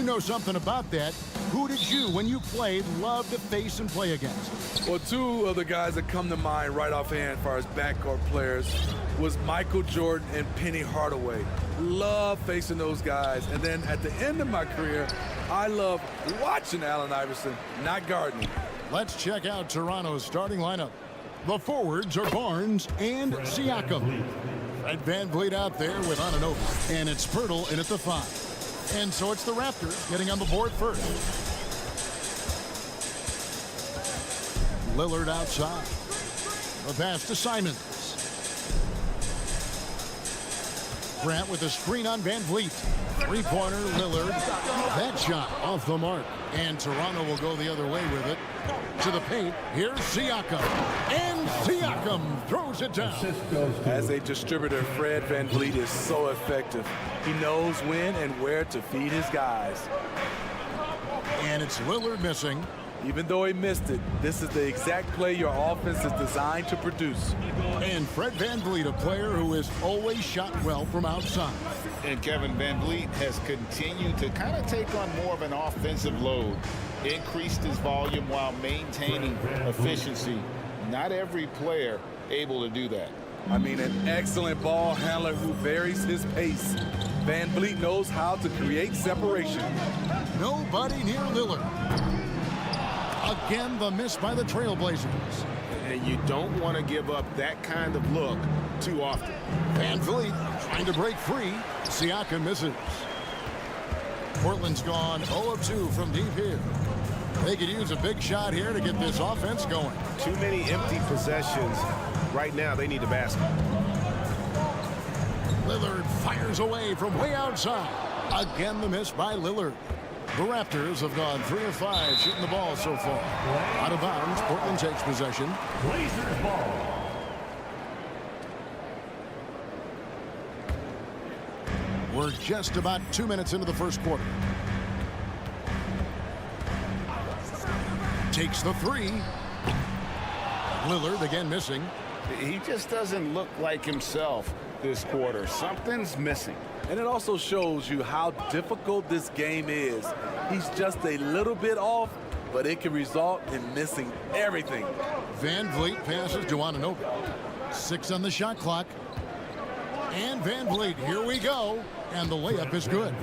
you know something about that. Who did you, when you played, love to face and play against? Well, two of the guys that come to mind right offhand as far as backcourt players was Michael Jordan and Penny Hardaway. Love facing those guys. And then at the end of my career, I love watching Allen Iverson, not guarding him. Let's check out Toronto's starting lineup. The forwards are Barnes and Siakam. Fred VanVleet out there with Anunoby. And it's Pirtle in at the 5. And so it's the Raptors getting on the board first. Lillard outside. The pass to Simons. Grant with a screen on VanVleet. Three-pointer, Lillard. That shot off the mark. And Toronto will go the other way with it. To the paint. Here's Siakam. And Siakam throws it down. As a distributor, Fred VanVleet is so effective. He knows when and where to feed his guys. And it's Lillard missing. Even though he missed it, this is the exact play your offense is designed to produce. And Fred VanVleet, a player who has always shot well from outside. And Kevin VanVleet has continued to kind of take on more of an offensive load. Increased his volume while maintaining efficiency. Not every player able to do that. I mean, an excellent ball handler who varies his pace. VanVleet knows how to create separation. Nobody near Lillard. Again, the miss by the Trailblazers. And you don't want to give up that kind of look too often. VanVleet trying to break free. Siakam misses. Portland's gone 0 of 2 from deep here. They could use a big shot here to get this offense going. Too many empty possessions. Right now, they need a basket. Lillard fires away from way outside. Again, the miss by Lillard. The Raptors have gone 3 of 5 shooting the ball so far. Out of bounds, Portland takes possession. Blazers ball. We're just about 2 minutes into the first quarter. Takes the 3. Lillard again missing. He just doesn't look like himself this quarter. Something's missing. And it also shows you how difficult this game is. He's just a little bit off, but it can result in missing everything. VanVleet passes to Anunoby. 6 on the shot clock. And VanVleet, here we go. And the layup is good.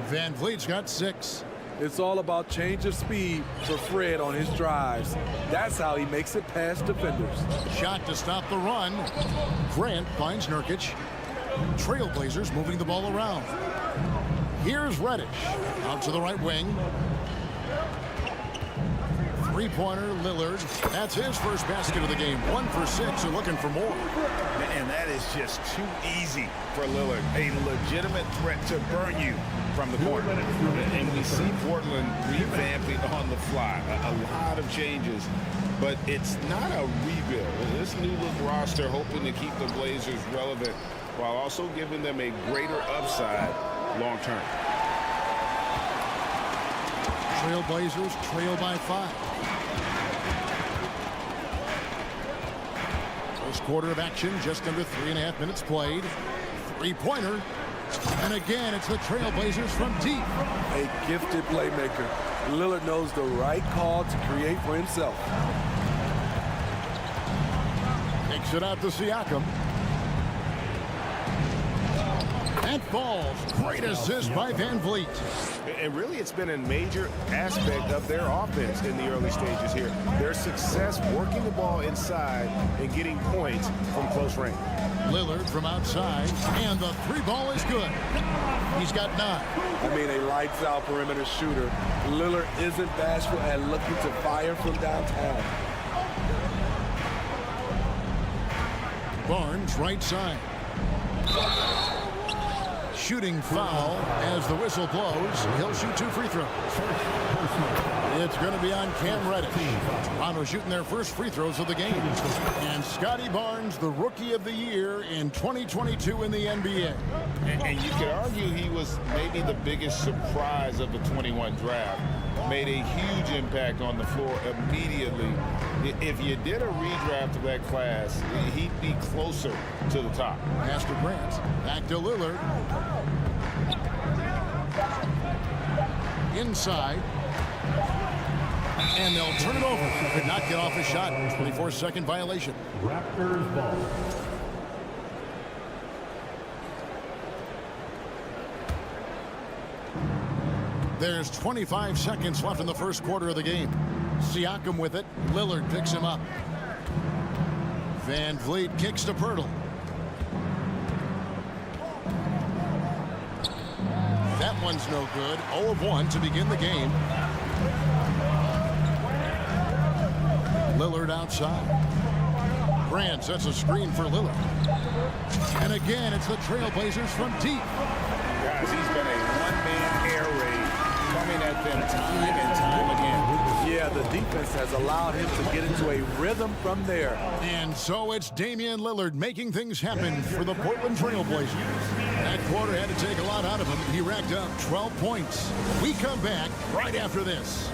VanVleet's got 6. It's all about change of speed for Fred on his drives. That's how he makes it past defenders. Shot to stop the run. Grant finds Nurkic. Trailblazers moving the ball around. Here's Reddish. Out to the right wing. Three-pointer, Lillard. That's his first basket of the game. 1 for 6 and looking for more. And that is just too easy for Lillard. A legitimate threat to burn you from the corner. And we see Portland revamping on the fly. A lot of changes. But it's not a rebuild. This new look roster hoping to keep the Blazers relevant while also giving them a greater upside long term. Trailblazers trail by 5. First quarter of action, just under 3.5 minutes played. Three-pointer. And again, it's the Trailblazers from deep. A gifted playmaker. Lillard knows the right call to create for himself. Takes it out to Siakam. And falls. Great assist by VanVleet. And really, it's been a major aspect of their offense in the early stages here. Their success working the ball inside and getting points from close range. Lillard from outside, and the 3 ball is good. He's got 9. I mean, a lights-out perimeter shooter. Lillard isn't bashful at looking to fire from downtown. Barnes right side. Shooting foul as the whistle blows. He'll shoot 2 free throws. It's going to be on Cam Reddish. Toronto shooting their first free throws of the game. And Scotty Barnes, the Rookie of the Year in 2022 in the NBA. And you could argue he was maybe the biggest surprise of the 21 draft. Made a huge impact on the floor immediately. If you did a redraft of that class, he'd be closer to the top. Pass to Grant. Back to Lillard. inside. And they'll turn it over. Could not get off a shot. 24-second violation. Raptors ball. There's 25 seconds left in the first quarter of the game. Siakam with it. Lillard picks him up. Van Vliet kicks to Pirtle. That one's no good. 0 of 1 to begin the game. Lillard outside. Grant sets a screen for Lillard. And again, it's the Trailblazers from deep. Guys, he's been a one-man air raid coming at them time and time again. Yeah, the defense has allowed him to get into a rhythm from there. And so it's Damian Lillard making things happen for the Portland Trailblazers. That quarter had to take a lot out of him. He racked up 12 points. We come back right after this.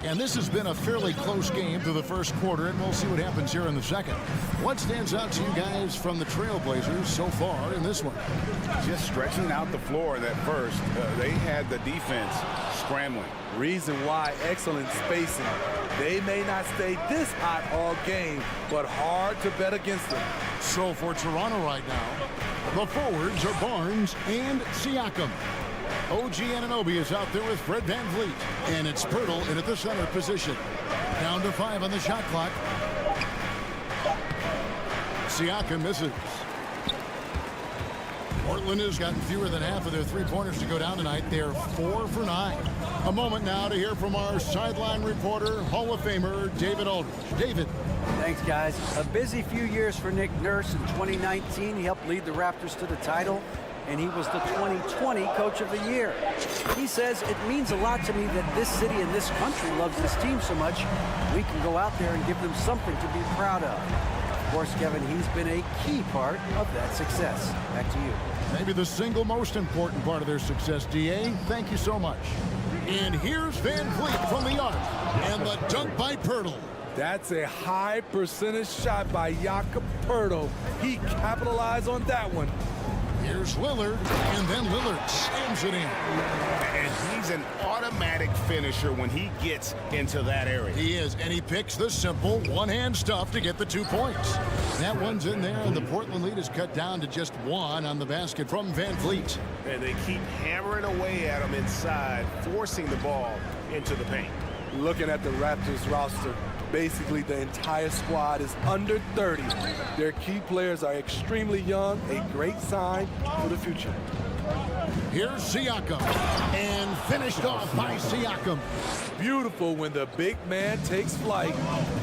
And this has been a fairly close game through the first quarter, and we'll see what happens here in the second. What stands out to you guys from the Trailblazers so far in this one? Just stretching out the floor in that first. They had the defense scrambling. Reason why, excellent spacing. They may not stay this hot all game, but hard to bet against them. So for Toronto right now, the forwards are Barnes and Siakam. OG Anunoby is out there with Fred Van Vliet. And it's Pirtle in at the center position. Down to 5 on the shot clock. Siakam misses. Portland has gotten fewer than half of their three-pointers to go down tonight. They're 4 for 9. A moment now to hear from our sideline reporter, Hall of Famer David Aldridge. David. Thanks, guys. A busy few years for Nick Nurse. In 2019, he helped lead the Raptors to the title, and he was the 2020 Coach of the Year. He says, it means a lot to me that this city and this country loves this team so much, we can go out there and give them something to be proud of. Of course, Kevin, he's been a key part of that success. Back to you. Maybe the single most important part of their success, D.A. Thank you so much. And here's Van Vliet from the arc, and the dunk by Pirtle. That's a high percentage shot by Jakob Pirtle. He capitalized on that one. Here's Lillard, and then Lillard slams it in. And he's an automatic finisher when he gets into that area. He is, and he picks the simple one-hand stuff to get the 2 points. That one's in there, and the Portland lead is cut down to just 1 on the basket from Van Vliet. And they keep hammering away at him inside, forcing the ball into the paint. Looking at the Raptors roster, basically the entire squad is under 30. Their key players are extremely young, a great sign for the future. Here's Siakam, and finished off by Siakam. Beautiful when the big man takes flight.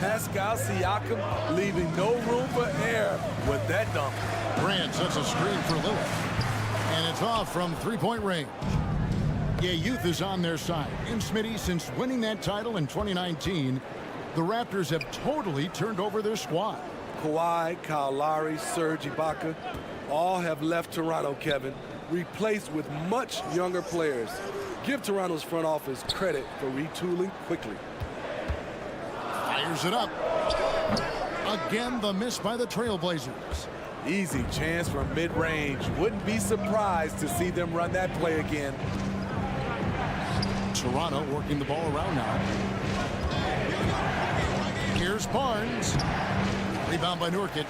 Pascal Siakam leaving no room for error with that dunk. Grant sets a screen for Lillard, and it's off from three-point range. Yeah, youth is on their side. And Smitty, since winning that title in 2019, the Raptors have totally turned over their squad. Kawhi, Kyle Lowry, Serge Ibaka, all have left Toronto, Kevin, replaced with much younger players. Give Toronto's front office credit for retooling quickly. Fires it up. Again, the miss by the Trailblazers. Easy chance from mid-range. Wouldn't be surprised to see them run that play again. Toronto working the ball around now. Here's Barnes. Rebound by Nurkic.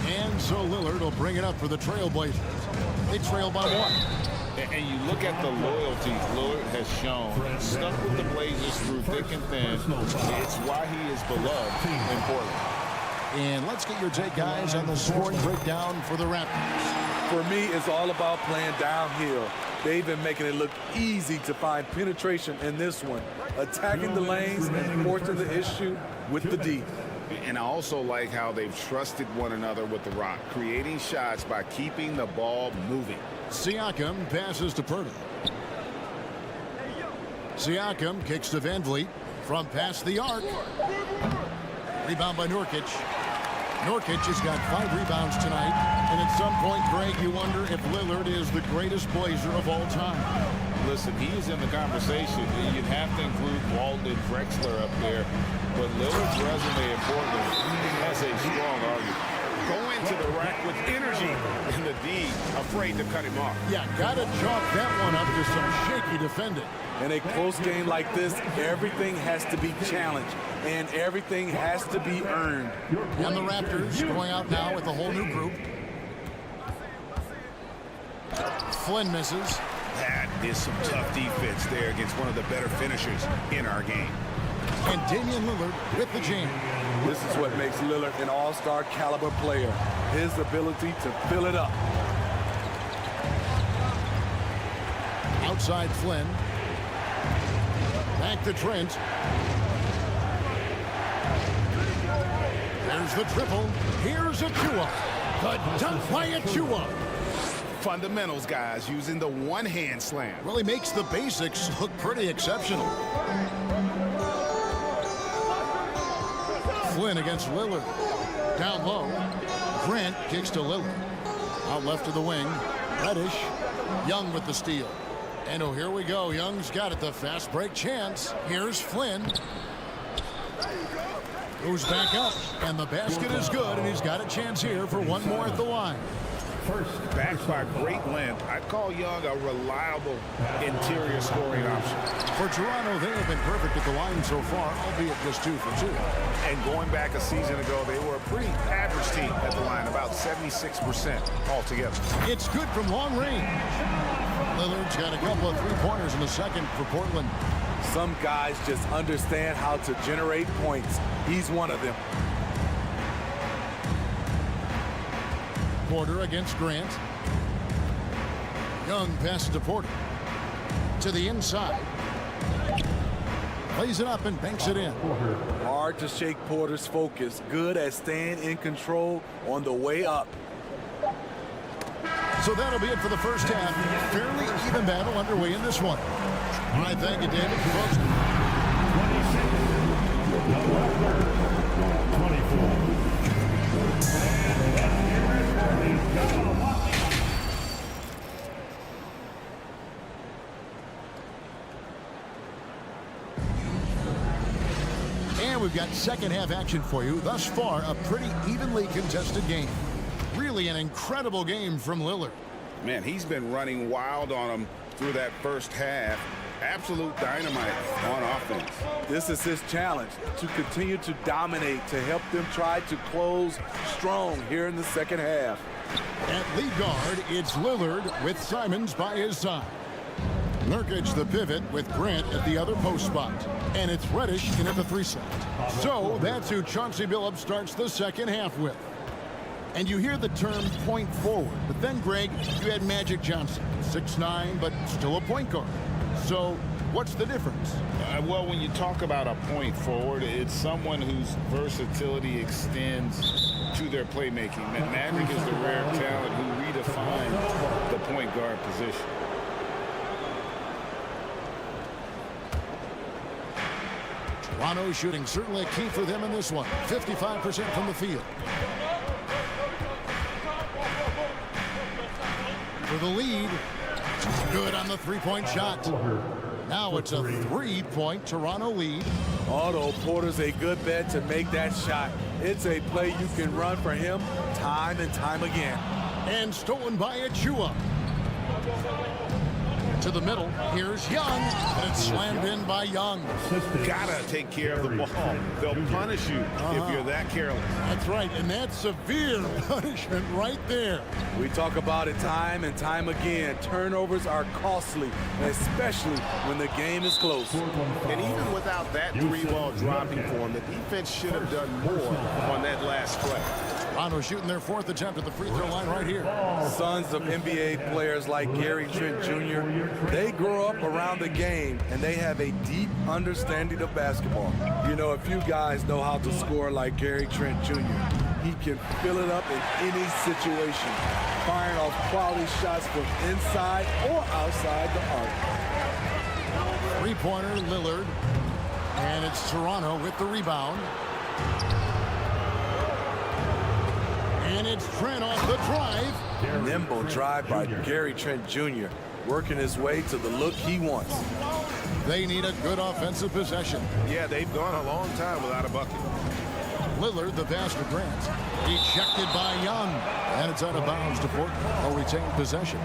And so Lillard will bring it up for the Trailblazers. They trail by 1. And you look at the loyalty Lillard has shown. Stuck with the Blazers through thick and thin. It's why he is beloved in Portland. And let's get your take, guys, on the scoring breakdown for the Raptors. For me, it's all about playing downhill. They've been making it look easy to find penetration in this one, attacking the lanes and forcing the issue with the D. And I also like how they've trusted one another with the rock, creating shots by keeping the ball moving. Siakam passes to Pirtle. Siakam kicks to Van Vliet from past the arc. Rebound by Nurkic. Nurkic has got 5 rebounds tonight. And at some point, Greg, you wonder if Lillard is the greatest Blazer of all time. Listen, he is in the conversation. You'd have to include Walden Drexler up there. But Lillard's resume in Portland has a strong argument. Go into the rack with energy, and the D afraid to cut him off. Yeah, got to chalk that one up to some shaky defending. In a close game like this, everything has to be challenged, and everything has to be earned. And the Raptors going out now with a whole new group. Flynn misses. That is some tough defense there against one of the better finishers in our game. And Damian Lillard with the jam. This is what makes Lillard an all-star caliber player. His ability to fill it up. Outside Flynn. Back to Trent. There's the triple. Here's Achua. The dunk by Achua. Fundamentals, guys, using the one-hand slam. Really makes the basics look pretty exceptional. Flynn against Lillard. Down low. Grant kicks to Lillard. Out left of the wing. Reddish. Young with the steal. And oh, here we go. Young's got it. The fast break chance. Here's Flynn. Goes back up. And the basket is good. And he's got a chance here for one more at the line. Backed by great length, I'd call Young a reliable interior scoring option. For Toronto, they have been perfect at the line so far, albeit just 2 for 2. And going back a season ago, they were a pretty average team at the line, about 76% altogether. It's good from long range. Lillard's got a couple of three-pointers in the second for Portland. Some guys just understand how to generate points. He's one of them. Porter against Grant. Young passes to Porter. To the inside. Plays it up and banks it in. Hard to shake Porter's focus. Good at staying in control on the way up. So that'll be it for the first half. Fairly even battle underway in this one. All right, thank you, David. Folks. 24. And we've got second half action for you. Thus far, a pretty evenly contested game. Really an incredible game from Lillard. Man, he's been running wild on him through that first half. Absolute dynamite on offense. This is his challenge, to continue to dominate, to help them try to close strong here in the second half. At lead guard, it's Lillard with Simons by his side. Nurkic the pivot with Grant at the other post spot. And it's Reddish in at the 3 slot. So that's who Chauncey Billups starts the second half with. And you hear the term point forward. But then, Greg, you had Magic Johnson, 6'9", but still a point guard. So what's the difference? Well, when you talk about a point forward, it's someone whose versatility extends to their playmaking. Magic is the rare talent who redefines the point guard position. Toronto shooting certainly a key for them in this one. 55% from the field. For the lead. Good on the three-point shot. Now it's a 3-point Toronto lead. Although Porter's a good bet to make that shot. It's a play you can run for him time and time again. And stolen by Achua. To the middle. Here's Young. And it's slammed in by Young. Gotta take care of the ball. They'll punish you if you're that careless. That's right. And that's severe punishment right there. We talk about it time and time again. Turnovers are costly, especially when the game is close. And even without that 3-ball dropping for him, the defense should have done more on that last play. Toronto shooting their 4th attempt at the free throw line right here. Sons of NBA players like Gary Trent Jr., they grow up around the game, and they have a deep understanding of basketball. You know, a few guys know how to score like Gary Trent Jr. He can fill it up in any situation, firing off quality shots from inside or outside the arc. Three-pointer, Lillard. And it's Toronto with the rebound. And it's Trent off the drive. Nimble drive by Gary Trent Jr., working his way to the look he wants. They need a good offensive possession. Yeah, they've gone a long time without a bucket. Lillard, the pass to Grant. Ejected by Young. And it's out of bounds to Portland. They'll retain possession.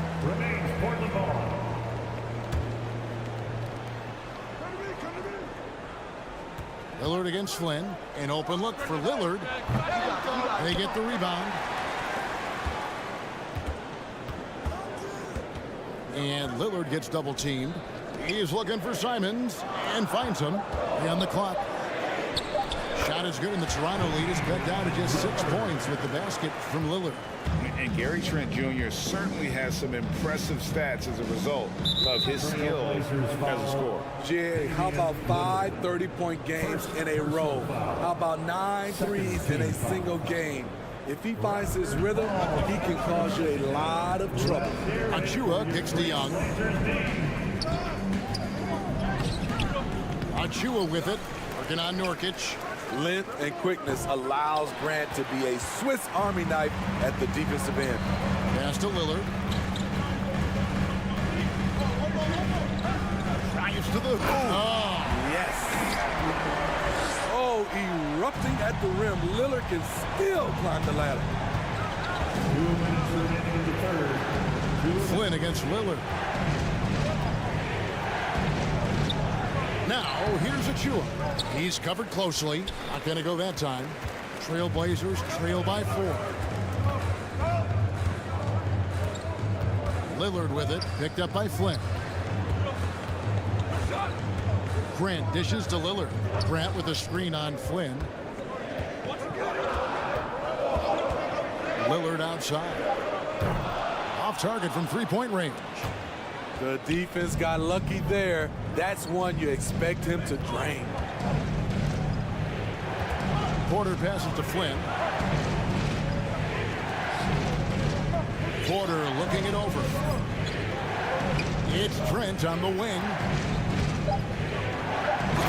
Lillard against Flynn. An open look for Lillard. They get the rebound. And Lillard gets double teamed. He's looking for Simons and finds him. And the clock. Shot is good, and the Toronto lead is cut down to just 6 points with the basket from Lillard. And Gary Trent Jr. certainly has some impressive stats as a result of his skill as a scorer. Jay, how about 5 30-point games in a row? How about 9 threes in a single game? If he finds his rhythm, he can cause you a lot of trouble. Achua kicks to Young. Achua with it, working on Nurkic. Length and quickness allows Grant to be a Swiss Army knife at the defensive end. Pass to Lillard. Drives to the... Oh. Yes. Oh, erupting at the rim. Lillard can still climb the ladder. Flynn against Lillard. Now, here's Achua. He's covered closely. Not going to go that time. Trailblazers trail by 4. Lillard with it. Picked up by Flynn. Grant dishes to Lillard. Grant with a screen on Flynn. Lillard outside. Off target from three-point range. The defense got lucky there. That's one you expect him to drain. Porter passes to Flynn. Porter looking it over. It's Trent on the wing.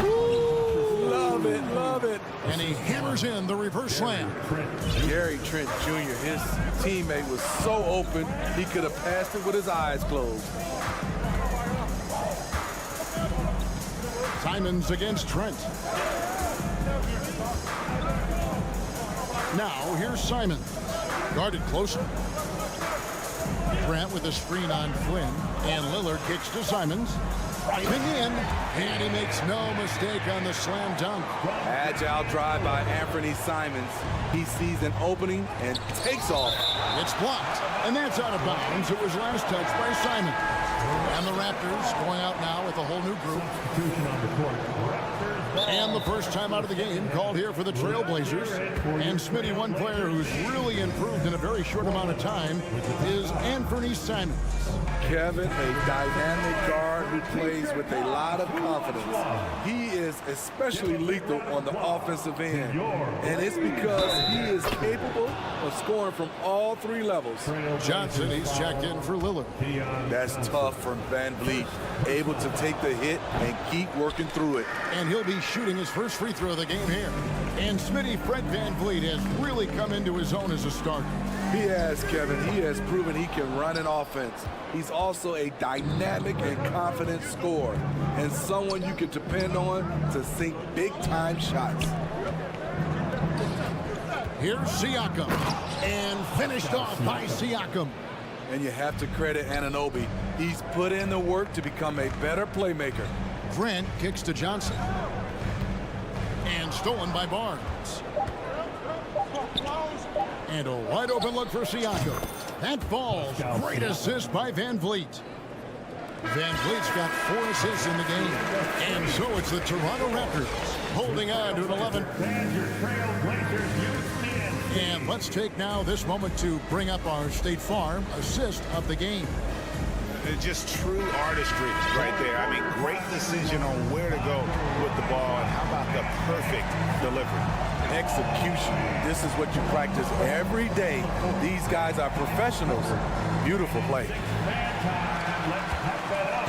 Woo! Love it, love it. And he hammers in the reverse slam. Gary Trent Jr., his teammate, was so open, he could have passed it with his eyes closed. Simons against Trent. Now, here's Simons. Guarded closer. Grant with a screen on Flynn. And Lillard kicks to Simons. Driving in. And he makes no mistake on the slam dunk. Agile drive by Anthony Simons. He sees an opening and takes off. It's blocked. And that's out of bounds. It was last touched by Simons. And the Raptors going out now with a whole new group. And the first time out of the game called here for the Trailblazers. And Smitty, one player who's really improved in a very short amount of time is Anthony Simons. Kevin, a dynamic guard who plays with a lot of confidence. He is especially lethal on the offensive end. And it's because he is capable of scoring from all 3 levels. Johnson, he's checked in for Lillard. That's tough from Van Vliet. Able to take the hit and keep working through it. And he'll be shooting his first free throw of the game here. And Smitty, Fred Van Vliet has really come into his own as a starter. He has, Kevin. He has proven he can run an offense. He's also a dynamic and confident scorer and someone you can depend on to sink big-time shots. Here's Siakam. And finished off by Siakam. And you have to credit Anunoby. He's put in the work to become a better playmaker. Grant kicks to Johnson. And stolen by Barnes. And a wide open look for Siakam. That falls. Great assist by Van Vliet. Van Vliet's got 4 assists in the game. And so it's the Toronto Raptors holding on to an 11. And let's take now this moment to bring up our State Farm assist of the game. It's just true artistry right there. I mean, great decision on where to go with the ball. And how about the perfect delivery? Execution. This is what you practice every day. These guys are professionals. Beautiful play.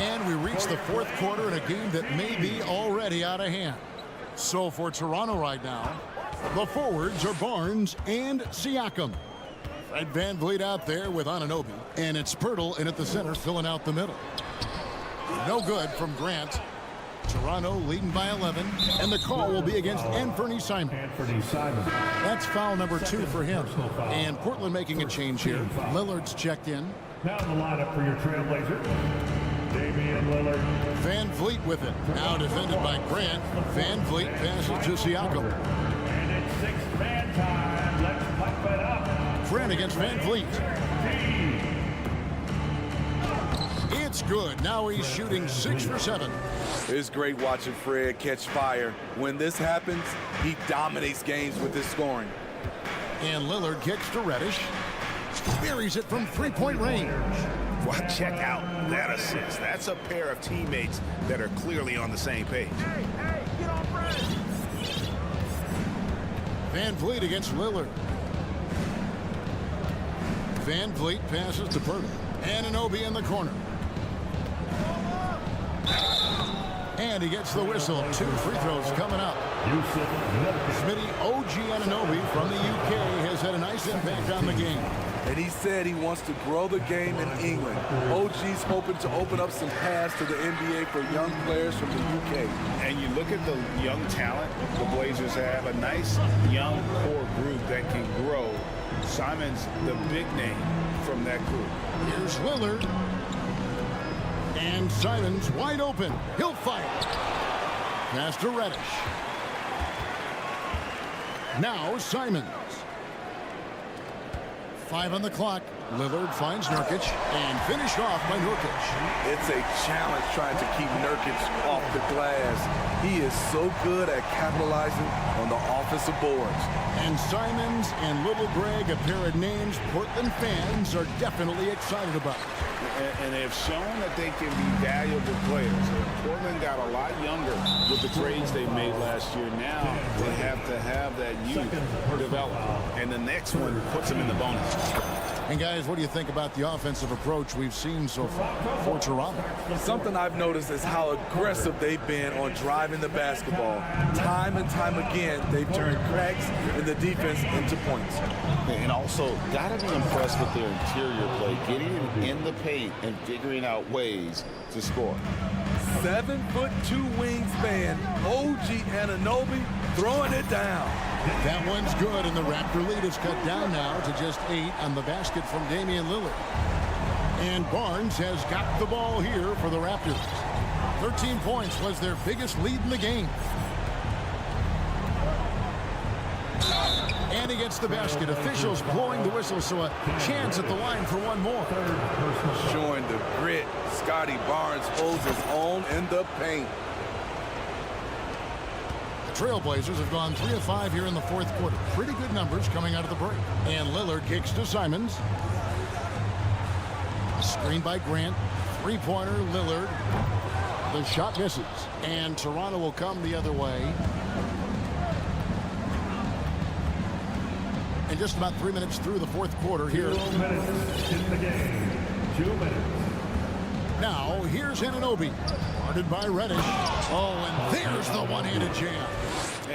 And we reach the 4th quarter in a game that may be already out of hand. So for Toronto right now, the forwards are Barnes and Siakam. Fred Van Vliet out there with Anunoby. And it's Pirtle in at the center, filling out the middle. No good from Grant. Toronto leading by 11, and the call will be against Anthony Simons. That's foul number 2 for him. And Portland making a change here. Lillard's checked in. Now the lineup for your Trailblazer. Damian Lillard. Van Vliet with it. Now defended by Grant. Van Vliet passes to Siakam. And it's 6th man time. Let's pump it up. Grant against Van Vliet. It's good. Now he's shooting 6 for 7. It's great watching Fred catch fire. When this happens, he dominates games with his scoring. And Lillard kicks to Reddish. Buries it from 3-point range. Well, check out that assist. That's a pair of teammates that are clearly on the same page. Van Vliet against Lillard. Van Vliet passes to Pirtle. Anunoby in the corner. And he gets the whistle. 2 free throws coming up. Smitty, OG Anunoby from the UK has had a nice impact on the game. And he said he wants to grow the game in England. OG's hoping to open up some paths to the NBA for young players from the UK. And you look at the young talent the Blazers have, a nice young core group that can grow. Simons, the big name from that group. Here's Lillard. And Simons wide open. He'll fire. Pass to Reddish. Now Simons. 5 on the clock. Lillard finds Nurkic and finished off by Nurkic. It's a challenge trying to keep Nurkic off the glass. He is so good at capitalizing on the offensive boards. And Simons and Little Greg, a pair of names Portland fans are definitely excited about. And they have shown that they can be valuable players. Portland got a lot younger with the trades they made last year. Now they have to have that youth develop. And the next one puts them in the bonus. And guys, what do you think about the offensive approach we've seen so far for Toronto? Something I've noticed is how aggressive they've been on driving the basketball. Time and time again, they've turned cracks in the defense into points. And also, got to be impressed with their interior play, getting in the paint and figuring out ways to score. 7'2" wingspan, OG Anunoby throwing it down. That one's good, and the Raptor lead is cut down now to just 8 on the basket from Damian Lillard. And Barnes has got the ball here for the Raptors. 13 points was their biggest lead in the game. And he gets the basket. Officials blowing the whistle, so a chance at the line for one more. Showing the grit, Scotty Barnes holds his own in the paint. Trailblazers have gone 3 of 5 here in the 4th quarter. Pretty good numbers coming out of the break. And Lillard kicks to Simons. Screen by Grant. 3-pointer, Lillard. The shot misses. And Toronto will come the other way. And just about 3 minutes through the 4th quarter here. 2 minutes in the game. 2 minutes. Now, here's Anunoby. Guarded by Reddish. Oh, and there's the one-handed jam.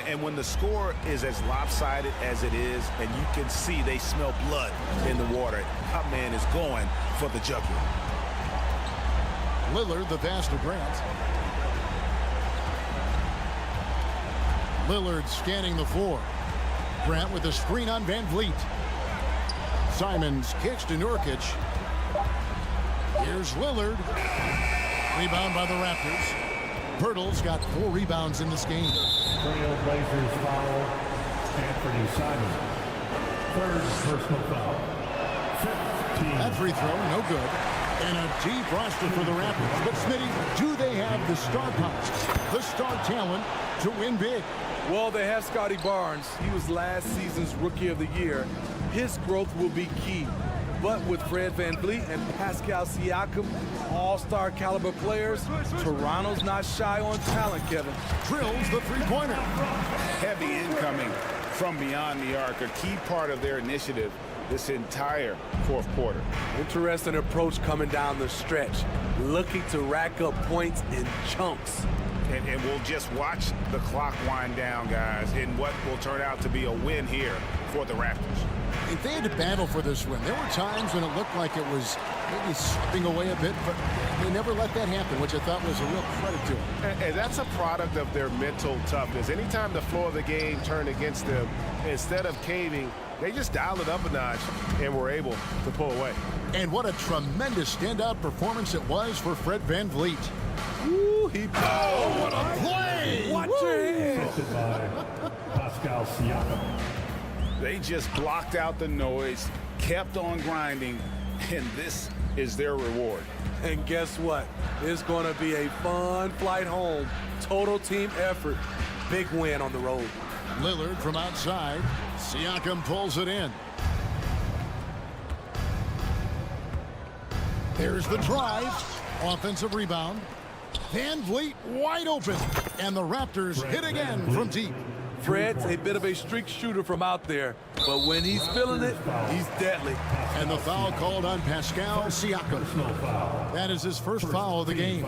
And when the score is as lopsided as it is, and you can see they smell blood in the water, that man is going for the jugular. Lillard, the pass to Grant. Lillard scanning the floor. Grant with the screen on Van Vliet. Simons kicks to Nurkic. Here's Lillard. Rebound by the Raptors. Pirtle's got 4 rebounds in this game. Trailblazers foul Anthony Simons. 3rd personal foul. 15. That free throw, no good. And a deep roster for the Raptors. But Smitty, do they have the star power, the star talent to win big? Well, they have Scotty Barnes. He was last season's Rookie of the Year. His growth will be key. But with Fred VanVleet and Pascal Siakam, all-star caliber players, Toronto's not shy on talent, Kevin. Drills the three-pointer. Heavy incoming from beyond the arc, a key part of their initiative this entire 4th quarter. Interesting approach coming down the stretch, looking to rack up points in chunks. And we'll just watch the clock wind down, guys, in what will turn out to be a win here for the Raptors. If they had to battle for this win, there were times when it looked like it was maybe slipping away a bit, but they never let that happen, which I thought was a real credit to them. And that's a product of their mental toughness. Anytime the flow of the game turned against them, instead of caving, they just dialed it up a notch and were able to pull away. And what a tremendous standout performance it was for Fred VanVleet. Ooh, what a Play! Watch your hands. Assisted by Pascal Siakam. They just blocked out the noise, kept on grinding, and this is their reward. And guess what? It's going to be a fun flight home. Total team effort. Big win on the road. Lillard from outside. Siakam pulls it in. There's the drive. Offensive rebound. VanVleet wide open. And the Raptors hit again from deep. Fred's a bit of a streak shooter from out there, but when he's feeling it, he's deadly. And the foul called on Pascal Siakam. That is his first foul of the game.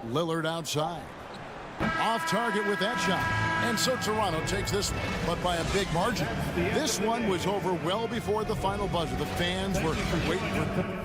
Lillard outside. Off target with that shot. And so Toronto takes this one, but by a big margin. This one was over well before the final buzzer. The fans were waiting for...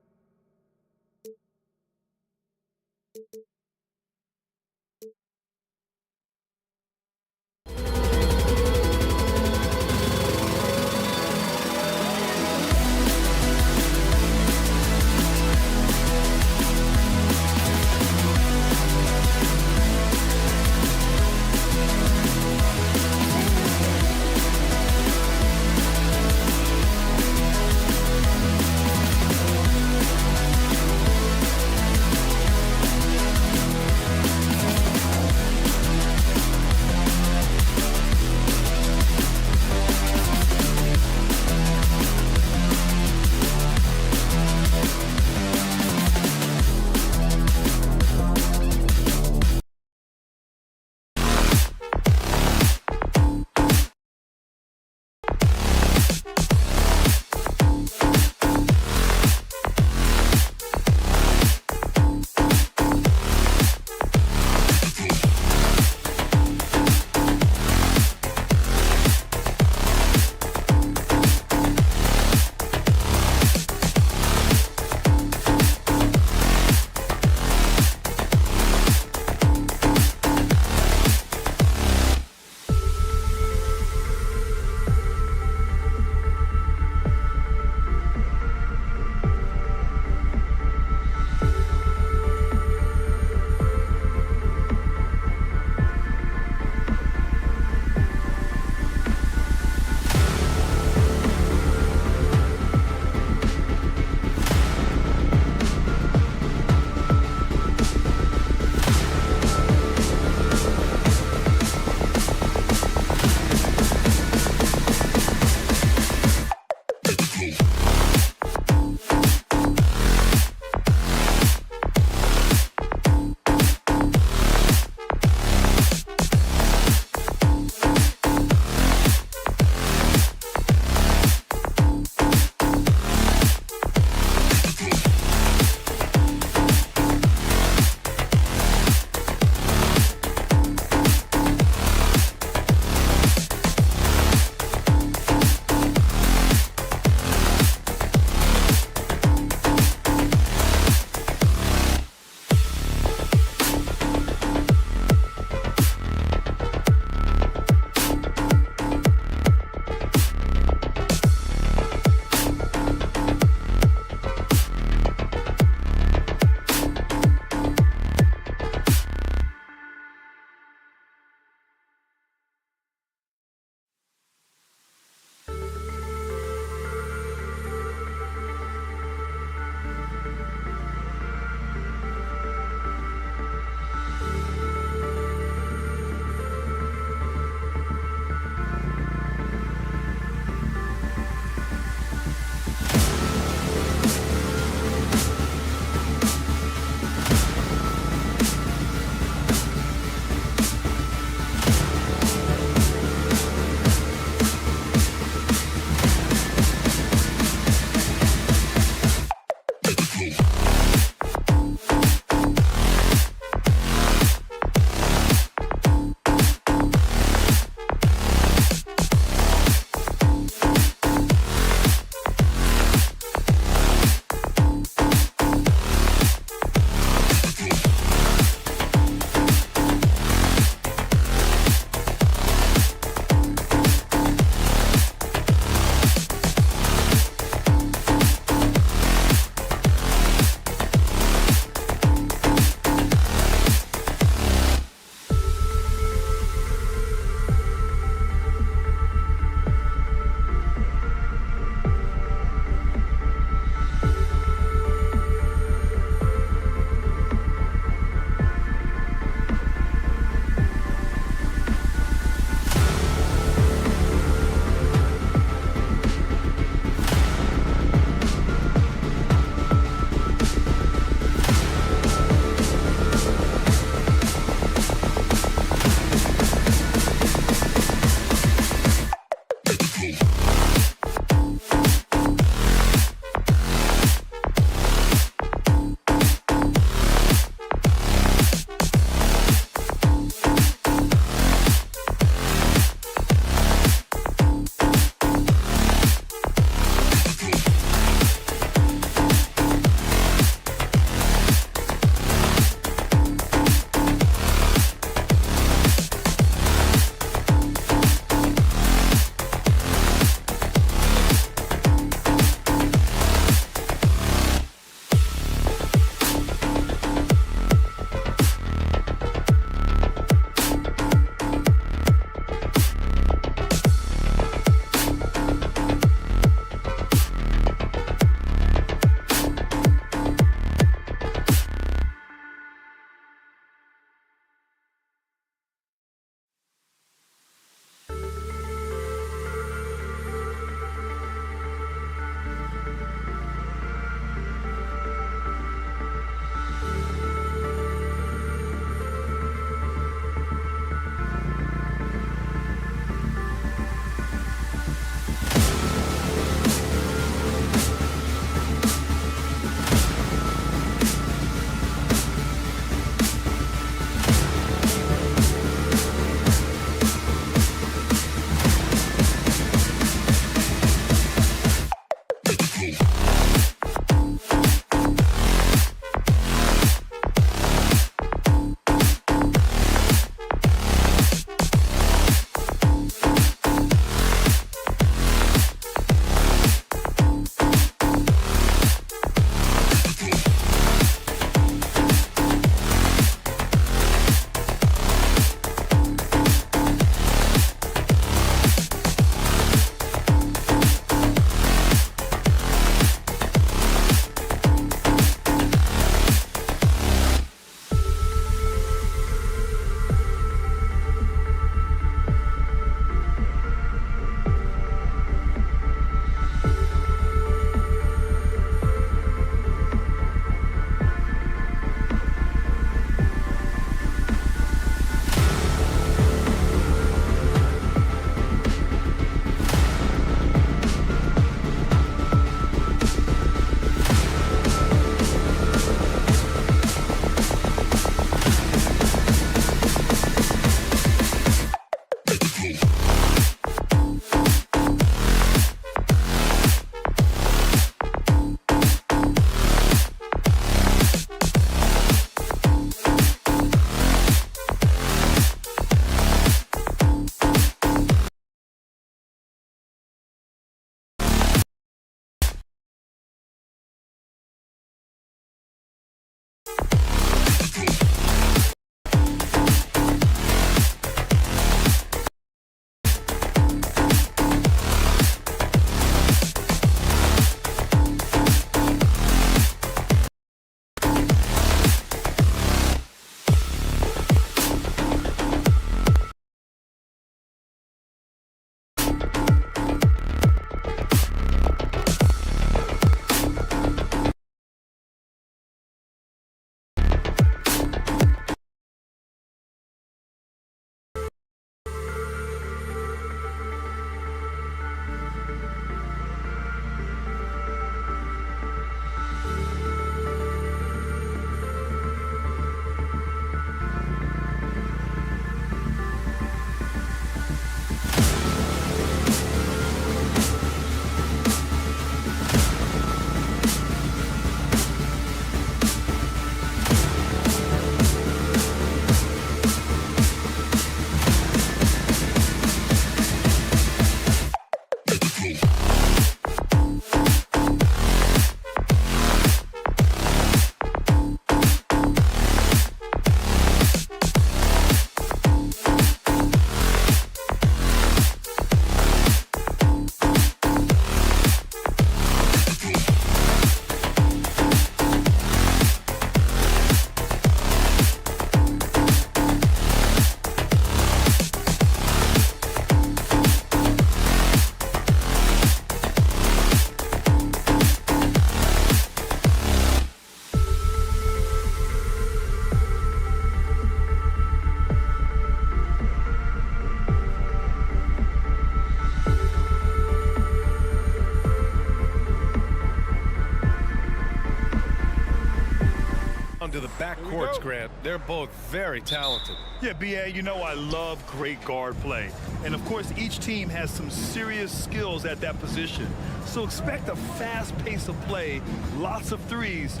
To the backcourts, Grant. They're both very talented. Yeah, B.A., you know I love great guard play. And, of course, each team has some serious skills at that position. So expect a fast pace of play, lots of threes.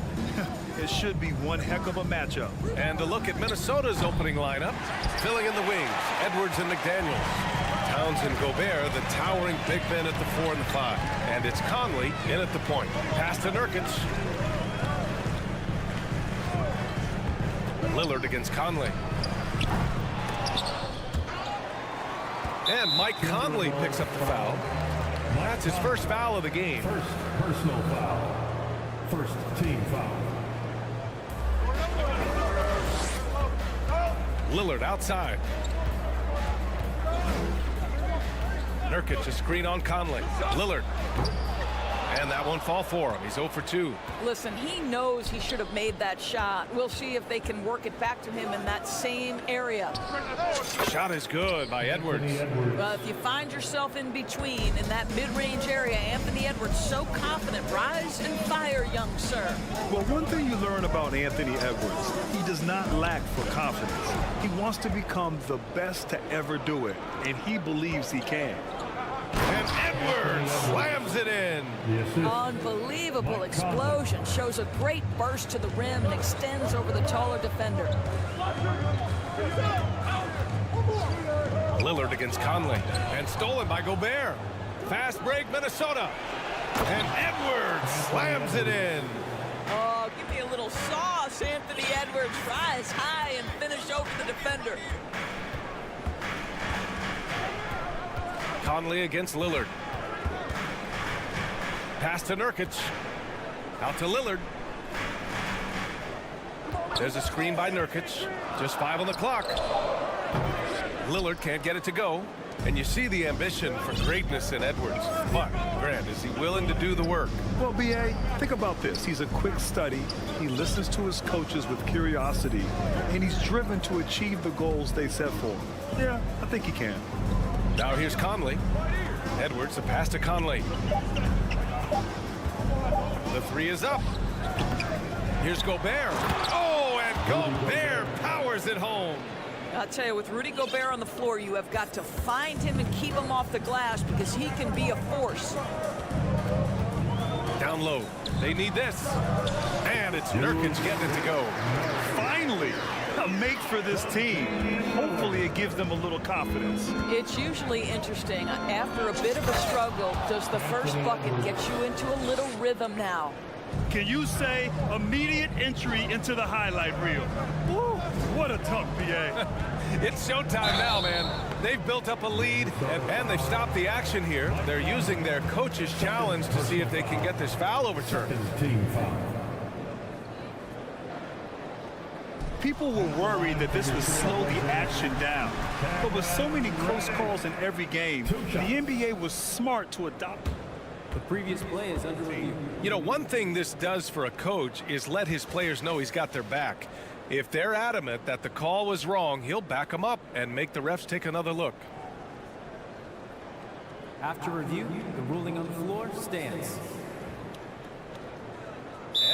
It should be one heck of a matchup. And a look at Minnesota's opening lineup. Filling in the wings, Edwards and McDaniels. Towns and Gobert, the towering big men at the 4 and the 5. And it's Conley in at the point. Pass to Nurkic. Lillard against Conley. And Mike Conley picks up the foul. That's his first foul of the game. First personal foul. First team foul. Lillard outside. Nurkic, a screen on Conley. Lillard. And that won't fall for him. He's 0 for 2. Listen, he knows he should have made that shot. We'll see if they can work it back to him in that same area. Shot is good by Edwards. Well, if you find yourself in between in that mid-range area, Anthony Edwards so confident. Rise and fire, young sir. Well, one thing you learn about Anthony Edwards, he does not lack for confidence. He wants to become the best to ever do it, and he believes he can. And Edwards slams it in. Unbelievable explosion. Shows a great burst to the rim and extends over the taller defender. Lillard against Conley. And stolen by Gobert. Fast break, Minnesota. And Edwards slams it in. Oh, give me a little sauce, Anthony Edwards. Rise high and finish over the defender. Conley against Lillard. Pass to Nurkic. Out to Lillard. There's a screen by Nurkic. Just 5 on the clock. Lillard can't get it to go. And you see the ambition for greatness in Edwards. But, Grant, is he willing to do the work? Well, B.A., think about this. He's a quick study. He listens to his coaches with curiosity, and he's driven to achieve the goals they set for him. Yeah, I think he can. Now here's Conley. Edwards, a pass to Conley. The 3 is up. Here's Gobert. Oh, and Gobert powers it home. I'll tell you, with Rudy Gobert on the floor, you have got to find him and keep him off the glass because he can be a force. Down low. They need this. And it's Nurkic getting it to go. Finally, a make for this team. Hopefully it gives them a little confidence. It's usually interesting. After a bit of a struggle, does the first bucket get you into a little rhythm now? Can you say immediate entry into the highlight reel? Woo, what a tough BA. It's showtime now, man. They've built up a lead, and they've stopped the action here. They're using their coach's challenge to see if they can get this foul overturned. People were worried that this would slow the action down. But with so many close calls in every game, the NBA was smart to adopt. The previous play is under review. You know, one thing this does for a coach is let his players know he's got their back. If they're adamant that the call was wrong, he'll back them up and make the refs take another look. After review, the ruling on the floor stands.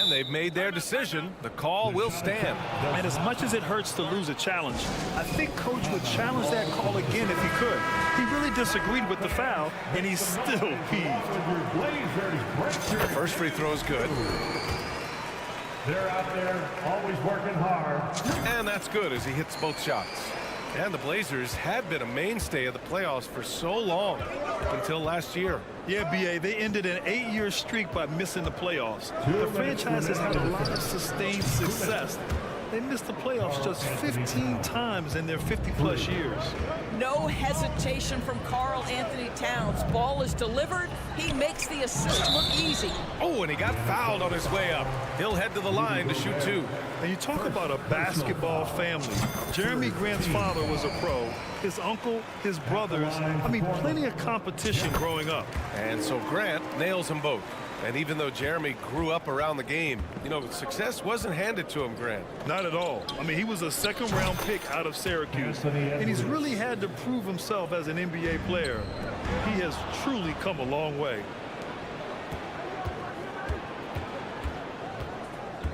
And they've made their decision. The call will stand. And as much as it hurts to lose a challenge, I think Coach would challenge that call again if he could. He really disagreed with the foul, and he's still peeved. The first free throw is good. They're out there always working hard. And that's good as he hits both shots. And the Blazers had been a mainstay of the playoffs for so long, until last year. Yeah, B.A., they ended an 8-year streak by missing the playoffs. The franchise has had a lot of sustained success. They missed the playoffs just 15 times in their 50-plus years. No hesitation from Karl Anthony Towns. Ball is delivered. He makes the assist look easy. Oh, and he got fouled on his way up. He'll head to the line to shoot 2. And you talk about a basketball family. Jeremy Grant's father was a pro. His uncle, his brothers. I mean, plenty of competition growing up. And so Grant nails them both. And even though Jeremy grew up around the game, you know, success wasn't handed to him, Grant. Not at all. I mean, he was a second-round pick out of Syracuse, and he's really had to prove himself as an NBA player. He has truly come a long way.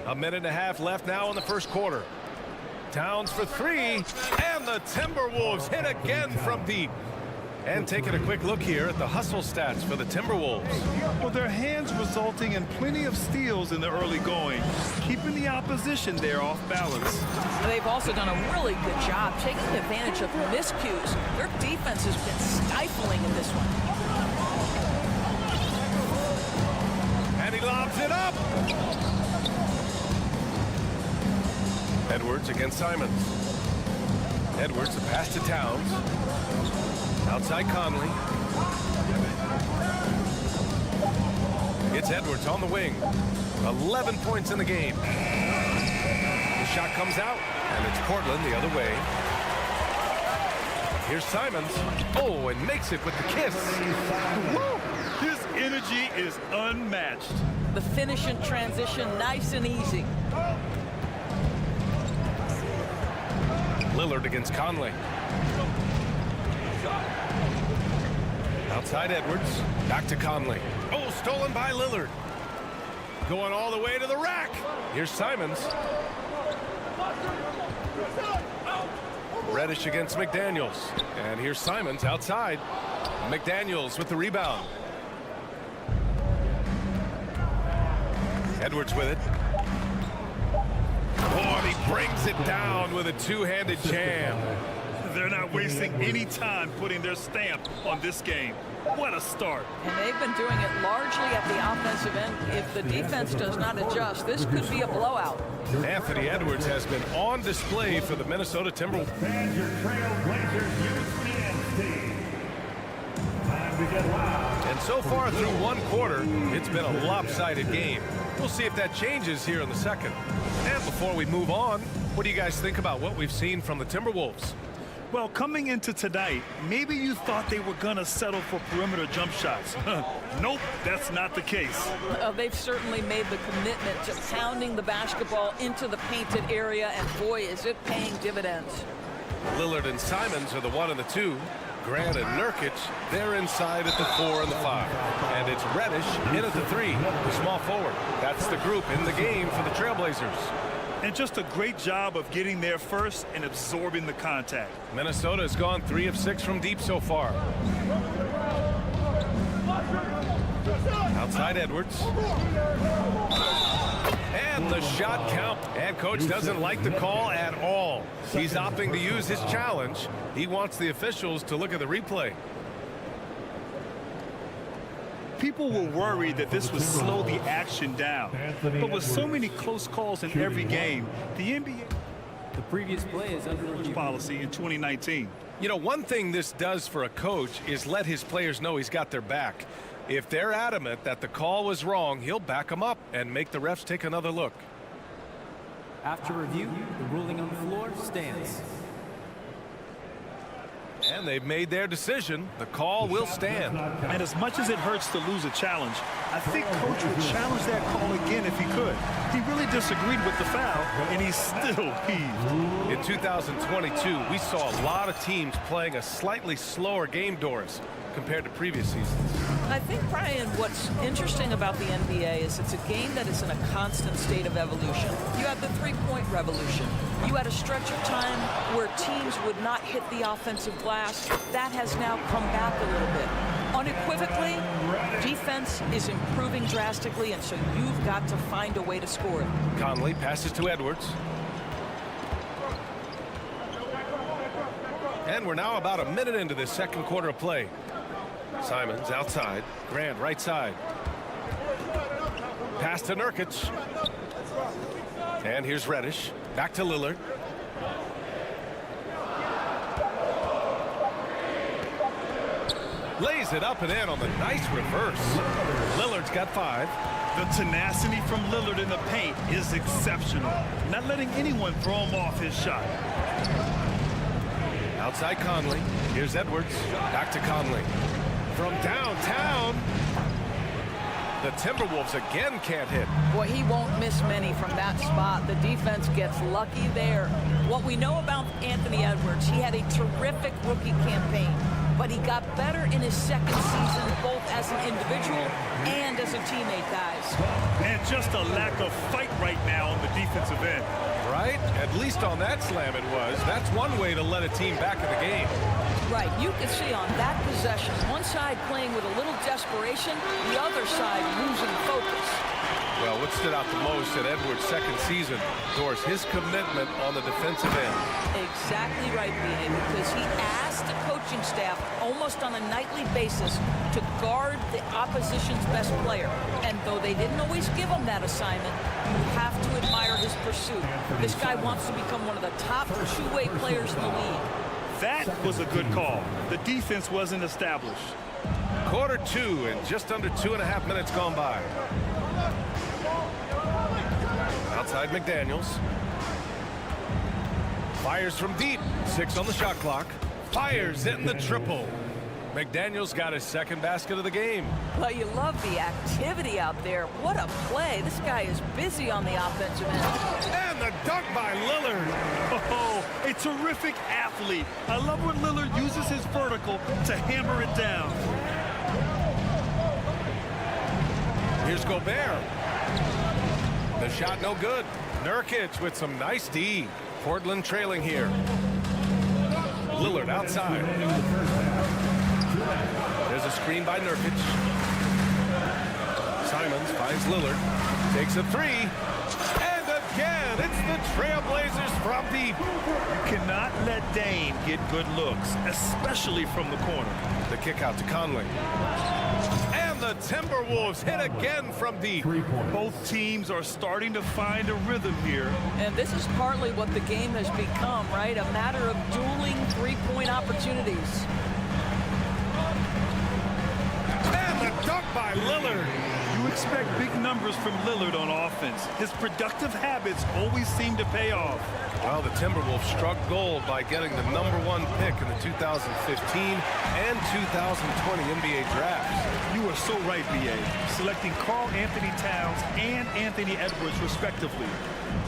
A minute and a half left now in the first quarter. Towns for 3, and the Timberwolves hit again from deep. And taking a quick look here at the hustle stats for the Timberwolves. Well, their hands resulting in plenty of steals in the early going, keeping the opposition there off balance. They've also done a really good job taking advantage of miscues. Their defense has been stifling in this one. And he lobs it up. Edwards against Simons. Edwards, a pass to Towns. Outside Conley. It's Edwards on the wing. 11 points in the game. The shot comes out, and it's Portland the other way. Here's Simons. Oh, and makes it with the kiss. Woo! His energy is unmatched. The finish in transition, nice and easy. Lillard against Conley. Outside Edwards, back to Conley. Oh, stolen by Lillard. Going all the way to the rack. Here's Simons. Reddish against McDaniels. And here's Simons outside. McDaniels with the rebound. Edwards with it. Oh, and he brings it down with a two-handed jam. They're not wasting any time putting their stamp on this game. What a start. And they've been doing it largely at the offensive end. If the defense does not adjust, this could be a blowout. Anthony Edwards has been on display for the Minnesota Timberwolves. And your Trailblazers youth dance team. Time to get loud. And so far through one quarter, it's been a lopsided game. We'll see if that changes here in the second. And before we move on, what do you guys think about what we've seen from the Timberwolves? Well, coming into tonight, maybe you thought they were going to settle for perimeter jump shots. Nope, that's not the case. They've certainly made the commitment to pounding the basketball into the painted area, and boy, is it paying dividends. Lillard and Simons are the 1 and the 2. Grant and Nurkic, they're inside at the 4 and the 5. And it's Reddish in at the 3, the small forward. That's the group in the game for the Trailblazers. And just a great job of getting there first and absorbing the contact. Minnesota has gone 3 of 6 from deep so far. Outside Edwards. And the shot count. And coach doesn't like the call at all. He's opting to use his challenge. He wants the officials to look at the replay. People were worried that this would slow the action down. But with so many close calls in every game, the NBA The previous play is under review. policy in 2019. You know, one thing this does for a coach is let his players know he's got their back. If they're adamant that the call was wrong, he'll back them up and make the refs take another look. After review, the ruling on the floor stands. And they've made their decision. The call will stand. And as much as it hurts to lose a challenge, I think coach would challenge that call again if he could. He really disagreed with the foul, and he's still peeved. In 2022, we saw a lot of teams playing a slightly slower game, Doris, compared to previous seasons. I think, Brian, what's interesting about the NBA is it's a game that is in a constant state of evolution. You had the three-point revolution. You had a stretch of time where teams would not hit the offensive glass. That has now come back a little bit. Unequivocally, defense is improving drastically, and so you've got to find a way to score it. Conley passes to Edwards. And we're now about a minute into this second quarter of play. Simons outside. Grant right side. Pass to Nurkic. And here's Reddish. Back to Lillard. Lays it up and in on the nice reverse. Lillard's got 5. The tenacity from Lillard in the paint is exceptional. Not letting anyone throw him off his shot. Outside Conley. Here's Edwards. Back to Conley. From downtown. The Timberwolves again can't hit. Boy, he won't miss many from that spot. The defense gets lucky there. What we know about Anthony Edwards, he had a terrific rookie campaign, but he got better in his second season, both as an individual and as a teammate, guys. And just a lack of fight right now on the defensive end. Right? At least on that slam it was. That's one way to let a team back in the game. Right, you can see on that possession, one side playing with a little desperation, the other side losing focus. Well, what stood out the most at Edwards' second season, Doris, his commitment on the defensive end. Exactly right, B.A., because he asked the coaching staff almost on a nightly basis to guard the opposition's best player. And though they didn't always give him that assignment, you have to admire his pursuit. This guy wants to become one of the top two-way players in the league. That was a good call. The defense wasn't established. Quarter 2 and just under 2.5 minutes gone by. Outside McDaniels. Fires from deep. 6 on the shot clock. Fires in the triple. McDaniels got his second basket of the game. Well, you love the activity out there. What a play. This guy is busy on the offensive end. And the dunk by Lillard. Oh, a terrific athlete. I love when Lillard uses his vertical to hammer it down. Here's Gobert. The shot no good. Nurkic with some nice D. Portland trailing here. Lillard outside. There's a screen by Nurkic. Simons finds Lillard. Takes a three. And again, it's the Trailblazers from deep. You cannot let Dame get good looks, especially from the corner. The kick out to Conley. And the Timberwolves hit again from deep. Both teams are starting to find a rhythm here. And this is partly what the game has become, right? A matter of dueling three-point opportunities. And the dunk by Lillard. You expect big numbers from Lillard on offense. His productive habits always seem to pay off. Well, the Timberwolves struck gold by getting the #1 pick in the 2015 and 2020 NBA drafts. You are so right, B.A. Selecting Karl Anthony Towns and Anthony Edwards, respectively.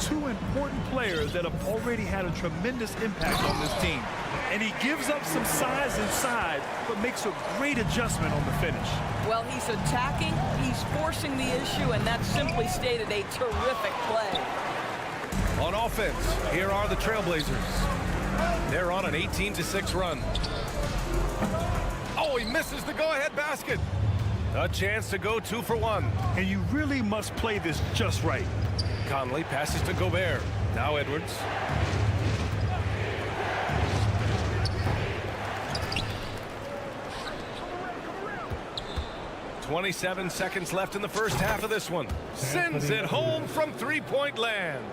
Two important players that have already had a tremendous impact on this team. And he gives up some size inside, but makes a great adjustment on the finish. Well, he's attacking, he's forcing the issue, and that's simply stated a terrific play. On offense, here are the Trailblazers. They're on an 18-6 run. Oh, he misses the go-ahead basket. A chance to go 2 for 1. And you really must play this just right. Conley passes to Gobert. Now Edwards. .27 seconds left in the first half of this one. Sends it home from three-point land.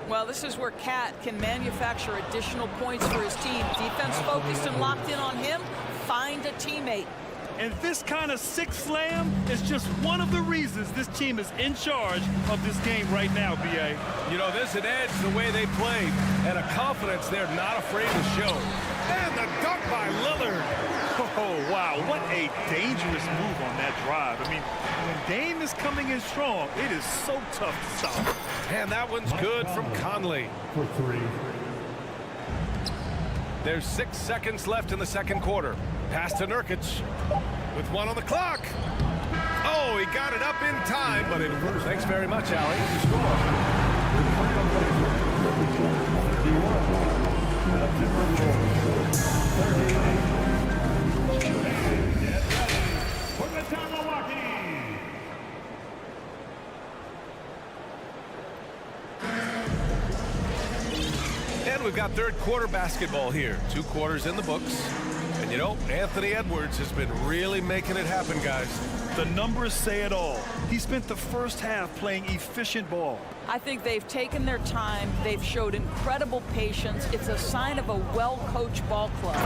Well, this is where Cat can manufacture additional points for his team. Defense focused and locked in on him. Find a teammate. And this kind of sick slam is just one of the reasons this team is in charge of this game right now, B.A. You know, there's an edge the way they played and a confidence they're not afraid to show. And the dunk by Lillard. Oh, wow, what a dangerous move on that drive. I mean, when Dame is coming in strong, it is so tough to stop. And that one's good from Conley. For 3. There's 6 seconds left in the second quarter. Pass to Nurkic with 1 on the clock. Oh, he got it up in time, but it works. Thanks very much, Allie. And we've got third quarter basketball here. 2 quarters in the books. And you know, Anthony Edwards has been really making it happen, guys. The numbers say it all. He spent the first half playing efficient ball. I think they've taken their time. They've showed incredible patience. It's a sign of a well-coached ball club.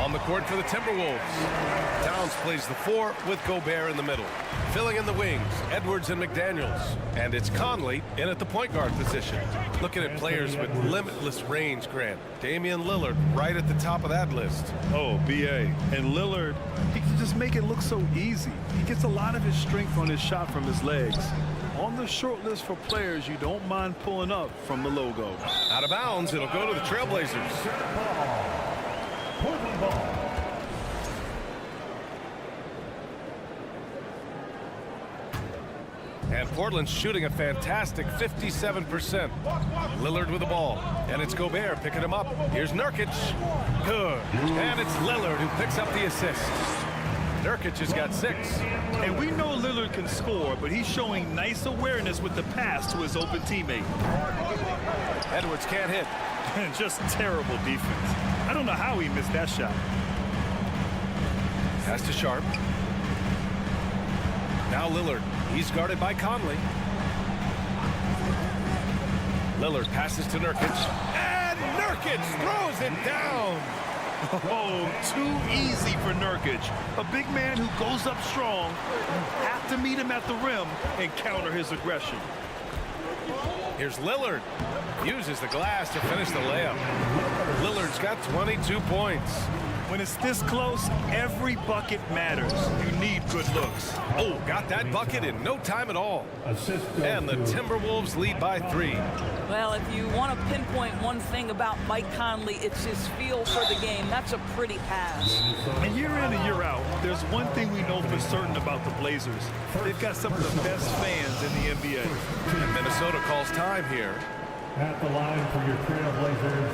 On the court for the Timberwolves. Towns plays the 4 with Gobert in the middle. Filling in the wings, Edwards and McDaniels. And it's Conley in at the point guard position. Looking at players with limitless range, Grant. Damian Lillard right at the top of that list. Oh, B.A. And Lillard, he can just make it look so easy. He gets a lot of his strength on his shot from his legs. On the short list for players you don't mind pulling up from the logo. Out of bounds, it'll go to the Trailblazers. Portland ball. And Portland's shooting a fantastic 57%. Lillard with the ball. And it's Gobert picking him up. Here's Nurkic. Good. And it's Lillard who picks up the assist. Nurkic has got 6. And we know Lillard can score, but he's showing nice awareness with the pass to his open teammate. Edwards can't hit. Just terrible defense. I don't know how he missed that shot. Pass to Sharp. Now Lillard. He's guarded by Conley. Lillard passes to Nurkic. And Nurkic throws it down. Oh, too easy for Nurkic. A big man who goes up strong. You have to meet him at the rim and counter his aggression. Here's Lillard. Uses the glass to finish the layup. Lillard's got 22 points. When it's this close, every bucket matters. You need good looks. Oh, got that bucket in no time at all. And the Timberwolves lead by 3. Well, if you want to pinpoint one thing about Mike Conley, it's his feel for the game. That's a pretty pass. And year in and year out, there's one thing we know for certain about the Blazers. They've got some of the best fans in the NBA. And Minnesota calls time here. At the line for your Trailblazers,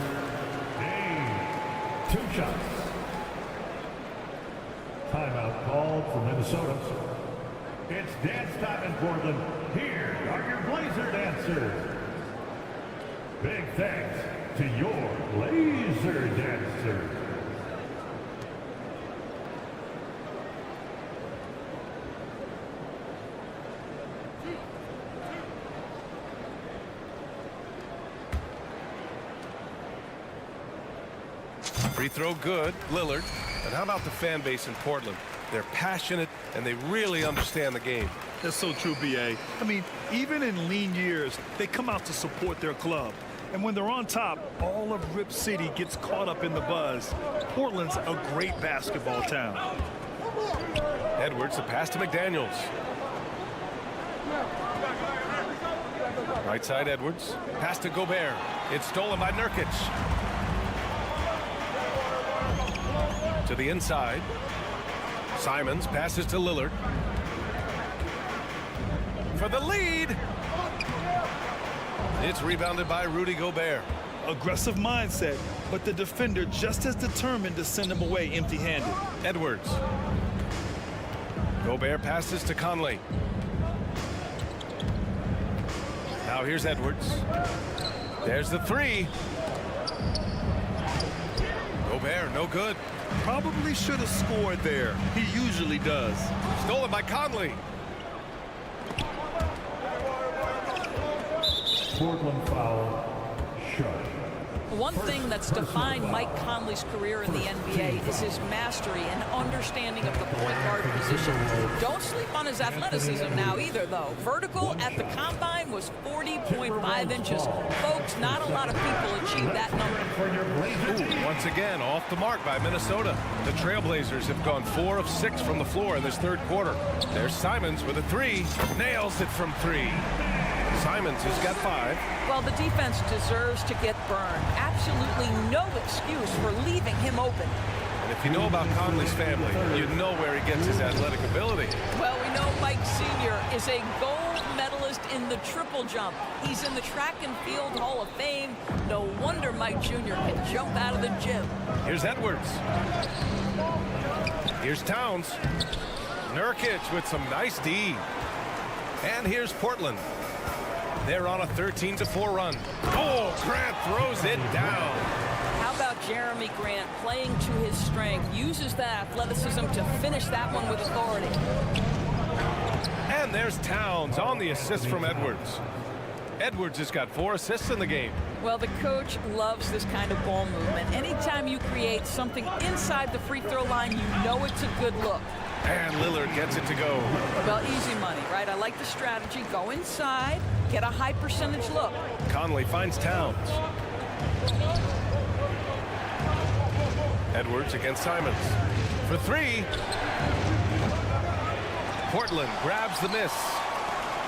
Dame. 2 shots. Timeout called for Minnesota. It's dance time in Portland. Here are your Blazer dancers. Big thanks to your Blazer dancers. Free throw good, Lillard. And how about the fan base in Portland? They're passionate and they really understand the game. That's so true, B.A. I mean, even in lean years, they come out to support their club. And when they're on top, all of Rip City gets caught up in the buzz. Portland's a great basketball town. Edwards, the pass to McDaniels. Right side, Edwards. Pass to Gobert. It's stolen by Nurkic. To the inside. Simons passes to Lillard. For the lead. It's rebounded by Rudy Gobert. Aggressive mindset, but the defender just as determined to send him away empty-handed. Edwards. Gobert passes to Conley. Now here's Edwards. There's the three. Gobert, no good. Probably should have scored there. He usually does. Stolen by Conley. Portland foul, shot. One thing that's defined Mike Conley's career in the NBA is his mastery and understanding of the point guard position. Don't sleep on his athleticism now either, though. Vertical at the combine was 40.5 inches. Folks, not a lot of people achieve that number. Ooh, once again, off the mark by Minnesota. The Trailblazers have gone 4 of 6 from the floor in this third quarter. There's Simons with a three. Nails it from 3. Simons has got 5. Well, the defense deserves to get burned. Absolutely no excuse for leaving him open. And if you know about Conley's family, you know where he gets his athletic ability. Well, we know Mike Sr. is a gold medalist in the triple jump. He's in the track and field Hall of Fame. No wonder Mike Jr. can jump out of the gym. Here's Edwards. Here's Towns. Nurkic with some nice D. And here's Portland. They're on a 13-4 run. Oh, Grant throws it down. How about Jeremy Grant playing to his strength, uses that athleticism to finish that one with authority. And there's Towns on the assist from Edwards. Edwards has got 4 assists in the game. Well, the coach loves this kind of ball movement. Anytime you create something inside the free throw line, you know it's a good look. And Lillard gets it to go. Well, easy money, right? I like the strategy. Go inside, get a high percentage look. Conley finds Towns. Edwards against Simons. For 3. Portland grabs the miss.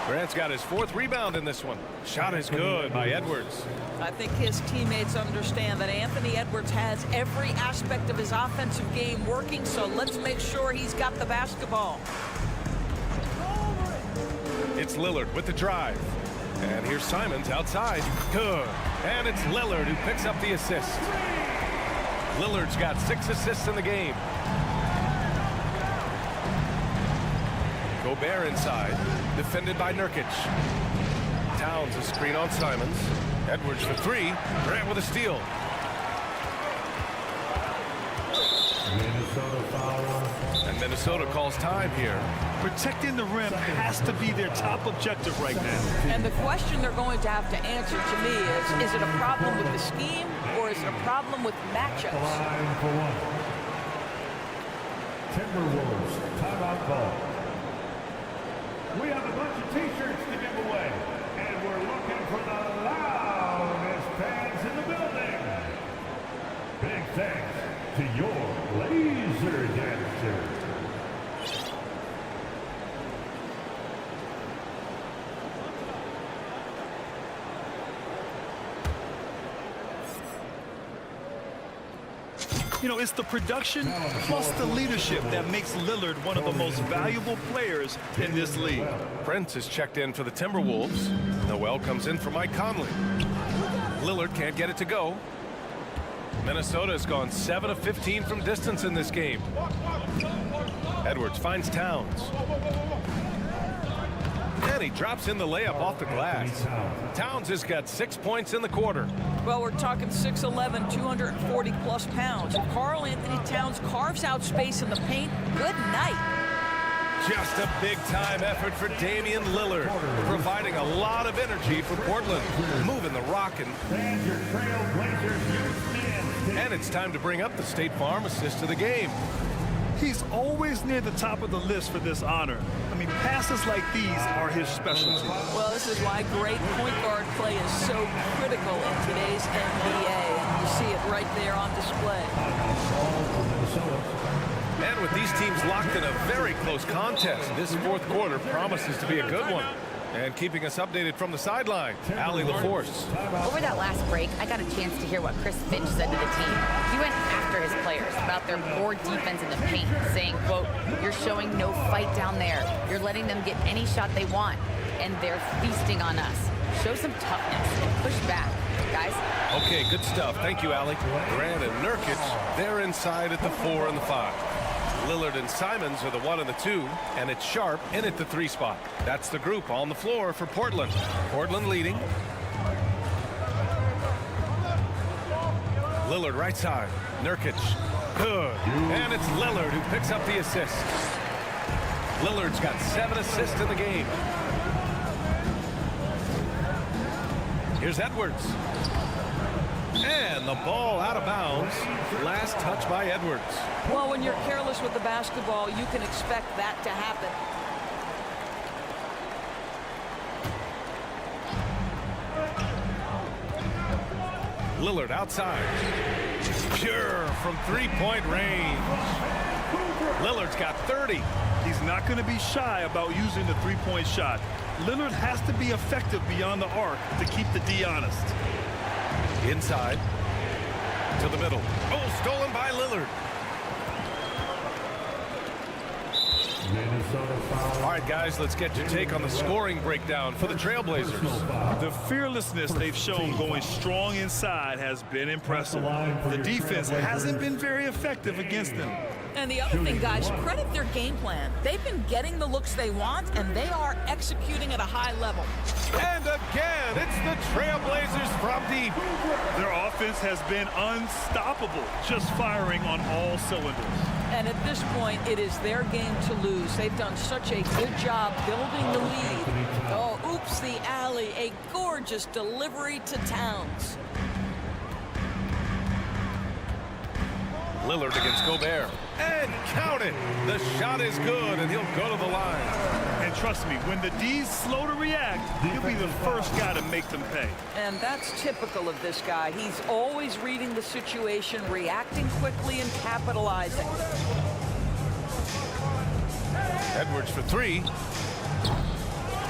Grant's got his 4th rebound in this one. Shot is good by Edwards. I think his teammates understand that Anthony Edwards has every aspect of his offensive game working, so let's make sure he's got the basketball. It's Lillard with the drive. And here's Simons outside. Good. And it's Lillard who picks up the assist. Lillard's got 6 assists in the game. Gobert inside, defended by Nurkic. Towns a screen on Simons. Edwards for 3. Grant with a steal. Minnesota foul. And Minnesota calls time here. Protecting the rim has to be their top objective right now. And the question they're going to have to answer to me is it a problem with the scheme or is it a problem with matchups? Line for 1. Timberwolves timeout call. We have a bunch of t-shirts to give away, and we're looking for the loudest fans in the building. Big thanks to your Blazer dancers. You know, it's the production plus the leadership that makes Lillard one of the most valuable players in this league. Prince is checked in for the Timberwolves. Noel comes in for Mike Conley. Lillard can't get it to go. Minnesota has gone 7 of 15 from distance in this game. Edwards finds Towns. And he drops in the layup off the glass. Towns has got 6 points in the quarter. Well, we're talking 6'11", 240-plus pounds. If Karl Anthony Towns carves out space in the paint, good night. Just a big-time effort for Damian Lillard, providing a lot of energy for Portland, moving the rock. And it's time to bring up the State Farm assist of the game. He's always near the top of the list for this honor. I mean, passes like these are his specialty. Well, this is why great point guard play is so critical in today's NBA, and you see it right there on display. And with these teams locked in a very close contest, this fourth quarter promises to be a good one. And keeping us updated from the sideline, Allie LaForce. Over that last break, I got a chance to hear what Chris Finch said to the team. He went after his players about their poor defense in the paint, saying, quote, "You're showing no fight down there. You're letting them get any shot they want, and they're feasting on us. Show some toughness and push back, guys." Okay, good stuff. Thank you, Allie. Grant and Nurkic, they're inside at the 4 and the 5. Lillard and Simons are the 1 and the 2, and it's Sharp in at the 3 spot. That's the group on the floor for Portland. Portland leading. Lillard right side. Nurkic. Good. And it's Lillard who picks up the assist. Lillard's got 7 assists in the game. Here's Edwards. And the ball out of bounds. Last touch by Edwards. Well, when you're careless with the basketball, you can expect that to happen. Lillard outside. Pure from three-point range. Lillard's got 30. He's not going to be shy about using the three-point shot. Lillard has to be effective beyond the arc to keep the D honest. Inside to the middle. Oh, stolen by Lillard. All right, guys, let's get your take on the scoring breakdown for the Trailblazers. The fearlessness they've shown going strong inside has been impressive. The defense hasn't been very effective against them. And the other thing, guys, credit their game plan. They've been getting the looks they want, and they are executing at a high level. And again, it's the Trailblazers from deep. Their offense has been unstoppable, just firing on all cylinders. And at this point, it is their game to lose. They've done such a good job building the lead. Oh, oops, the alley. A gorgeous delivery to Towns. Lillard against Gobert. And count it. The shot is good, and he'll go to the line. And trust me, when the D's slow to react, he'll be the first guy to make them pay. And that's typical of this guy. He's always reading the situation, reacting quickly, and capitalizing. Edwards for 3.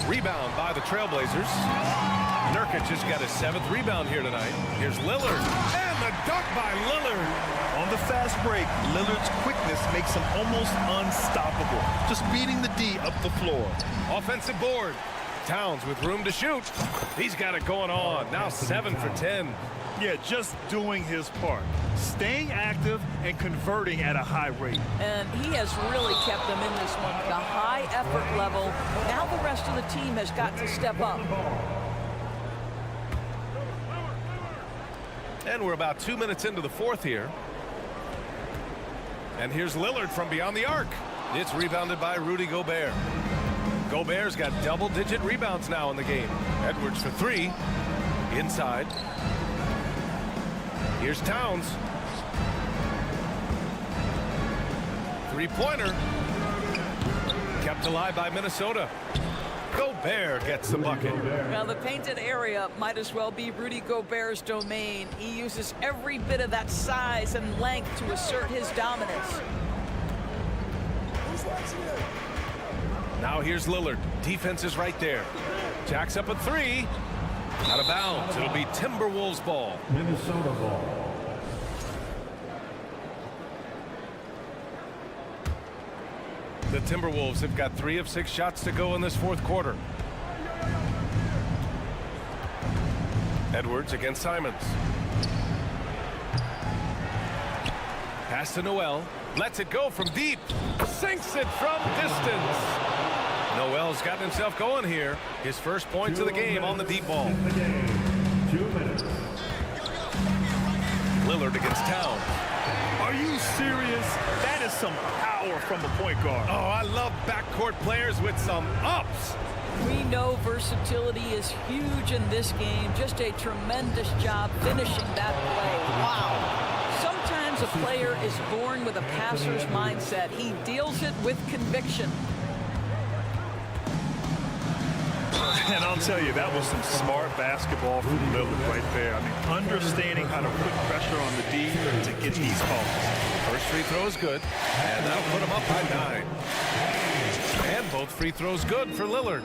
Rebound by the Trailblazers. Nurkic has got his 7th rebound here tonight. Here's Lillard. And the dunk by Lillard. On the fast break, Lillard's quickness makes him almost unstoppable, just beating the D up the floor. Offensive board. Towns with room to shoot. He's got it going on. Now 7 for 10. Yeah, just doing his part. Staying active and converting at a high rate. And he has really kept them in this one. The high effort level. Now the rest of the team has got to step up. And we're about 2 minutes into the fourth here. And here's Lillard from beyond the arc. It's rebounded by Rudy Gobert. Gobert's got double-digit rebounds now in the game. Edwards for 3. Inside. Here's Towns. Three-pointer. Kept alive by Minnesota. Gobert gets the bucket. Now the painted area might as well be Rudy Gobert's domain. He uses every bit of that size and length to assert his dominance. Now here's Lillard. Defense is right there. Jacks up a 3. Out of bounds. It'll be Timberwolves ball. Minnesota ball. The Timberwolves have got 3 of 6 shots to go in this fourth quarter. Edwards against Simons. Pass to Noel. Lets it go from deep. Sinks it from distance. Noel's gotten himself going here. His first points of the game on the deep ball. 2 minutes. Lillard against Towns. Are you serious? That is some power from a point guard. Oh, I love backcourt players with some ups. We know versatility is huge in this game. Just a tremendous job finishing that play. Wow. Sometimes a player is born with a passer's mindset. He deals it with conviction. And I'll tell you, that was some smart basketball from Lillard right there. I mean, understanding how to put pressure on the D to get these calls. First free throw is good, and that'll put him up by 9. And both free throws good for Lillard.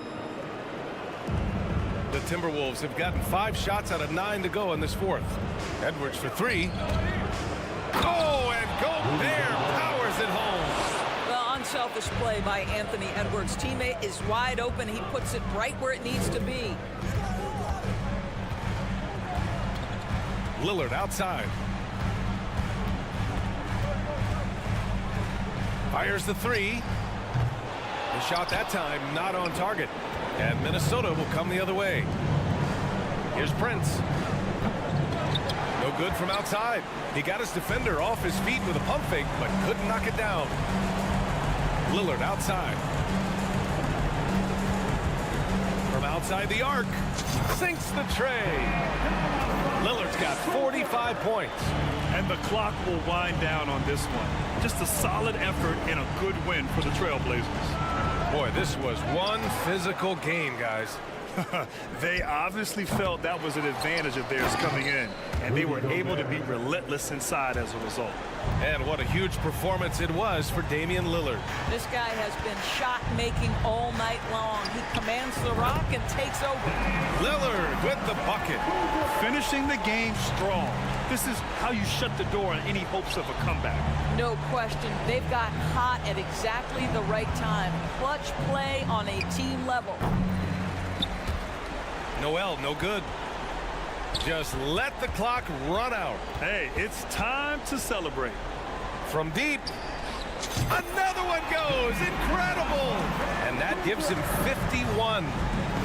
The Timberwolves have gotten 5 shots out of 9 to go in this fourth. Edwards for 3. Oh, and Gobert powers it home. Well, unselfish play by Anthony Edwards. Teammate is wide open. He puts it right where it needs to be. Lillard outside. Fires the 3. The shot that time not on target. And Minnesota will come the other way. Here's Prince. No good from outside. He got his defender off his feet with a pump fake, but couldn't knock it down. Lillard outside. From outside the arc. Sinks the tray. Lillard's got 45 points. And the clock will wind down on this one. Just a solid effort and a good win for the Trailblazers. Boy, this was one physical game, guys. They obviously felt that was an advantage of theirs coming in, and they were able to be relentless inside as a result. And what a huge performance it was for Damian Lillard. This guy has been shot making all night long. He commands the rock and takes over. Lillard with the bucket. Finishing the game strong. This is how you shut the door on any hopes of a comeback. No question. They've got hot at exactly the right time. Clutch play on a team level. Noel, no good. Just let the clock run out. Hey, it's time to celebrate. From deep. Another one goes. Incredible. And that gives him 51.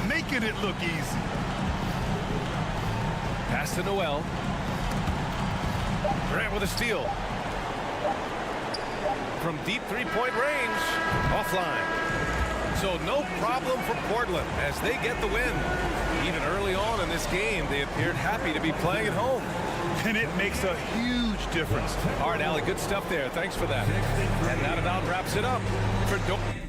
Making it look easy. Pass to Noel. Grant with a steal. From deep three-point range. Offline. So no problem for Portland as they get the win. Even early on in this game, they appeared happy to be playing at home. And it makes a huge difference. All right, Allie, good stuff there. Thanks for that. And that about wraps it up for Dobek.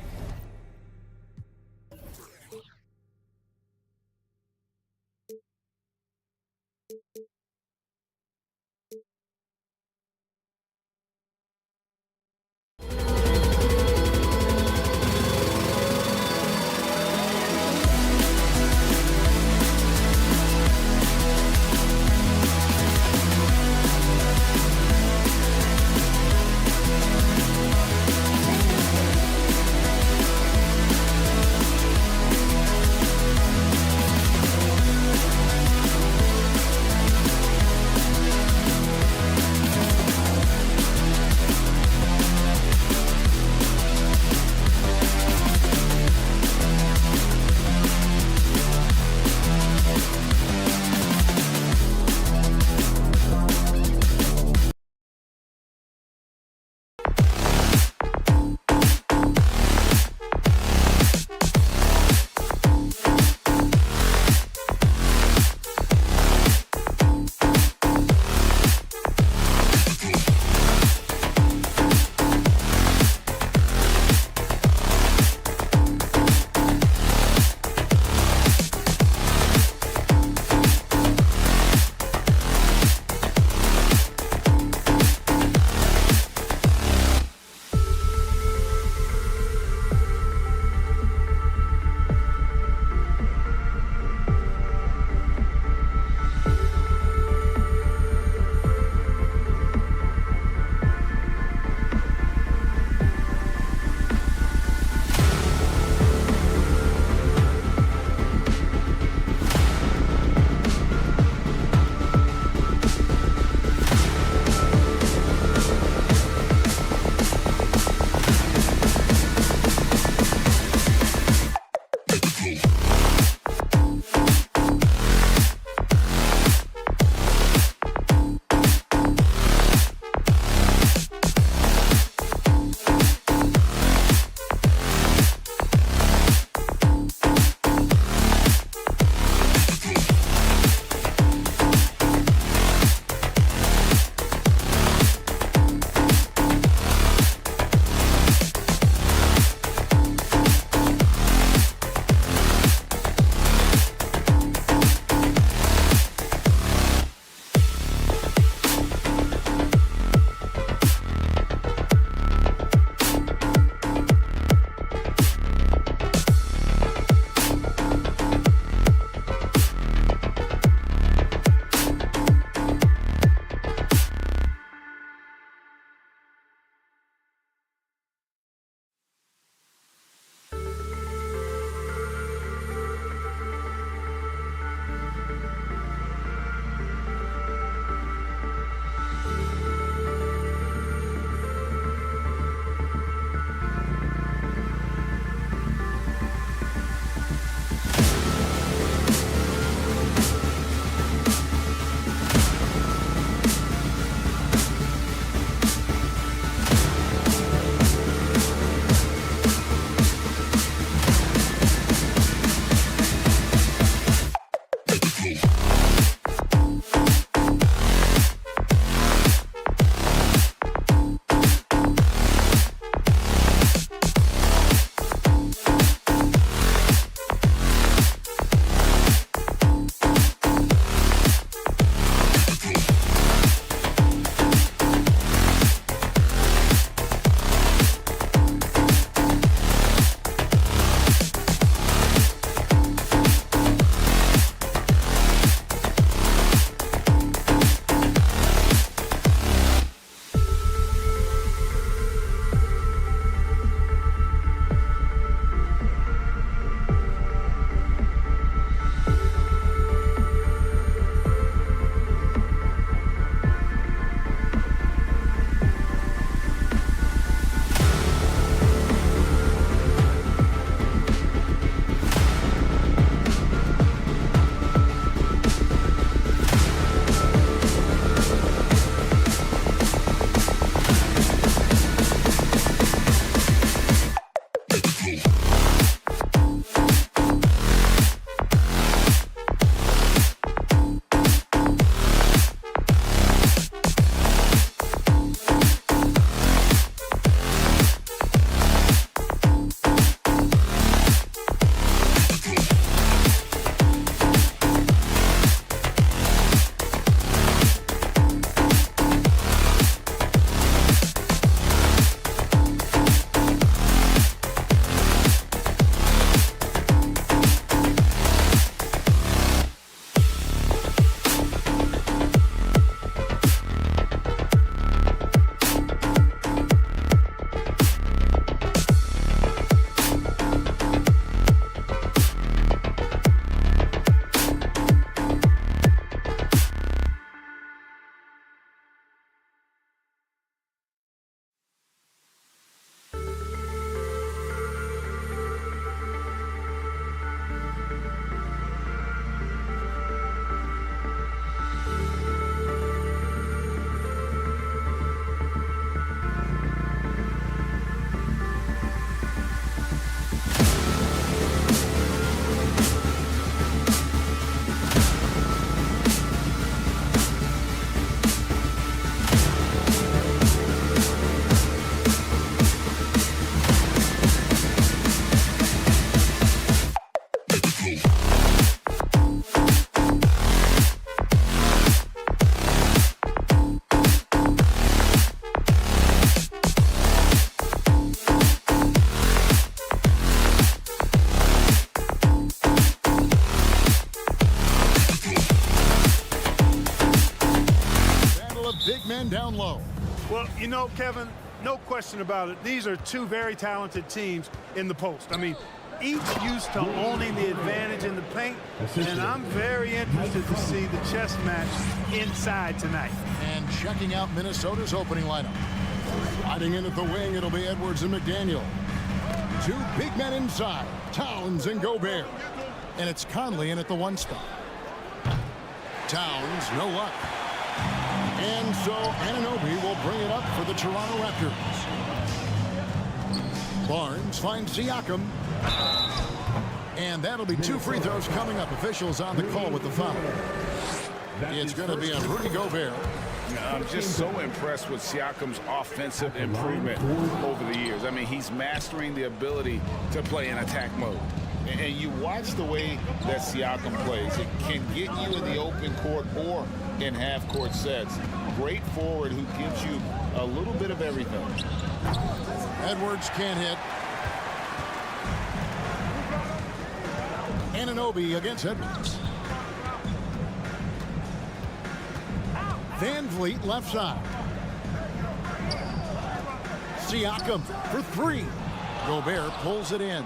one down low. Well, you know, Kevin, no question about it. These are two very talented teams in the post. I mean, each used to owning the advantage in the paint, and I'm very interested to see the chess match inside tonight. And checking out Minnesota's opening lineup. Riding in at the wing, it'll be Edwards and McDaniel. Two big men inside, Towns and Gobert. And it's Conley in at the 1 spot. Towns, no luck. And so Anunoby will bring it up for the Toronto Raptors. Barnes finds Siakam. And that'll be 2 free throws coming up. Officials on the call with the foul. It's going to be on Rudy Gobert. I'm just so impressed with Siakam's offensive improvement over the years. I mean, he's mastering the ability to play in attack mode. And you watch the way that Siakam plays. It can get you in the open court or in half-court sets. Great forward who gives you a little bit of everything. Edwards can't hit. Anunoby against Edwards. Van Vliet left side. Siakam for 3. Gobert pulls it in.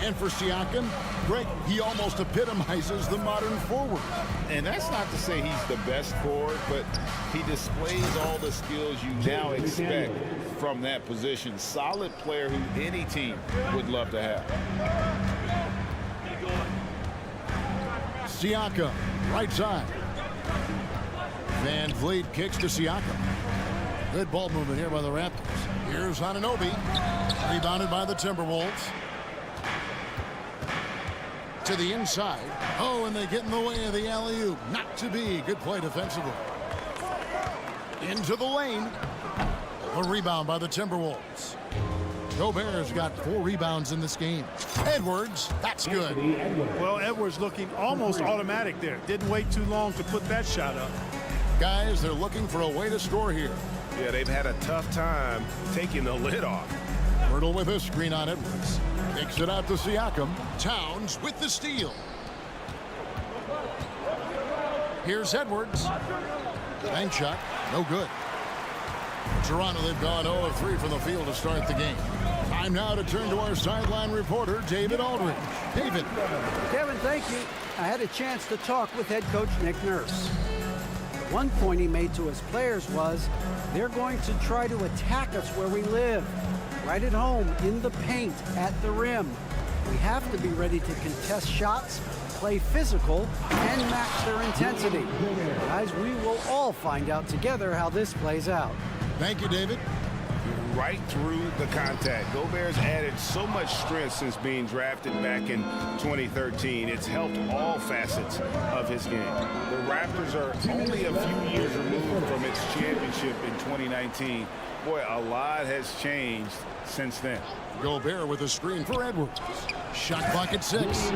And for Siakam, Greg, he almost epitomizes the modern forward. And that's not to say he's the best forward, but he displays all the skills you now expect from that position. Solid player who any team would love to have. Siakam, right side. Van Vliet kicks to Siakam. Good ball movement here by the Raptors. Here's Anunoby. Rebounded by the Timberwolves. To the inside. Oh, and they get in the way of the alley-oop. Not to be. Good play defensively. Into the lane. A rebound by the Timberwolves. Gobert's got 4 rebounds in this game. Edwards, that's good. Well, Edwards looking almost automatic there. Didn't wait too long to put that shot up. Guys, they're looking for a way to score here. Yeah, they've had a tough time taking the lid off. Hurdle with a screen on Edwards. Kicks it out to Siakam. Towns with the steal. Here's Edwards. Bank shot, no good. Toronto, they've gone 0 of 3 from the field to start the game. Time now to turn to our sideline reporter, David Aldridge. David. Kevin, thank you. I had a chance to talk with head coach Nick Nurse. One point he made to his players was they're going to try to attack us where we live, right at home, in the paint, at the rim. We have to be ready to contest shots, play physical, and match their intensity. Guys, we will all find out together how this plays out. Thank you, David. Right through the contact. Gobert's added so much strength since being drafted back in 2013. It's helped all facets of his game. The Raptors are only a few years removed from its championship in 2019. Boy, a lot has changed since then. Gobert with a screen for Edwards. Shot clock at 6.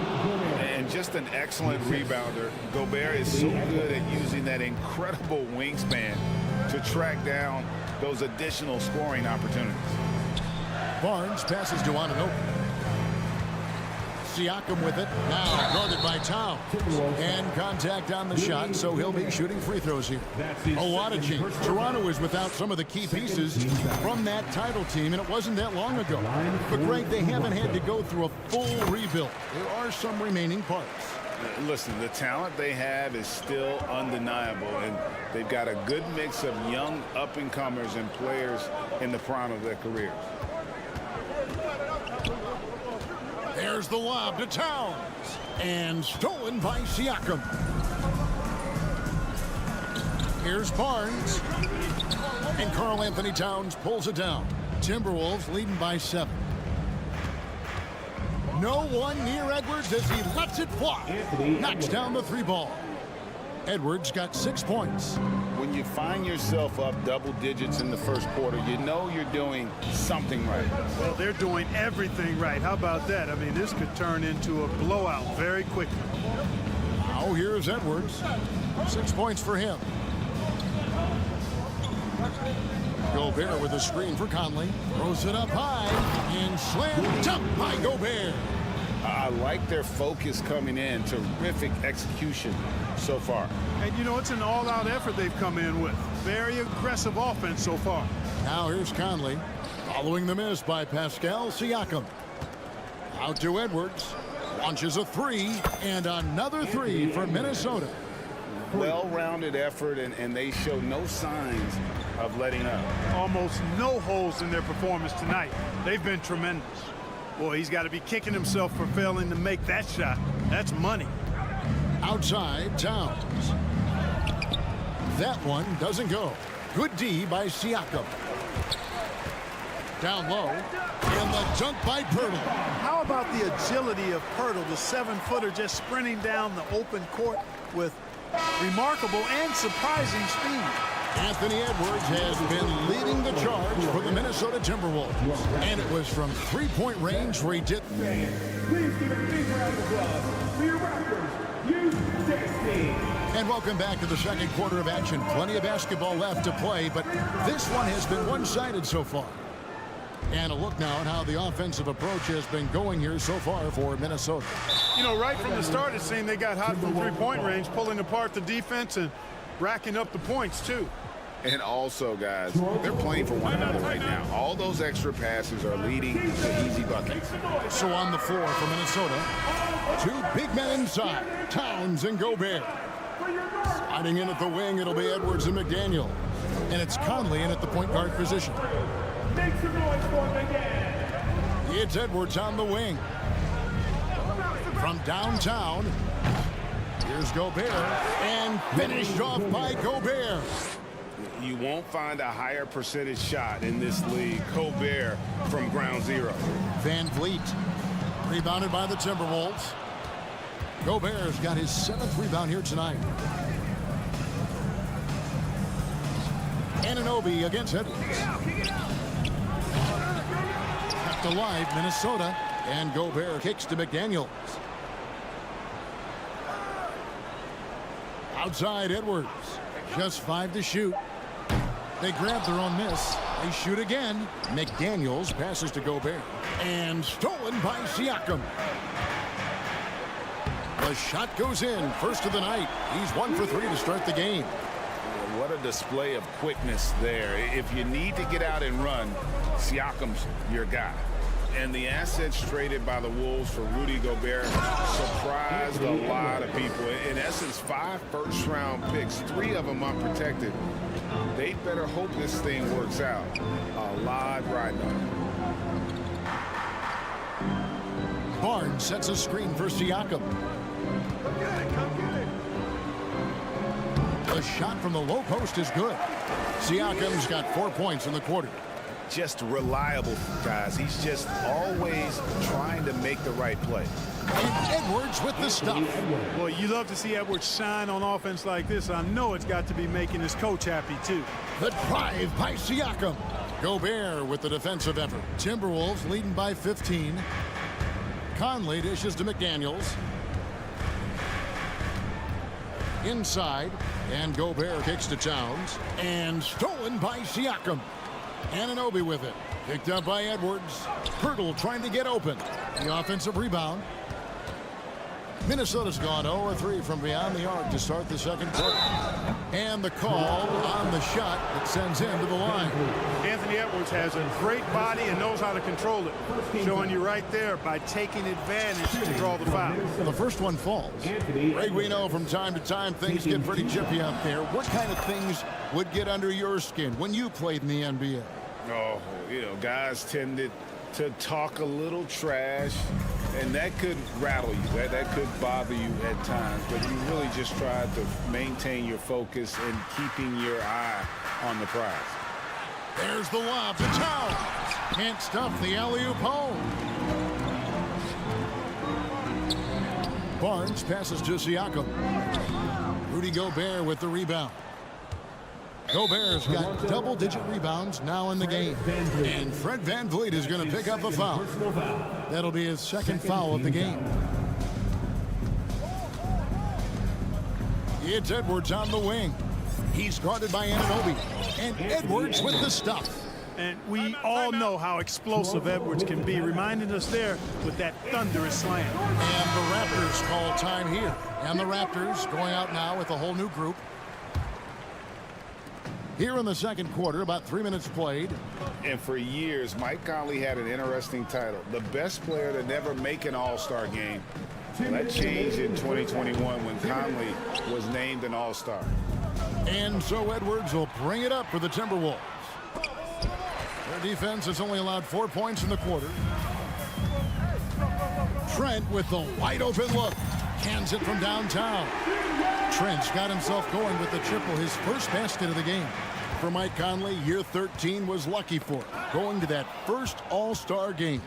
And just an excellent rebounder. Gobert is so good at using that incredible wingspan to track down those additional scoring opportunities. Barnes passes to Anunoby. Siakam with it. Now guarded by Towns. And contact on the shot, so he'll be shooting free throws here. A lot of change. Toronto is without some of the key pieces from that title team, and it wasn't that long ago. But, Greg, they haven't had to go through a full rebuild. There are some remaining parts. Listen, the talent they have is still undeniable, and they've got a good mix of young up-and-comers and players in the prime of their careers. There's the lob to Towns, and stolen by Siakam. Here's Barnes, and Karl Anthony Towns pulls it down. Timberwolves leading by 7. No one near Edwards as he lets it fly. Knocks down the 3 ball. Edwards got 6 points. When you find yourself up double digits in the first quarter, you know you're doing something right. Well, they're doing everything right. How about that? I mean, this could turn into a blowout very quickly. Now here's Edwards. 6 points for him. Gobert with a screen for Conley. Throws it up high and slammed up by Gobert. I like their focus coming in. Terrific execution so far. And, you know, it's an all-out effort they've come in with. Very aggressive offense so far. Now here's Conley, following the miss by Pascal Siakam. Out to Edwards. Launches a three, and another three for Minnesota. Well-rounded effort, and they show no signs of letting up. Almost no holes in their performance tonight. They've been tremendous. Boy, he's got to be kicking himself for failing to make that shot. That's money. Outside, Towns. That one doesn't go. Good D by Siakam. Down low, and the dunk by Pirtle. How about the agility of Pirtle, the 7-footer just sprinting down the open court with remarkable and surprising speed. Anthony Edwards has been leading the charge for the Minnesota Timberwolves. And it was from three-point range where he did. Please give a big round of applause for your Raptors, U16. And welcome back to the second quarter of action. Plenty of basketball left to play, but this one has been one-sided so far. And a look now at how the offensive approach has been going here so far for Minnesota. You know, right from the start, it seemed they got hot from three-point range, pulling apart the defense and racking up the points, too. And also, guys, they're playing for one another right now. All those extra passes are leading to easy buckets. So on the floor for Minnesota, two big men inside, Towns and Gobert. Sliding in at the wing, it'll be Edwards and McDaniel. And it's Conley in at the point guard position. Make some noise for him again. It's Edwards on the wing. From downtown, here's Gobert, and finished off by Gobert. You won't find a higher percentage shot in this league. Gobert from ground zero. Van Vliet, rebounded by the Timberwolves. Gobert's got his 7th rebound here tonight. Anunoby against Edwards. Kept alive, Minnesota, and Gobert kicks to McDaniels. Outside Edwards, just 5 to shoot. They grab their own miss. They shoot again. McDaniels passes to Gobert. And stolen by Siakam. The shot goes in. First of the night. He's 1 for 3 to start the game. What a display of quickness there. If you need to get out and run, Siakam's your guy. And the assets traded by the Wolves for Rudy Gobert surprised a lot of people. In essence, 5 first-round picks, 3 of them unprotected. They better hope this thing works out. A lot riding on it. Barnes sets a screen for Siakam. The shot from the low post is good. Siakam's got 4 points in the quarter. Just reliable, guys. He's just always trying to make the right play. And Edwards with the stuff. Well, you love to see Edwards shine on offense like this. I know it's got to be making his coach happy, too. The drive by Siakam. Gobert with the defensive effort. Timberwolves leading by 15. Conley dishes to McDaniels. Inside, and Gobert kicks to Towns. And stolen by Siakam. Anunoby with it. Picked up by Edwards. Pirtle trying to get open. The offensive rebound. Minnesota's gone 0-3 from beyond the arc to start the second quarter. And the call on the shot that sends him to the line. Anthony Edwards has a great body and knows how to control it. Showing you right there by taking advantage to draw the foul. The first one falls. Greg, we know from time to time things get pretty chippy out there. What kind of things would get under your skin when you played in the NBA? Oh, you know, guys tended to talk a little trash, and that could rattle you. That could bother you at times, but you really just tried to maintain your focus and keeping your eye on the prize. There's the lob to Towns. Can't stuff the alley-oop home. Barnes passes to Siakam. Rudy Gobert with the rebound. Gobert's got double-digit rebounds now in the game. And Fred VanVleet is going to pick up a foul. That'll be his second foul of the game. It's Edwards on the wing. He's guarded by Anunoby. And Edwards with the stuff. And we all know how explosive Edwards can be, reminding us there with that thunderous slam. And the Raptors call time here. And the Raptors going out now with a whole new group. Here in the second quarter, about 3 minutes played. And for years, Mike Conley had an interesting title. The best player to never make an All-Star game. Well, that changed in 2021 when Conley was named an All-Star. And so Edwards will bring it up for the Timberwolves. Their defense has only allowed 4 points in the quarter. Trent with the wide open look. Hands it from downtown. Trent's got himself going with the triple, his first basket of the game. For Mike Conley, year 13 was lucky for him, going to that first All-Star game.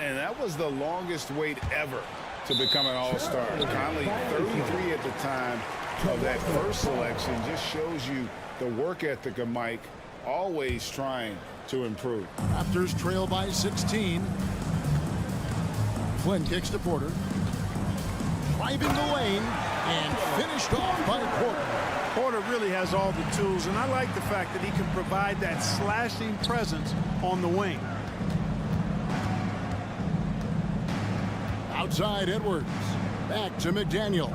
And that was the longest wait ever to become an All-Star. Conley, 33 at the time of that first selection, just shows you the work ethic of Mike, always trying to improve. Raptors trail by 16. Flynn kicks to Porter. Driving the lane and finished off by Porter. Porter really has all the tools, and I like the fact that he can provide that slashing presence on the wing. Outside Edwards. Back to McDaniel.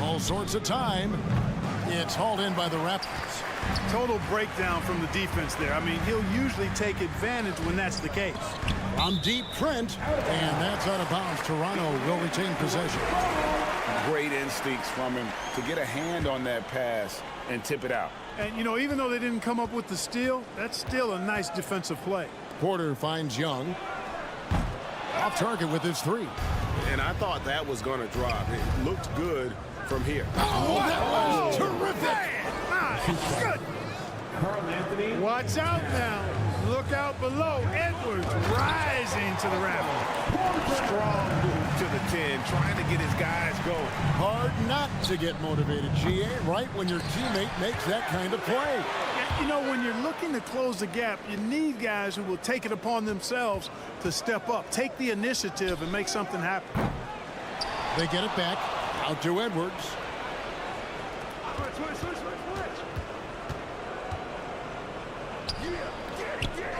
All sorts of time. It's hauled in by the Raptors. Total breakdown from the defense there. I mean, he'll usually take advantage when that's the case. From deep, Trent, and that's out of bounds. Toronto will retain possession. Great instincts from him to get a hand on that pass and tip it out. And, you know, even though they didn't come up with the steal, that's still a nice defensive play. Porter finds Young. Off target with his three. And I thought that was going to drop. It looked good from here. Oh, that was terrific. Good. Watch out now. Look out below. Edwards rising to the raft. Strong move to the 10, trying to get his guys going. Hard not to get motivated, GA, right when your teammate makes that kind of play. You know, when you're looking to close the gap, you need guys who will take it upon themselves to step up, take the initiative, and make something happen. They get it back. Out to Edwards.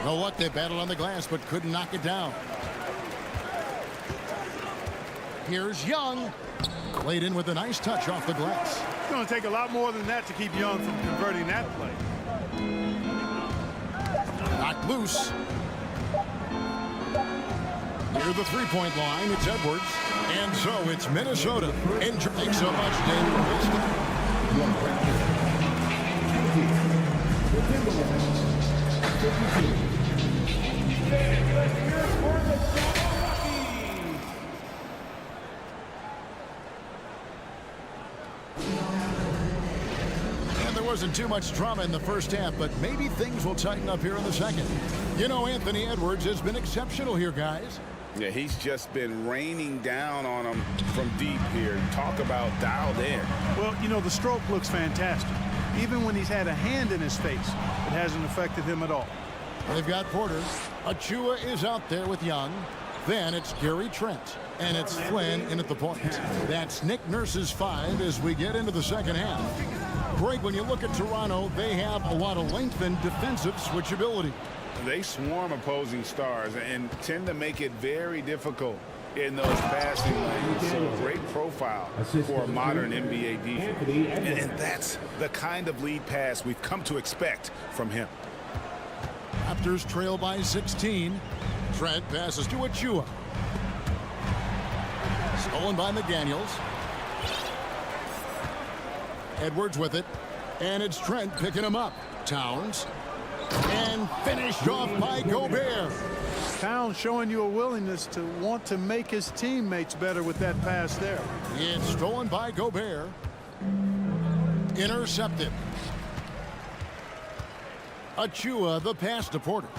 No luck, they battled on the glass, but couldn't knock it down. Here's Young. Laid in with a nice touch off the glass. It's going to take a lot more than that to keep Young from converting that play. Knocked loose. Near the three-point line, it's Edwards. And so it's Minnesota. Thanks so much, And there wasn't too much drama in the first half, but maybe things will tighten up here in the second. You know, Anthony Edwards has been exceptional here, guys. Yeah, he's just been raining down on them from deep here. Talk about dialed in. Well, you know, the stroke looks fantastic. Even when he's had a hand in his face, it hasn't affected him at all. They've got Porter. Achua is out there with Young. Then it's Gary Trent. And it's Flynn in at the point. That's Nick Nurse's 5 as we get into the second half. Greg, when you look at Toronto, they have a lot of length and defensive switchability. They swarm opposing stars and tend to make it very difficult in those passing lanes. So great profile for a modern NBA defense. And that's the kind of lead pass we've come to expect from him. Raptors trail by 16. Trent passes to Achua. Stolen by McDaniels. Edwards with it. And it's Trent picking him up. Towns. And finished off by Gobert. Towns showing you a willingness to want to make his teammates better with that pass there. It's stolen by Gobert. Intercepted. Achua, the pass to Porter.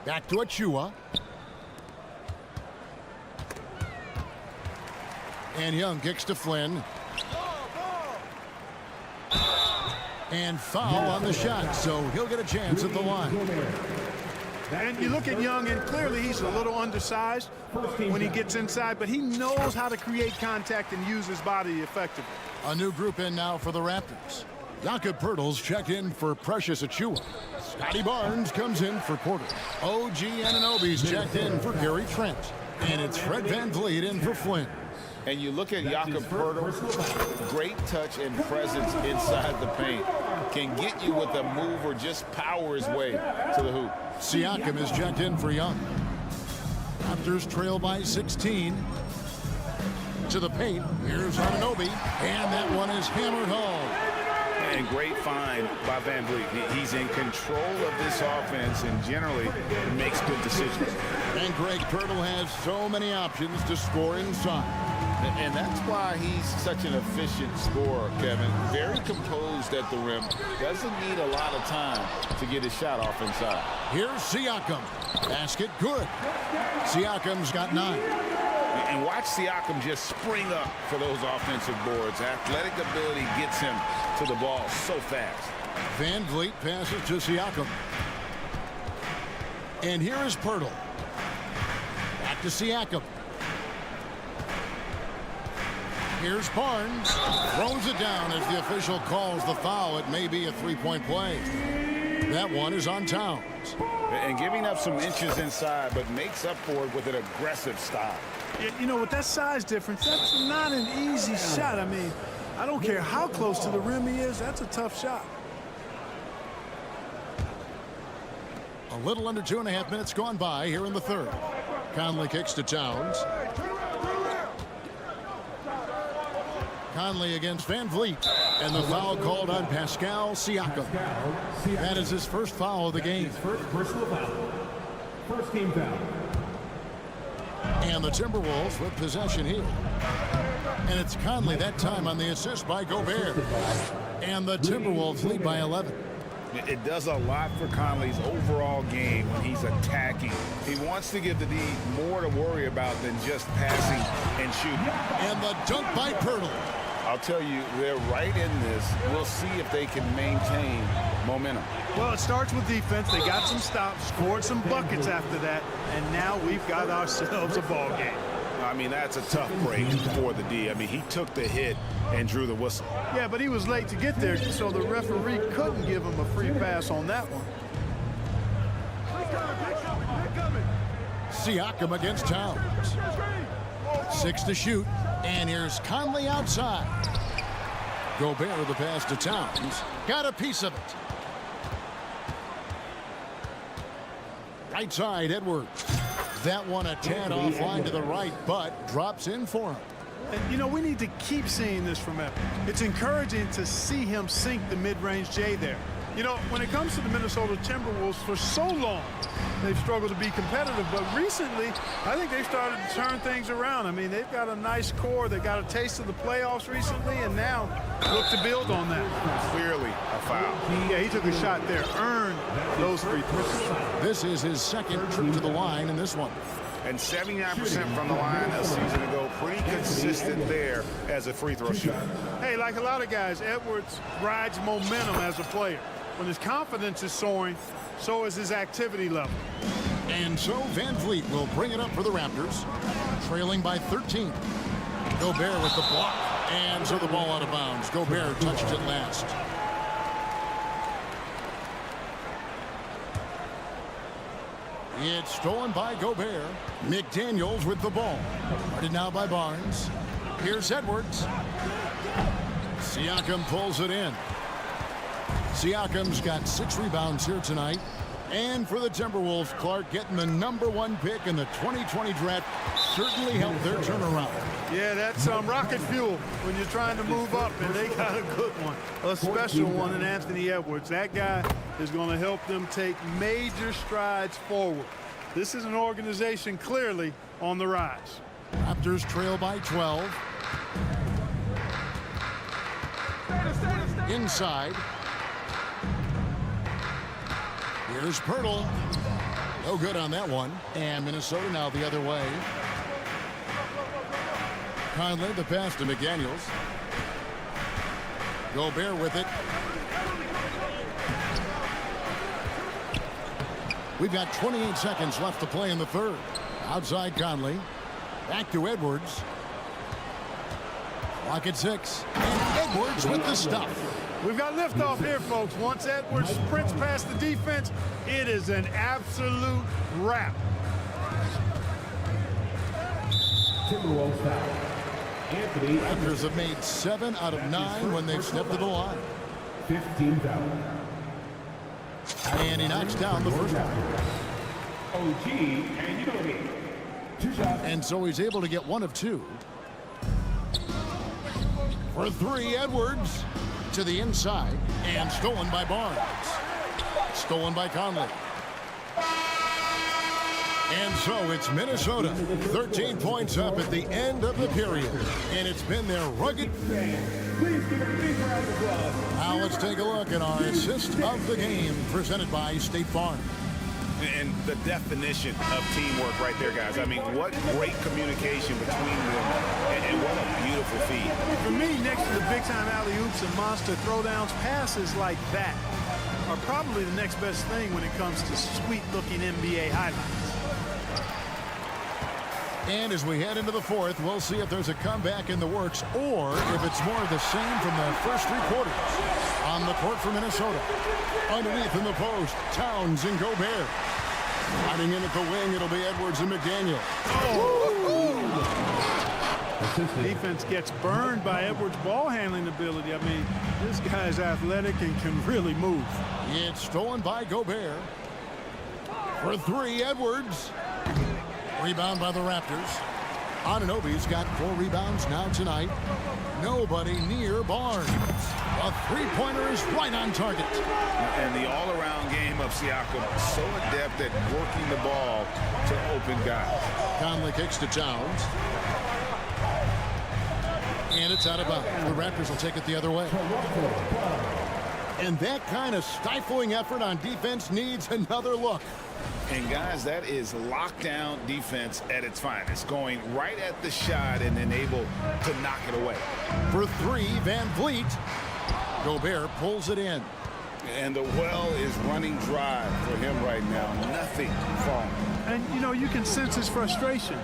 Back to Achua. And Young kicks to Flynn. And foul on the shot, so he'll get a chance at the line. And you look at Young, and clearly he's a little undersized when he gets inside, but he knows how to create contact and use his body effectively. A new group in now for the Raptors. Jakob Poeltl's checked in for Precious Achua. Scotty Barnes comes in for Porter. OG Anunoby's checked in for Gary Trent. And it's Fred VanVleet in for Flynn. And you look at Jakob Poeltl, great touch and presence inside the paint. Can get you with a move or just power his way to the hoop. Siakam is checked in for Young. Raptors trail by 16. To the paint. Here's Anunoby. And that one is hammered home. And great find by VanVleet. He's in control of this offense and generally makes good decisions. And Greg Poeltl has so many options to score inside. And that's why he's such an efficient scorer, Kevin. Very composed at the rim. Doesn't need a lot of time to get his shot off inside. Here's Siakam. Basket good. Siakam's got 9. And watch Siakam just spring up for those offensive boards. Athletic ability gets him to the ball so fast. VanVleet passes to Siakam. And here is Poeltl. Back to Siakam. Here's Barnes. Throws it down as the official calls the foul. It may be a three-point play. That one is on Towns. And giving up some inches inside, but makes up for it with an aggressive stop. You know, with that size difference, that's not an easy shot. I mean, I don't care how close to the rim he is. That's a tough shot. A little under 2.5 minutes gone by here in the third. Conley kicks to Towns. Conley against VanVleet. And the foul called on Pascal Siakam. That is his first foul of the game. First personal foul. First team foul. And the Timberwolves with possession here. And it's Conley that time on the assist by Gobert. And the Timberwolves lead by 11. It does a lot for Conley's overall game when he's attacking. He wants to give the D more to worry about than just passing and shooting. And the dunk by Poeltl. I'll tell you, they're right in this. We'll see if they can maintain momentum. Well, it starts with defense. They got some stops, scored some buckets after that, and now we've got ourselves a ball game. I mean, that's a tough break for the D. I mean, he took the hit and drew the whistle. Yeah, but he was late to get there, so the referee couldn't give him a free pass on that one. Siakam against Towns. 6 to shoot. And here's Conley outside. Gobert with the pass to Towns. Got a piece of it. Right side, Edwards. That one a tad offline to the right, but drops in for him. And, you know, we need to keep seeing this from Edwards. It's encouraging to see him sink the mid-range J there. You know, when it comes to the Minnesota Timberwolves, for so long, they've struggled to be competitive. But recently, I think they've started to turn things around. I mean, they've got a nice core. They got a taste of the playoffs recently, and now look to build on that. Clearly a foul. Yeah, he took a shot there, earned those free throws. This is his second trip to the line in this one. And 79% from the line a season ago. Pretty consistent there as a free throw shooter. Hey, like a lot of guys, Edwards rides momentum as a player. When his confidence is soaring, so is his activity level. And so VanVleet will bring it up for the Raptors, trailing by 13. Gobert with the block, and so the ball out of bounds. Gobert touched it last. It's stolen by Gobert. McDaniels with the ball. Guarded now by Barnes. Here's Edwards. Siakam pulls it in. Siakam's got 6 rebounds here tonight. And for the Timberwolves, Clark getting the #1 pick in the 2020 draft certainly helped their turnaround. Yeah, that's rocket fuel when you're trying to move up, and they got a good one, a special one in Anthony Edwards. That guy is going to help them take major strides forward. This is an organization clearly on the rise. Raptors trail by 12. Inside. Here's Poeltl. No good on that one. And Minnesota now the other way. Conley the pass to McDaniels. Gobert with it. We've got 28 seconds left to play in the third. Outside Conley. Back to Edwards. Clock at 6. And Edwards with the stuff. We've got liftoff here, folks. Once Edwards sprints past the defense, it is an absolute wrap. Raptors have made 7 out of 9 when they've stepped to the line. 15 foul. And he knocks down the first one. OG and Dobek. 2 shots. And so he's able to get 1 of 2. For 3, Edwards to the inside and stolen by Barnes. Stolen by Conley. And so it's Minnesota, 13 points up at the end of the period. And it's been their rugged. Now let's take a look at our assist of the game presented by State Farm. And the definition of teamwork right there, guys. I mean, what great communication between them, and what a beautiful feed. For me, next to the big-time alley-oops and monster throwdowns, passes like that are probably the next best thing when it comes to sweet-looking NBA highlights. And as we head into the fourth, we'll see if there's a comeback in the works or if it's more of the same from the first 3 quarters. On the court for Minnesota. Underneath in the post, Towns and Gobert. Hiding in at the wing, it'll be Edwards and McDaniel. Defense gets burned by Edwards' ball handling ability. I mean, this guy's athletic and can really move. It's stolen by Gobert. For 3, Edwards. Rebound by the Raptors. Anunoby's got 4 rebounds now tonight. Nobody near Barnes. A 3-pointer is right on target. And the all-around game of Siakam, so adept at working the ball to open guys. Conley kicks to Towns. And it's out of bounds. The Raptors will take it the other way. And that kind of stifling effort on defense needs another look. And guys, that is lockdown defense at its finest, going right at the shot and then able to knock it away. For 3, Van Vliet. Gobert pulls it in. And the well is running dry for him right now. Nothing falling. And, you know, you can sense his frustration.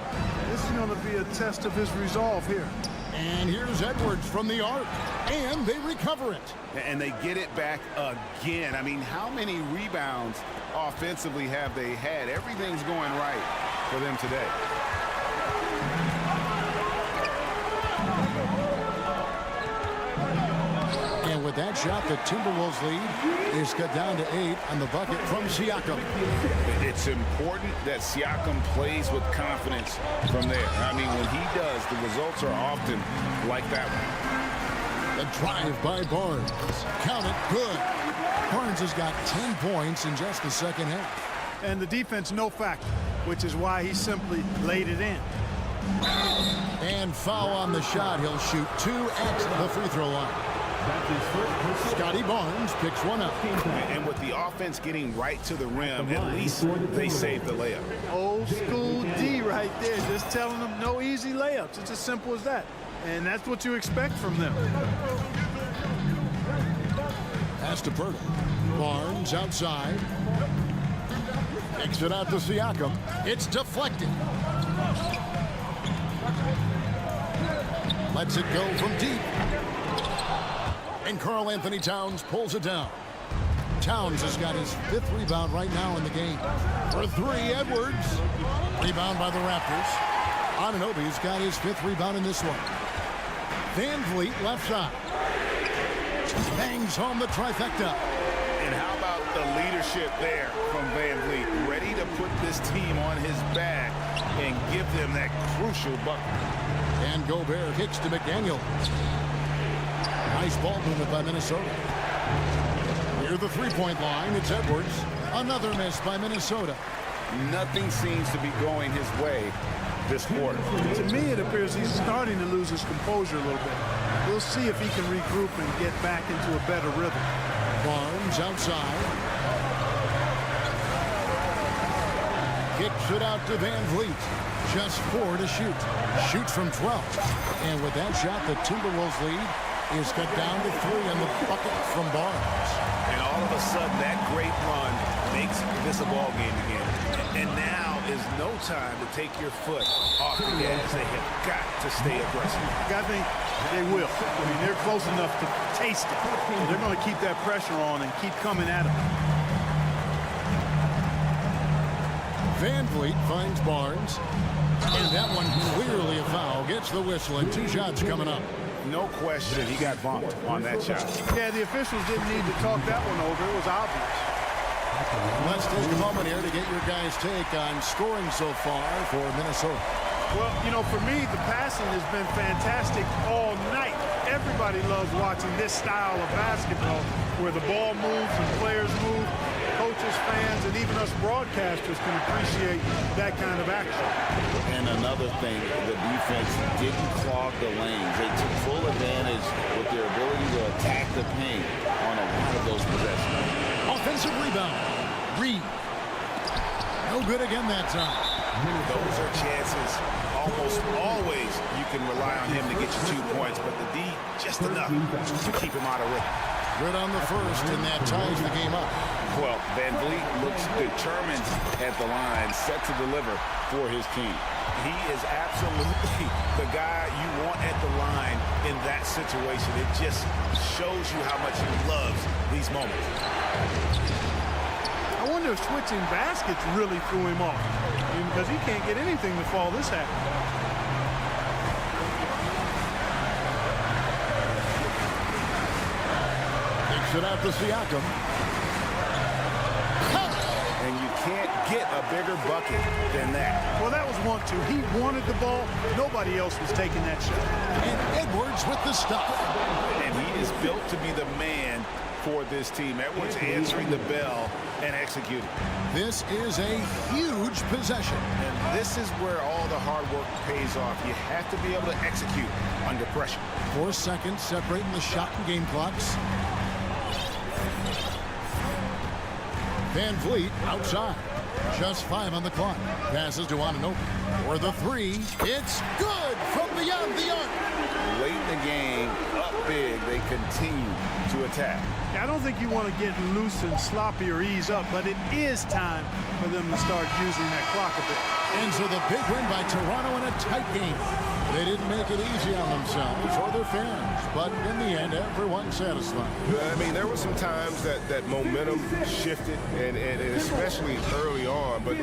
This is going to be a test of his resolve here. And here's Edwards from the arc. And they recover it. And they get it back again. I mean, how many rebounds offensively have they had? Everything's going right for them today. And with that shot, the Timberwolves lead is cut down to 8 on the bucket from Siakam. It's important that Siakam plays with confidence from there. I mean, when he does, the results are often like that one. The drive by Barnes. Count it, good. Barnes has got 10 points in just the second half. And the defense no factor, which is why he simply laid it in. And foul on the shot. He'll shoot 2 at the free throw line. Scotty Barnes picks one up. And with the offense getting right to the rim, at least they saved the layup. Old school D right there, just telling them no easy layups. It's as simple as that. And that's what you expect from them. Pass to Pirtle. Barnes outside. Kicks it out to Siakam. It's deflected. Lets it go from deep. And Karl Anthony Towns pulls it down. Towns has got his 5th rebound right now in the game. For 3, Edwards. Rebound by the Raptors. Anunoby's got his 5th rebound in this one. Van Vliet left side. Bangs home the trifecta. And how about the leadership there from Van Vliet? Ready to put this team on his back and give them that crucial bucket. And Gobert kicks to McDaniel. Nice ball movement by Minnesota. Near the 3-point line, it's Edwards. Another miss by Minnesota. Nothing seems to be going his way this quarter. To me, it appears he's starting to lose his composure a little bit. We'll see if he can regroup and get back into a better rhythm. Barnes outside. Kicks it out to Van Vliet. Just 4 to shoot. Shoots from 12. And with that shot, the Timberwolves lead is cut down to 3 on the bucket from Barnes. And all of a sudden, that great run makes this a ball game again. And now is no time to take your foot off the gas. They have got to stay aggressive. I think They will. I mean, they're close enough to taste it. So they're going to keep that pressure on and keep coming at them. Van Vliet finds Barnes. And that one clearly a foul. Gets the whistle and 2 shots coming up. No question, he got bumped on that shot. Yeah, the officials didn't need to talk that one over. It was obvious. Let's take a moment here to get your guys' take on scoring so far for Minnesota. Well, you know, for me, the passing has been fantastic all night. Everybody loves watching this style of basketball where the ball moves and players move. Coaches, fans, and even us broadcasters can appreciate that kind of action. And another thing, the defense didn't clog the lanes. They took full advantage with their ability to attack the paint on a lot of those possessions. Offensive rebound. Reed. No good again that time. Those are chances. Almost always you can rely on him to get you 2 points, but the D just enough to keep him out of rhythm. Good on the first, and that ties the game up. Well, Van Vliet looks determined at the line, set to deliver for his team. He is absolutely the guy you want at the line in that situation. It just shows you how much he loves these moments. I wonder if switching baskets really threw him off, because he can't get anything to fall this half. It out to Siakam. And you can't get a bigger bucket than that. Well, that was 1-2. He wanted the ball. Nobody else was taking that shot. And Edwards with the stop. And he is built to be the man for this team. Edwards answering the bell and executing. This is a huge possession. And this is where all the hard work pays off. You have to be able to execute under pressure. 4 seconds separating the shot and game clocks. Van Vliet outside. Just 5 on the clock. Passes to Anunoby for the 3. It's good from beyond the arc. Late in the game, up big, they continue to attack. Yeah, I don't think you want to get loose and sloppy or ease up, but it is time for them to start using that clock a bit. And so the big win by Toronto in a tight game. They didn't make it easy on themselves or their fans, but in the end, everyone's satisfied. I mean, there were some times that momentum shifted, and especially early on, but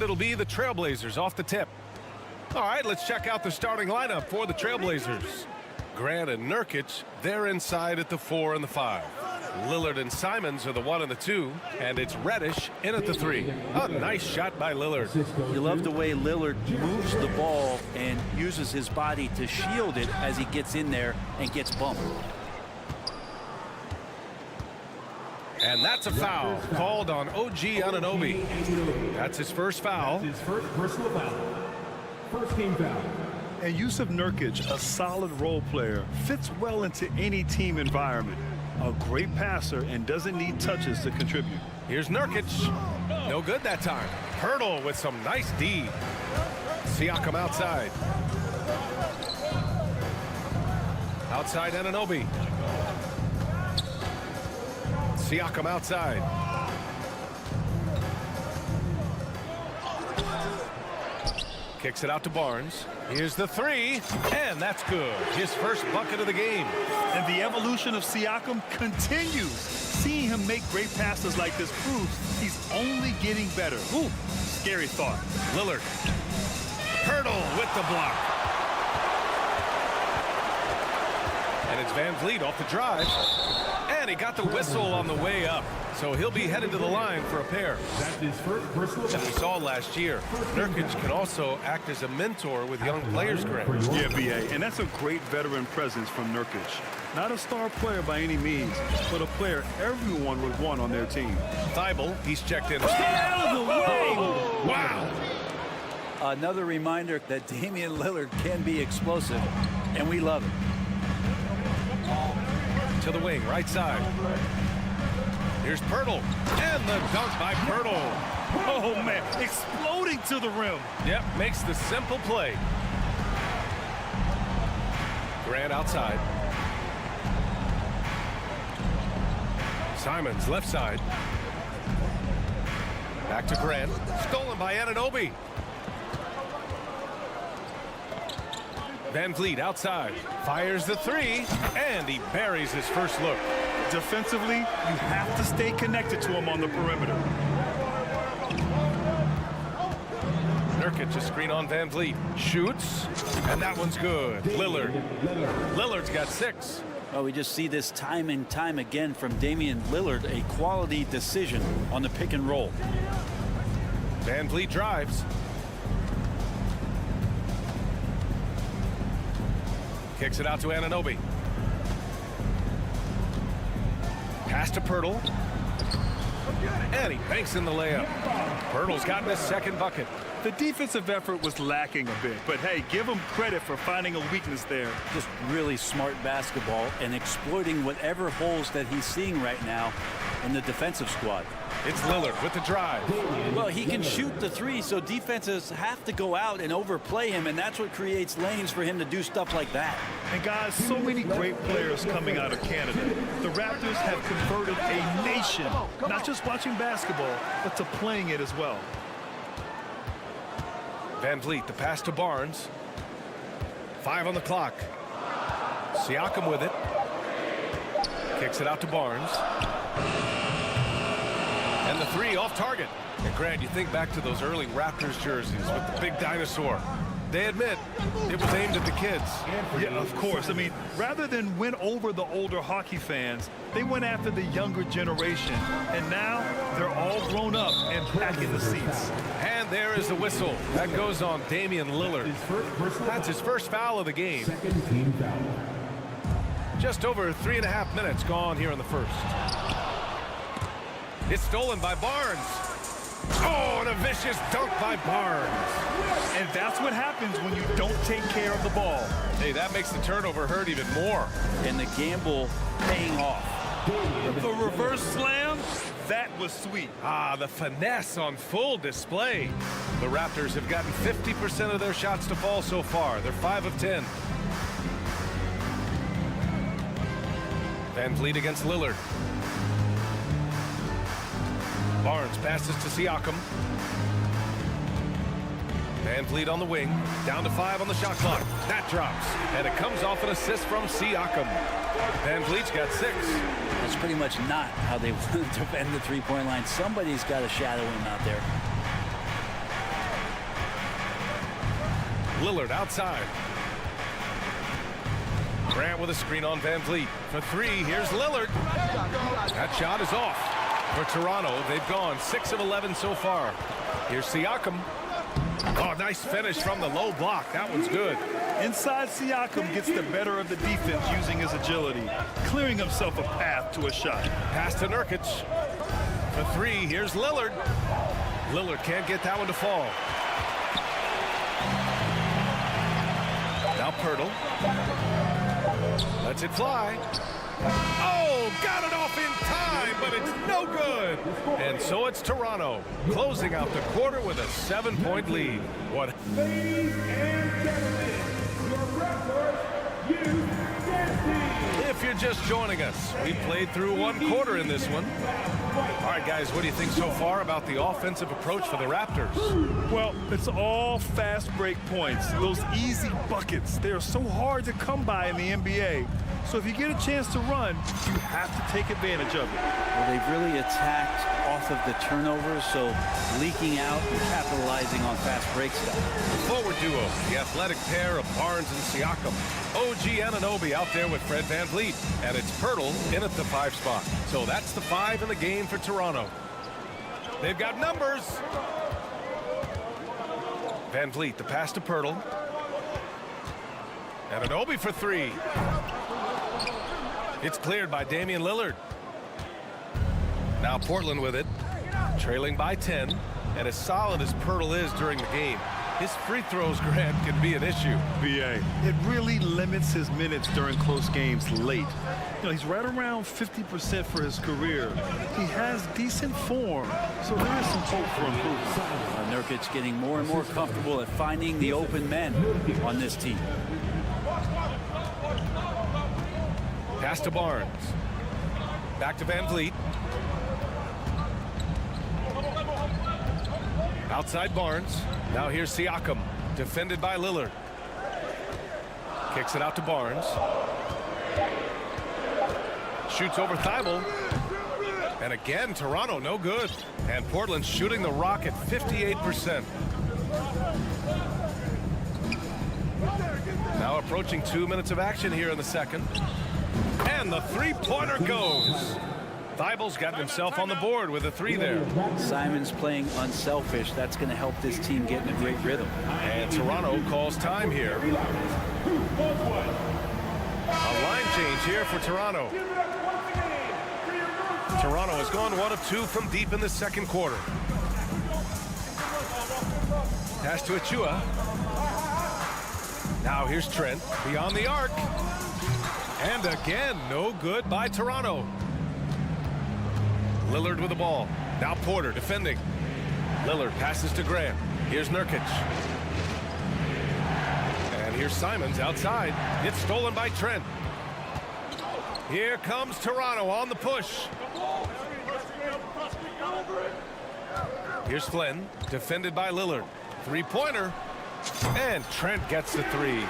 And it'll be the Trailblazers off the tip. All right, let's check out the starting lineup for the Trailblazers. Grant and Nurkic, they're inside at the 4 and the 5. Lillard and Simons are the 1 and the 2, and it's Reddish in at the 3. A nice shot by Lillard. You love the way Lillard moves the ball and uses his body to shield it as he gets in there and gets bumped. And that's a foul called on OG Anunoby. That's his first foul. His first personal foul. First team foul. And Yusuf Nurkic, a solid role player, fits well into any team environment. A great passer and doesn't need touches to contribute. Here's Nurkic. No good that time. Hurdle with some nice D. Siakam outside. Outside Anunoby. Siakam outside. Kicks it out to Barnes. Here's the 3, and that's good. His first bucket of the game. And the evolution of Siakam continues. Seeing him make great passes like this proves he's only getting better. Ooh, scary thought. Lillard. Hurdle with the block. And it's Van Vliet off the drive. And he got the whistle on the way up. So he'll be headed to the line for a pair. That's his first personal foul. As we saw last year, Nurkic can also act as a mentor with young players, Grant. Yeah, BA, and that's a great veteran presence from Nurkic. Not a star player by any means, but a player everyone would want on their team. Thibault, he's checked in. Stay out of the way! Wow. Another reminder that Damian Lillard can be explosive, and we love it. To the wing, right side. Here's Pirtle, and the dunk by Pirtle. Oh, man, exploding to the rim. Yep, makes the simple play. Grant outside. Simons left side. Back to Grant. Stolen by Anunoby. Van Vliet outside. Fires the 3, and he buries his first look. Defensively, you have to stay connected to him on the perimeter. Nurkic, a screen on Van Vliet. Shoots, and that one's good. Lillard's got 6. Well, we just see this time and time again from Damian Lillard, a quality decision on the pick and roll. Van Vliet drives. Kicks it out to Anunoby. Pass to Pirtle. And he banks in the layup. Pirtle's gotten his second bucket. The defensive effort was lacking a bit, but hey, give him credit for finding a weakness there. Just really smart basketball and exploiting whatever holes that he's seeing right now in the defensive squad. It's Lillard with the drive. Well, he can shoot the 3, so defenses have to go out and overplay him, and that's what creates lanes for him to do stuff like that. And guys, so many great players coming out of Canada. The Raptors have converted a nation, not just watching basketball, but to playing it as well. Van Vliet, the pass to Barnes. 5 on the clock. Siakam with it. Kicks it out to Barnes. And the 3 off target. And Grant, you think back to those early Raptors jerseys with the big dinosaur. They admit it was aimed at the kids. Yeah, of course. I mean, rather than win over the older hockey fans, they went after the younger generation. And now they're all grown up and back in the seats. And there is the whistle. That goes on Damian Lillard. That's his first foul of the game. Second team foul. Just over 3.5 minutes gone here in the first. It's stolen by Barnes. Oh, and a vicious dunk by Barnes. And that's what happens when you don't take care of the ball. Hey, that makes the turnover hurt even more. And the gamble paying off. The reverse slam, that was sweet. Ah, the finesse on full display. The Raptors have gotten 50% of their shots to fall so far. They're 5 of 10. Van Vliet against Lillard. Barnes passes to Siakam. Van Vliet on the wing. Down to 5 on the shot clock. That drops. And it comes off an assist from Siakam. Van Vliet's got 6. It's pretty much not how they want to defend the three-point line. Somebody's got to shadow him out there. Lillard outside. Grant with a screen on Van Vliet. For three, here's Lillard. That shot is off. For Toronto, they've gone 6 of 11 so far. Here's Siakam. Oh, nice finish from the low block. That one's good. Inside Siakam gets the better of the defense using his agility, clearing himself a path to a shot. Pass to Nurkic. For three, here's Lillard. Lillard can't get that one to fall. Now Pirtle. Lets it fly. Oh, got it off in time, but it's no good. And so it's Toronto closing out the quarter with a 7-point lead. What? Ladies and gentlemen, your Raptors If you're just joining us, we played through one quarter in this one. All right, guys, what do you think so far about the offensive approach for the Raptors? Well, it's all fast break points. Those easy buckets, they're so hard to come by in the NBA. So if you get a chance to run, you have to take advantage of it. Well, they've really attacked off of the turnovers, so leaking out and capitalizing on fast break stuff. The forward duo, the athletic pair of Barnes and Siakam. OG Anunoby out there with Fred Van Vliet, and it's Pirtle in at the 5 spot. So that's the 5 in the game for Toronto. They've got numbers. Van Vliet, the pass to Pirtle. Anunoby for 3. It's cleared by Damian Lillard. Now Portland with it, trailing by 10, and as solid as Pirtle is during the game, his free throws, Grant, can be an issue. BA, it really limits his minutes during close games late. You know, he's right around 50% for his career. He has decent form, so there is some hope for improvement. Nurkic getting more and more comfortable at finding the open men on this team. Pass to Barnes. Back to Van Vliet. Outside Barnes. Now here's Siakam, defended by Lillard. Kicks it out to Barnes. Shoots over Thibault. And again, Toronto no good. And Portland shooting the rock at 58%. Now approaching 2 minutes of action here in the second. And the three-pointer goes. Thibault's got himself on the board with a 3 there. Simon's playing unselfish. That's going to help this team get in a great rhythm. And Toronto calls time here. A line change here for Toronto. Toronto has gone 1 of 2 from deep in the second quarter. Pass to Achua. Now here's Trent beyond the arc. And again, no good by Toronto. Lillard with the ball. Now Porter defending. Lillard passes to Grant. Here's Nurkic. And here's Simons outside. It's stolen by Trent. Here comes Toronto on the push. Here's Flynn, defended by Lillard. Three-pointer. And Trent gets the 3.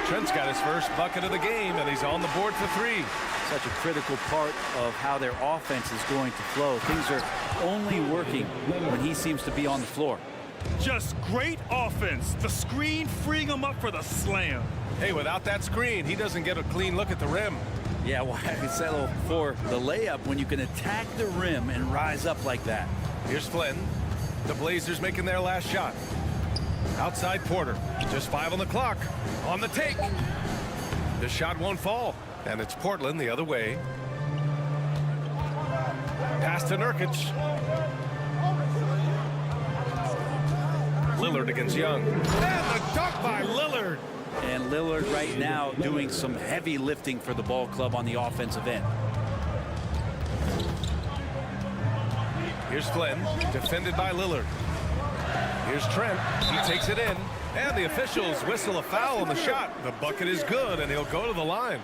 Trent's got his first bucket of the game, and he's on the board for 3. Such a critical part of how their offense is going to flow. Things are only working when he seems to be on the floor. Just great offense. The screen freeing him up for the slam. Hey, without that screen, he doesn't get a clean look at the rim. Yeah, why settle for the layup when you can attack the rim and rise up like that? Here's Flynn. The Blazers making their last shot. Outside Porter. Just 5 on the clock. On the take. The shot won't fall. And it's Portland the other way. Pass to Nurkic. Lillard against Young. And the dunk by Lillard. And Lillard right now doing some heavy lifting for the ball club on the offensive end. Here's Flynn, defended by Lillard. Here's Trent. He takes it in. And the officials whistle a foul on the shot. The bucket is good, and he'll go to the line.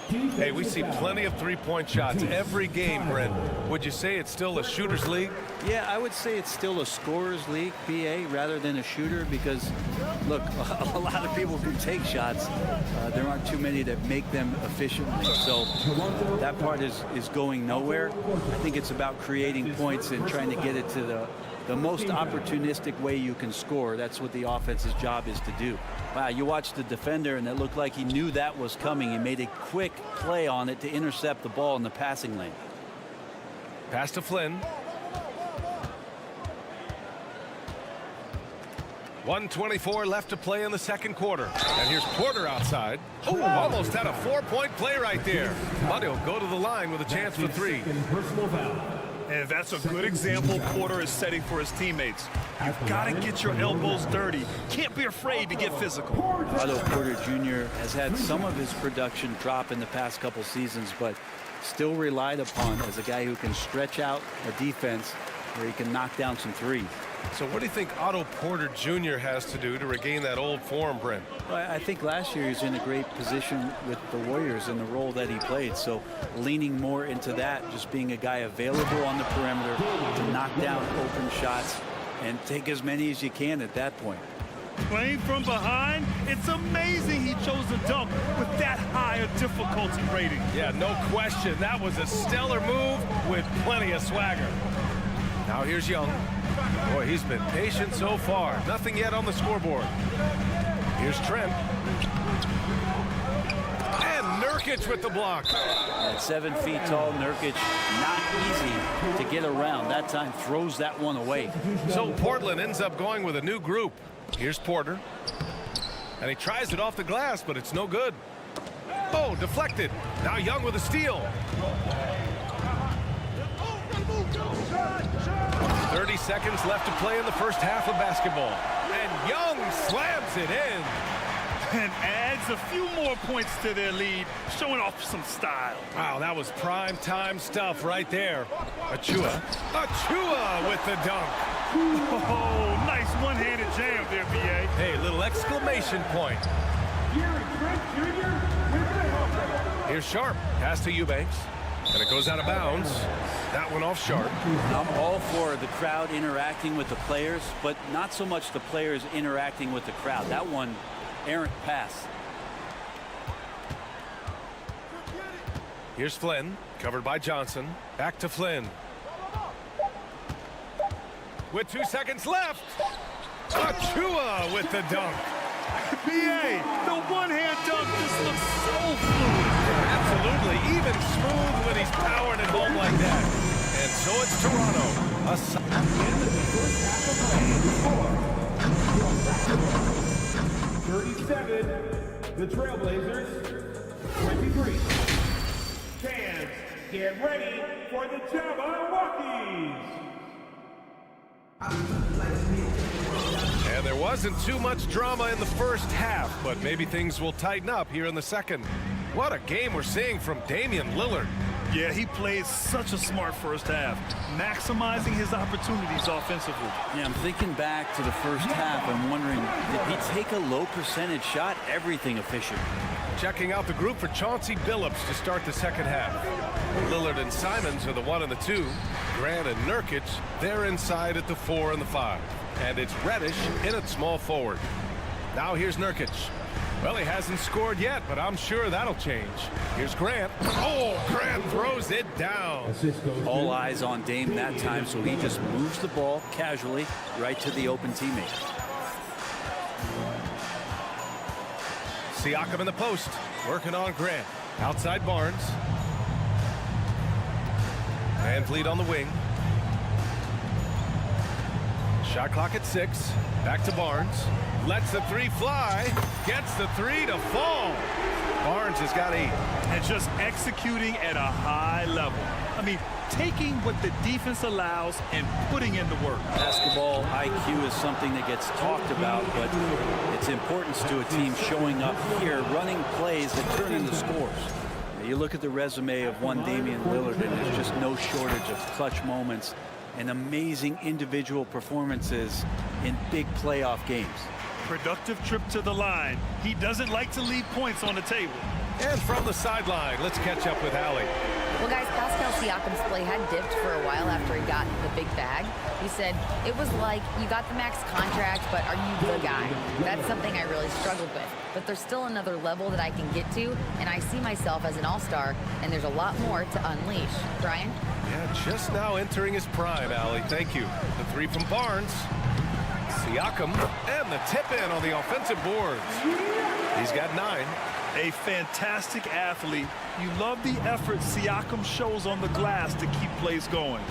Hey, we see plenty of three-point shots every game, Brent. Would you say it's still a shooter's league? Yeah, I would say it's still a scorer's league, BA, rather than a shooter, because, look, a lot of people can take shots. There aren't too many that make them efficiently. So that part is going nowhere. I think it's about creating points and trying to get it to the the most opportunistic way you can score. That's what the offense's job is to do. Wow, you watched the defender, and it looked like he knew that was coming. He made a quick play on it to intercept the ball in the passing lane. Pass to Flynn. 1:24 left to play in the second quarter. And here's Porter outside. Oh, almost had a 4-point play right there. But he'll go to the line with a chance for 3. And that's a good example Porter is setting for his teammates. You've got to get your elbows dirty. Can't be afraid to get physical. Otto Porter Jr. has had some of his production drop in the past couple seasons, but still relied upon as a guy who can stretch out a defense where he can knock down some threes. So what do you think Otto Porter Jr. has to do to regain that old form, Brent? Well, I think last year he was in a great position with the Warriors in the role that he played. So leaning more into that, just being a guy available on the perimeter to knock down open shots and take as many as you can at that point. Playing from behind, it's amazing he chose to dunk with that high a difficulty rating. Yeah, no question. That was a stellar move with plenty of swagger. Now here's Young. Boy, he's been patient so far. Nothing yet on the scoreboard. Here's Trent. And Nurkic with the block. At 7 feet tall, Nurkic, not easy to get around. That time throws that one away. So Portland ends up going with a new group. Here's Porter. And he tries it off the glass, but it's no good. Oh, deflected. Now Young with a steal. 30 seconds left to play in the first half of basketball. And Young slams it in. And adds a few more points to their lead, showing off some style. Wow, that was prime time stuff right there. Achua with the dunk. Oh, nice one-handed jam there, B.A. Hey, little exclamation point. Here's Sharp. Pass to Eubanks. And it goes out of bounds. That one off Sharp. I'm all for the crowd interacting with the players, but not so much the players interacting with the crowd. That one, errant pass. Here's Flynn, covered by Johnson. Back to Flynn. With 2 seconds left. Achua with the dunk. B.A., the one-hand dunk just looks so fluid. Absolutely, even smooth when he's powered at home like that. And so it's Toronto. In the first half of play, 37, the Trailblazers, 23. Fans, get ready for the Jabberwockies. And there wasn't too much drama in the first half, but maybe things will tighten up here in the second. What a game we're seeing from Damian Lillard. Yeah, he played such a smart first half, maximizing his opportunities offensively. Yeah, I'm thinking back to the first half. I'm wondering, did he take a low percentage shot? Everything efficient. Checking out the group for Chauncey Billups to start the second half. Lillard and Simons are the 1 and the 2. Grant and Nurkic, they're inside at the 4 and the 5. And it's Reddish in at small forward. Now here's Nurkic. Well, he hasn't scored yet, but I'm sure that'll change. Here's Grant. Oh, Grant throws it down. All eyes on Dame that time, so he just moves the ball casually right to the open teammate. Siakam in the post, working on Grant. Outside Barnes. Van Vliet on the wing. Shot clock at 6. Back to Barnes. Lets the 3 fly. Gets the 3 to fall. Barnes has got 8. And just executing at a high level. I mean, taking what the defense allows and putting in the work. Basketball IQ is something that gets talked about, but its importance to a team showing up here, running plays that turn into scores. You look at the resume of one Damian Lillard, and there's just no shortage of clutch moments and amazing individual performances in big playoff games. Productive trip to the line. He doesn't like to leave points on the table. And from the sideline, let's catch up with Allie. Well, guys, Pascal Siakam's probably had dipped for a while after he got the big bag. He said, it was like, you got the max contract, but are you the guy? That's something I really struggled with. But there's still another level that I can get to, and I see myself as an all-star, and there's a lot more to unleash. Brian? Yeah, just now entering his prime, Allie. Thank you. The three from Barnes. Siakam, and the tip-in on the offensive boards. He's got 9. A fantastic athlete. You love the effort Siakam shows on the glass to keep plays going.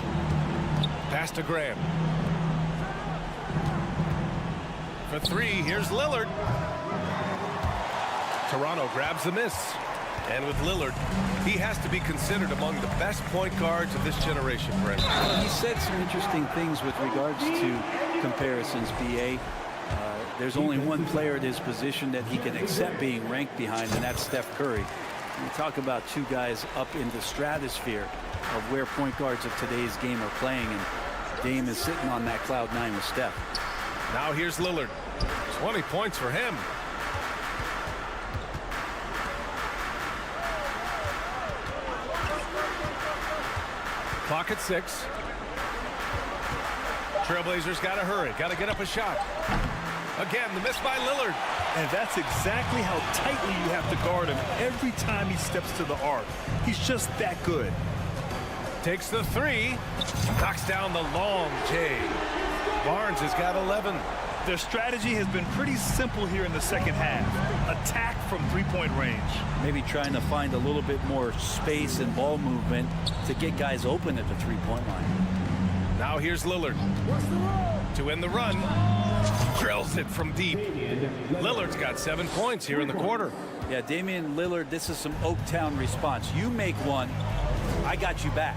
Pass to Graham. For 3, here's Lillard. Toronto grabs the miss. And with Lillard, he has to be considered among the best point guards of this generation, Brent. Well, he said some interesting things with regards to comparisons, B.A. There's only one player at his position that he can accept being ranked behind, and that's Steph Curry. We talk about two guys up in the stratosphere of where point guards of today's game are playing, and Dame is sitting on that cloud 9 with Steph. Now here's Lillard. 20 points for him. Clock at 6. Trailblazers got to hurry. Got to get up a shot. Again, the miss by Lillard. And that's exactly how tightly you have to guard him every time he steps to the arc. He's just that good. Takes the 3. Knocks down the long J. Barnes has got 11. Their strategy has been pretty simple here in the second half. Attack from three-point range. Maybe trying to find a little bit more space and ball movement to get guys open at the three-point line. Now here's Lillard to end the run. Drills it from deep. Lillard's got 7 points here in the quarter. Yeah, Damian Lillard, this is some Oaktown response. You make one, I got you back.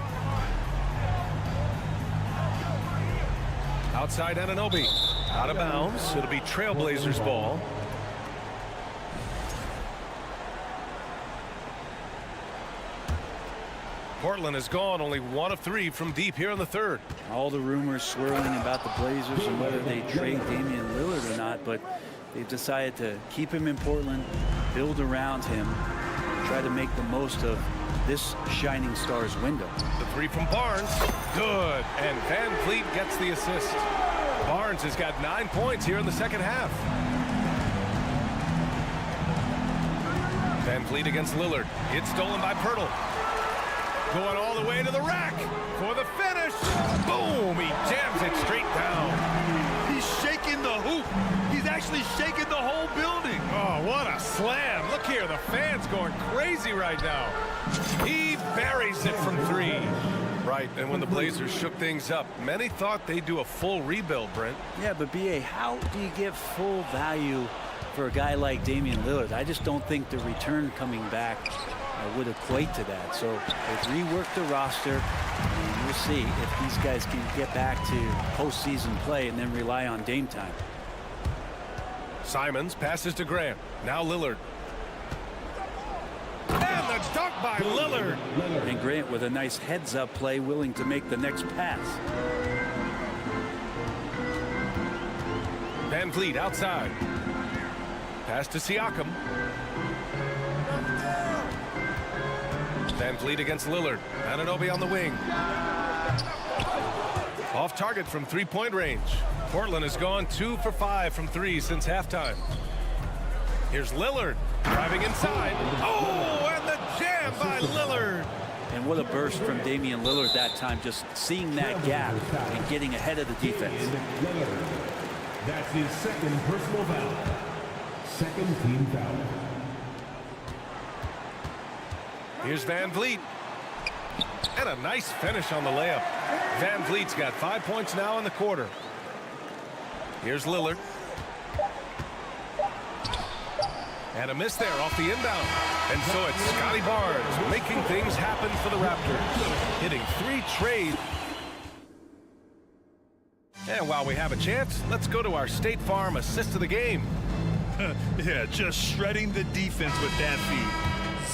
Outside Anunoby. Out of bounds. It'll be Trailblazers ball. Portland has gone only 1 of 3 from deep here in the third. All the rumors swirling about the Blazers and whether they trade Damian Lillard or not, but they've decided to keep him in Portland, build around him, try to make the most of this shining star's window. The 3 from Barnes. Good. And Van Vliet gets the assist. Barnes has got 9 points here in the second half. Van Vliet against Lillard. It's stolen by Pirtle. Going all the way to the rack for the finish. Boom! He jams it straight down. He's shaking the hoop. He's actually shaking the whole building. Oh, what a slam. Look here, the fans going crazy right now. He buries it from 3. Right, and when the Blazers shook things up, many thought they'd do a full rebuild, Brent. Yeah, but B.A., how do you give full value for a guy like Damian Lillard? I just don't think the return coming back would equate to that. So they've reworked the roster, and we'll see if these guys can get back to postseason play and then rely on Dame time. Simons passes to Graham. Now Lillard. And the dunk by Lillard. And Grant with a nice heads-up play, willing to make the next pass. Van Vliet outside. Pass to Siakam. Van Vliet against Lillard. Anunoby on the wing. Off target from three-point range. Portland has gone 2 for 5 from 3 since halftime. Here's Lillard driving inside. Oh, and the jam by Lillard. And what a burst from Damian Lillard that time, just seeing that gap and getting ahead of the defense. That's his second personal foul. Second team foul. Here's Van Vliet. And a nice finish on the layup. Van Vliet's got 5 points now in the quarter. Here's Lillard. And a miss there off the inbound. And so it's Scotty Barnes making things happen for the Raptors. Hitting 3 trade. And while we have a chance, let's go to our State Farm assist of the game. Yeah, just shredding the defense with that feed.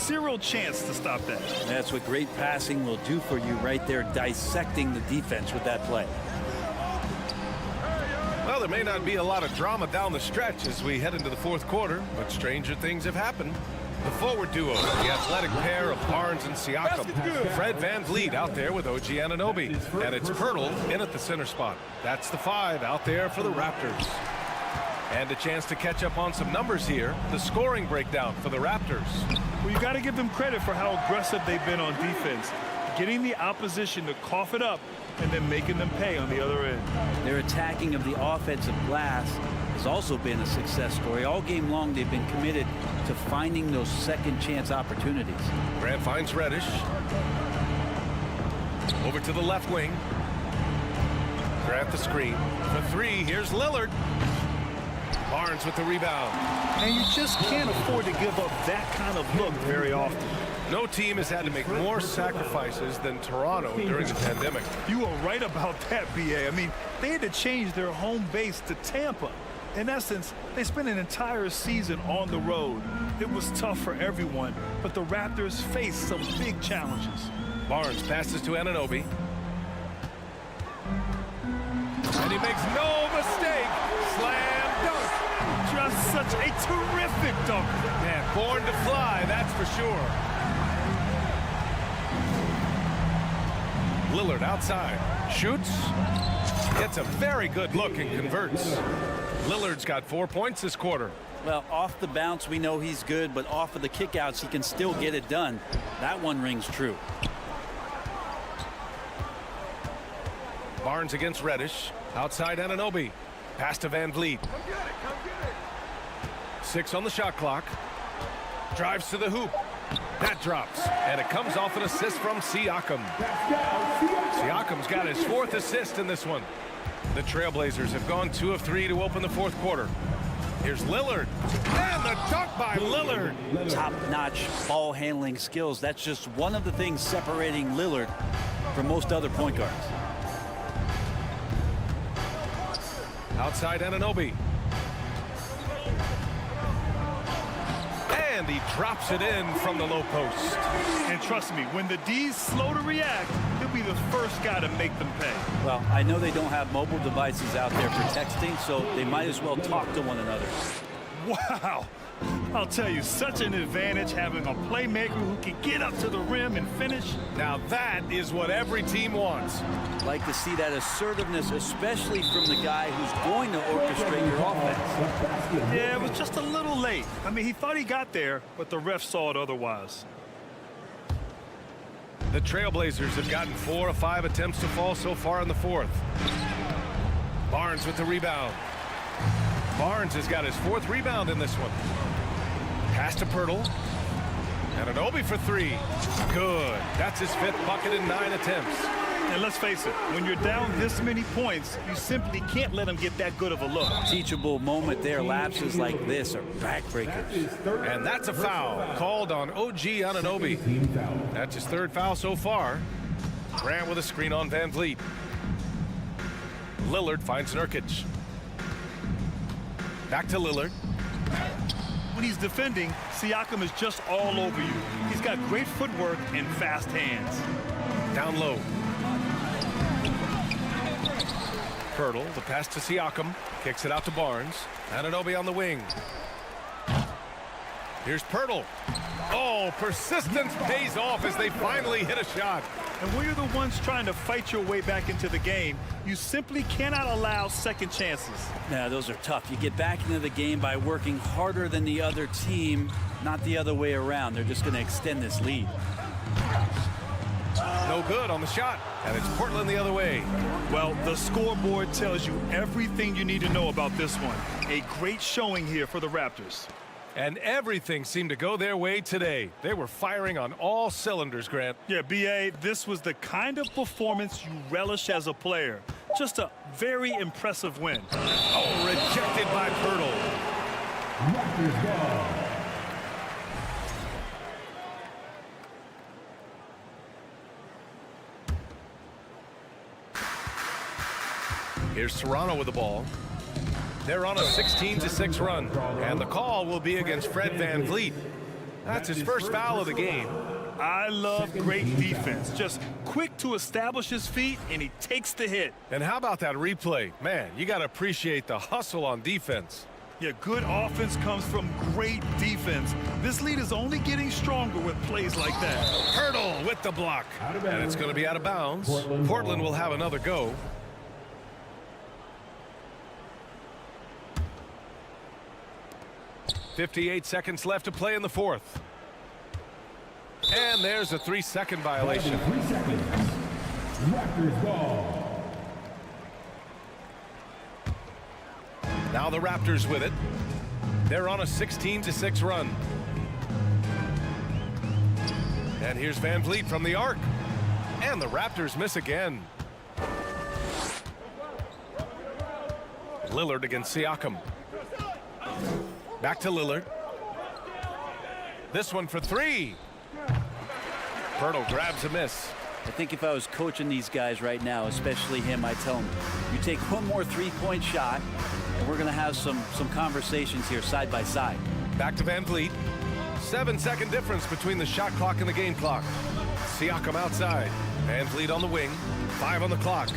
Zero chance to stop that. That's what great passing will do for you right there, dissecting the defense with that play. Well, there may not be a lot of drama down the stretch as we head into the fourth quarter, but stranger things have happened. The forward duo, the athletic pair of Barnes and Siakam. Fred VanVleet out there with OG Anunoby. And it's Pirtle in at the center spot. That's the 5 out there for the Raptors. And a chance to catch up on some numbers here. The scoring breakdown for the Raptors. Well, you got to give them credit for how aggressive they've been on defense. Getting the opposition to cough it up and then making them pay on the other end. Their attacking of the offensive glass has also been a success story. All game long, they've been committed to finding those second chance opportunities. Grant finds Reddish. Over to the left wing. Grant the screen. For 3, here's Lillard. Barnes with the rebound. And you just can't afford to give up that kind of look very often. No team has had to make more sacrifices than Toronto during the pandemic. You are right about that, BA. I mean, they had to change their home base to Tampa. In essence, they spent an entire season on the road. It was tough for everyone, but the Raptors faced some big challenges. Barnes passes to Anunoby. And he makes no mistake. Slam dunk. Just such a terrific dunk. Man, born to fly, that's for sure. Lillard outside. Shoots. Gets a very good look and converts. Lillard's got 4 points this quarter. Well, off the bounce, we know he's good, but off of the kickouts, he can still get it done. That one rings true. Barnes against Reddish. Outside Anunoby. Pass to VanVleet. 6 on the shot clock. Drives to the hoop. That drops. And it comes off an assist from Siakam. Siakam's got his 4th assist in this one. The Trailblazers have gone 2 of 3 to open the 4th quarter. Here's Lillard. And the dunk by Lillard. Top-notch ball handling skills. That's just one of the things separating Lillard from most other point guards. Outside Anunoby. And he drops it in from the low post. And trust me, when the D's slow to react, he'll be the first guy to make them pay. Well, I know they don't have mobile devices out there for texting, so they might as well talk to one another. Wow. I'll tell you, such an advantage having a playmaker who can get up to the rim and finish. Now that is what every team wants. Like to see that assertiveness, especially from the guy who's going to orchestrate your offense. Yeah, it was just a little late. I mean, he thought he got there, but the ref saw it otherwise. The Trailblazers have gotten 4 of 5 attempts to fall so far in the 4th. Barnes with the rebound. Barnes has got his 4th rebound in this one. Pass to Pirtle. Anunoby for 3. Good. That's his 5th bucket in 9 attempts. And let's face it, when you're down this many points, you simply can't let them get that good of a look. Teachable moment there. Lapses like this are backbreakers. And that's a foul called on OG Anunoby. That's his 3rd foul so far. Grant with a screen on VanVleet. Lillard finds Nurkic. Back to Lillard. When he's defending, Siakam is just all over you. He's got great footwork and fast hands. Down low. Pirtle, the pass to Siakam. Kicks it out to Barnes. Anunoby on the wing. Here's Pirtle. Oh, persistence pays off as they finally hit a shot. And when you're the ones trying to fight your way back into the game, you simply cannot allow second chances. Yeah, those are tough. You get back into the game by working harder than the other team, not the other way around. They're just going to extend this lead. No good on the shot, and it's Portland the other way. Well, the scoreboard tells you everything you need to know about this one. A great showing here for the Raptors. And everything seemed to go their way today. They were firing on all cylinders, Grant. Yeah, B.A., this was the kind of performance you relish as a player. Just a very impressive win. Oh, rejected by Pirtle. Raptors ball. Here's Toronto with the ball. They're on a 16-6 run, and the call will be against Fred VanVleet. That's his 1st foul of the game. I love great defense. Just quick to establish his feet, and he takes the hit. And how about that replay? Man, you got to appreciate the hustle on defense. Yeah, good offense comes from great defense. This lead is only getting stronger with plays like that. Hurdle with the block. And it's going to be out of bounds. Portland will have another go. .58 seconds left to play in the fourth. And there's a 3-second violation. 3 seconds. Raptors ball. Now the Raptors with it. They're on a 16-6 run. And here's Van Vliet from the arc. And the Raptors miss again. Lillard against Siakam. Back to Lillard. This one for three. Pirtle grabs a miss. I think if I was coaching these guys right now, especially him, I'd tell him, you take one more three-point shot, and we're going to have some conversations here side by side. Back to Van Vliet. 7-second difference between the shot clock and the game clock. Siakam outside. Van Vliet on the wing. 5 on the clock.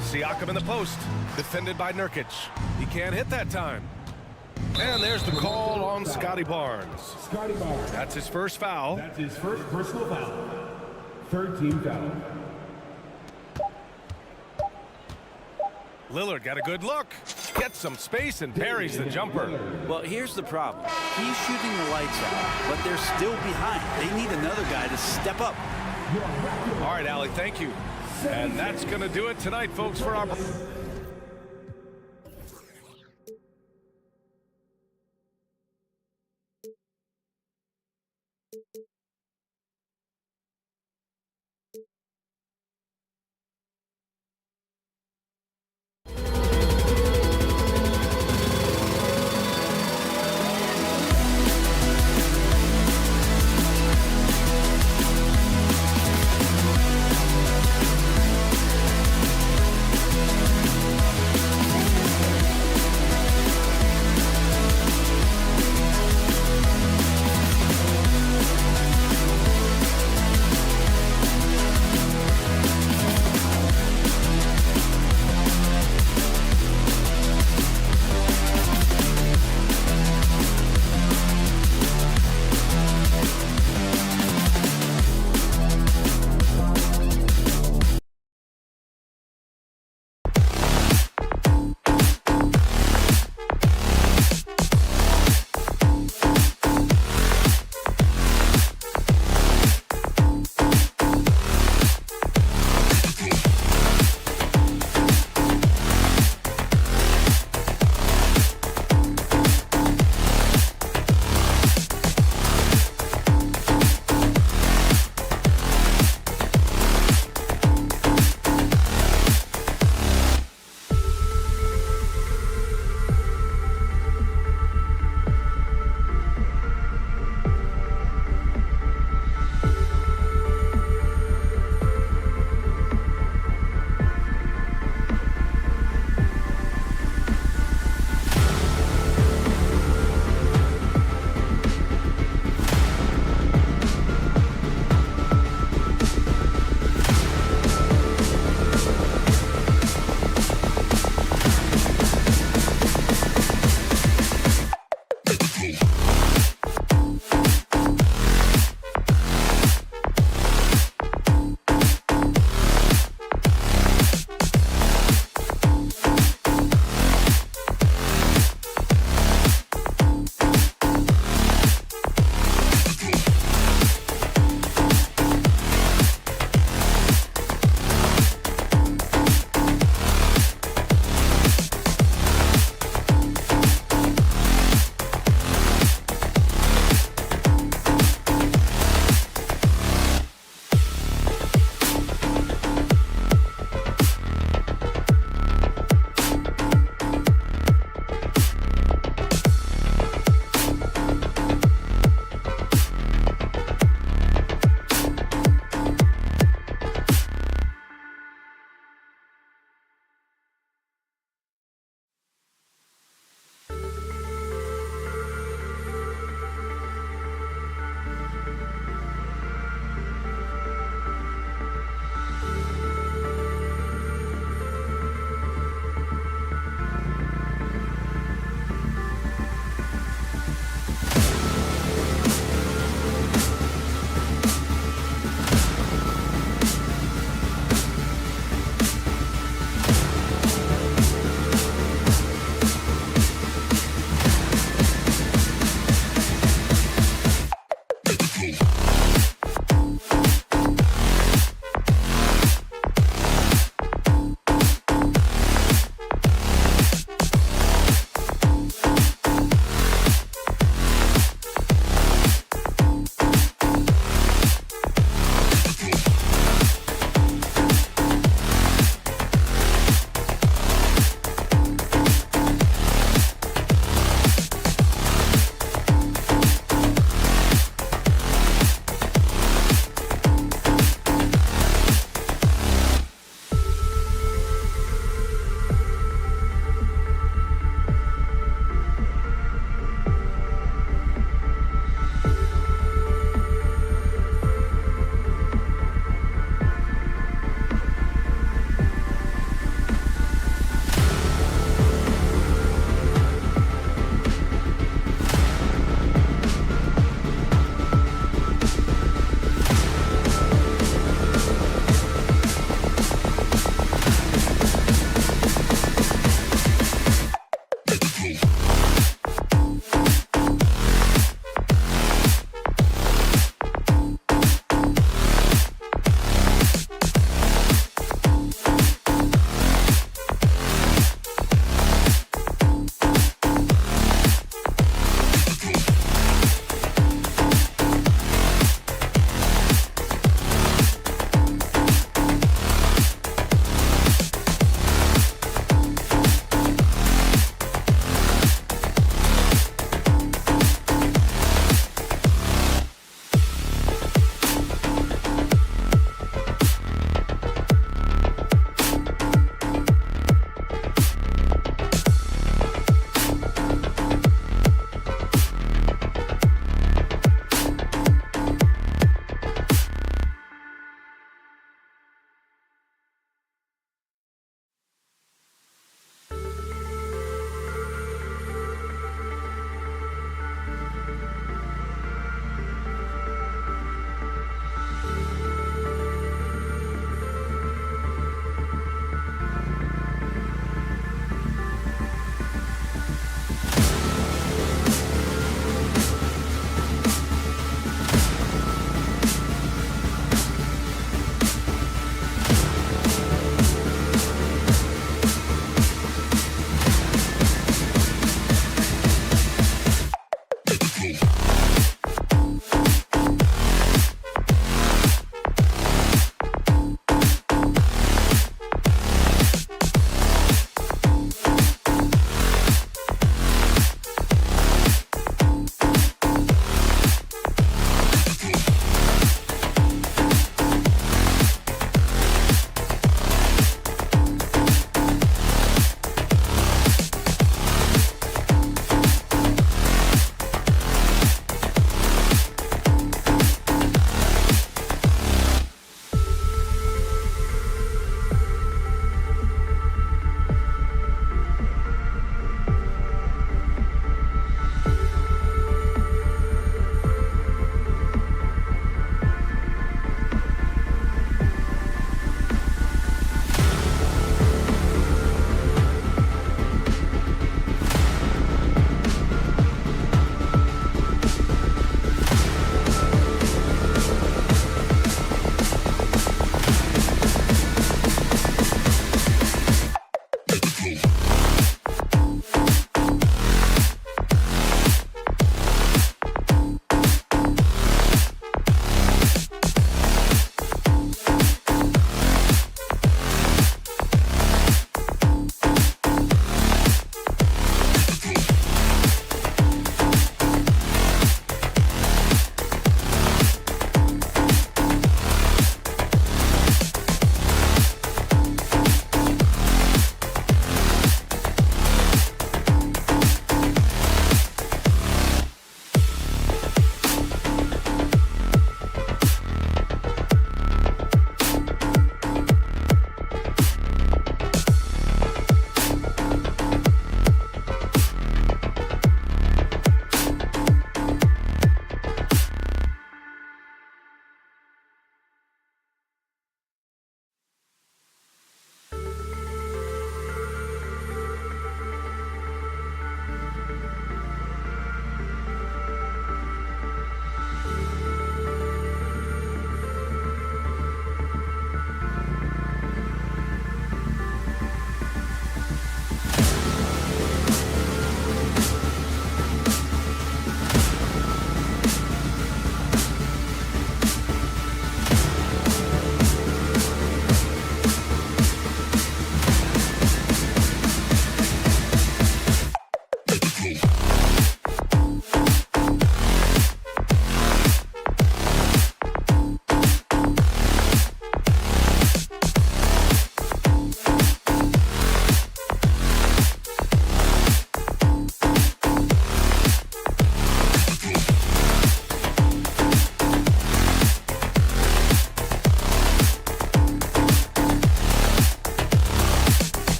Siakam in the post. Defended by Nurkic. He can't hit that time. And there's the call on Scotty Barnes. Scotty Barnes. That's his first foul. That's his first personal foul. Third team foul. Lillard got a good look. Gets some space and buries the jumper. Well, here's the problem. He's shooting the lights out, but they're still behind. They need another guy to step up. All right, Allie, thank you. And that's going to do it tonight, folks, for our...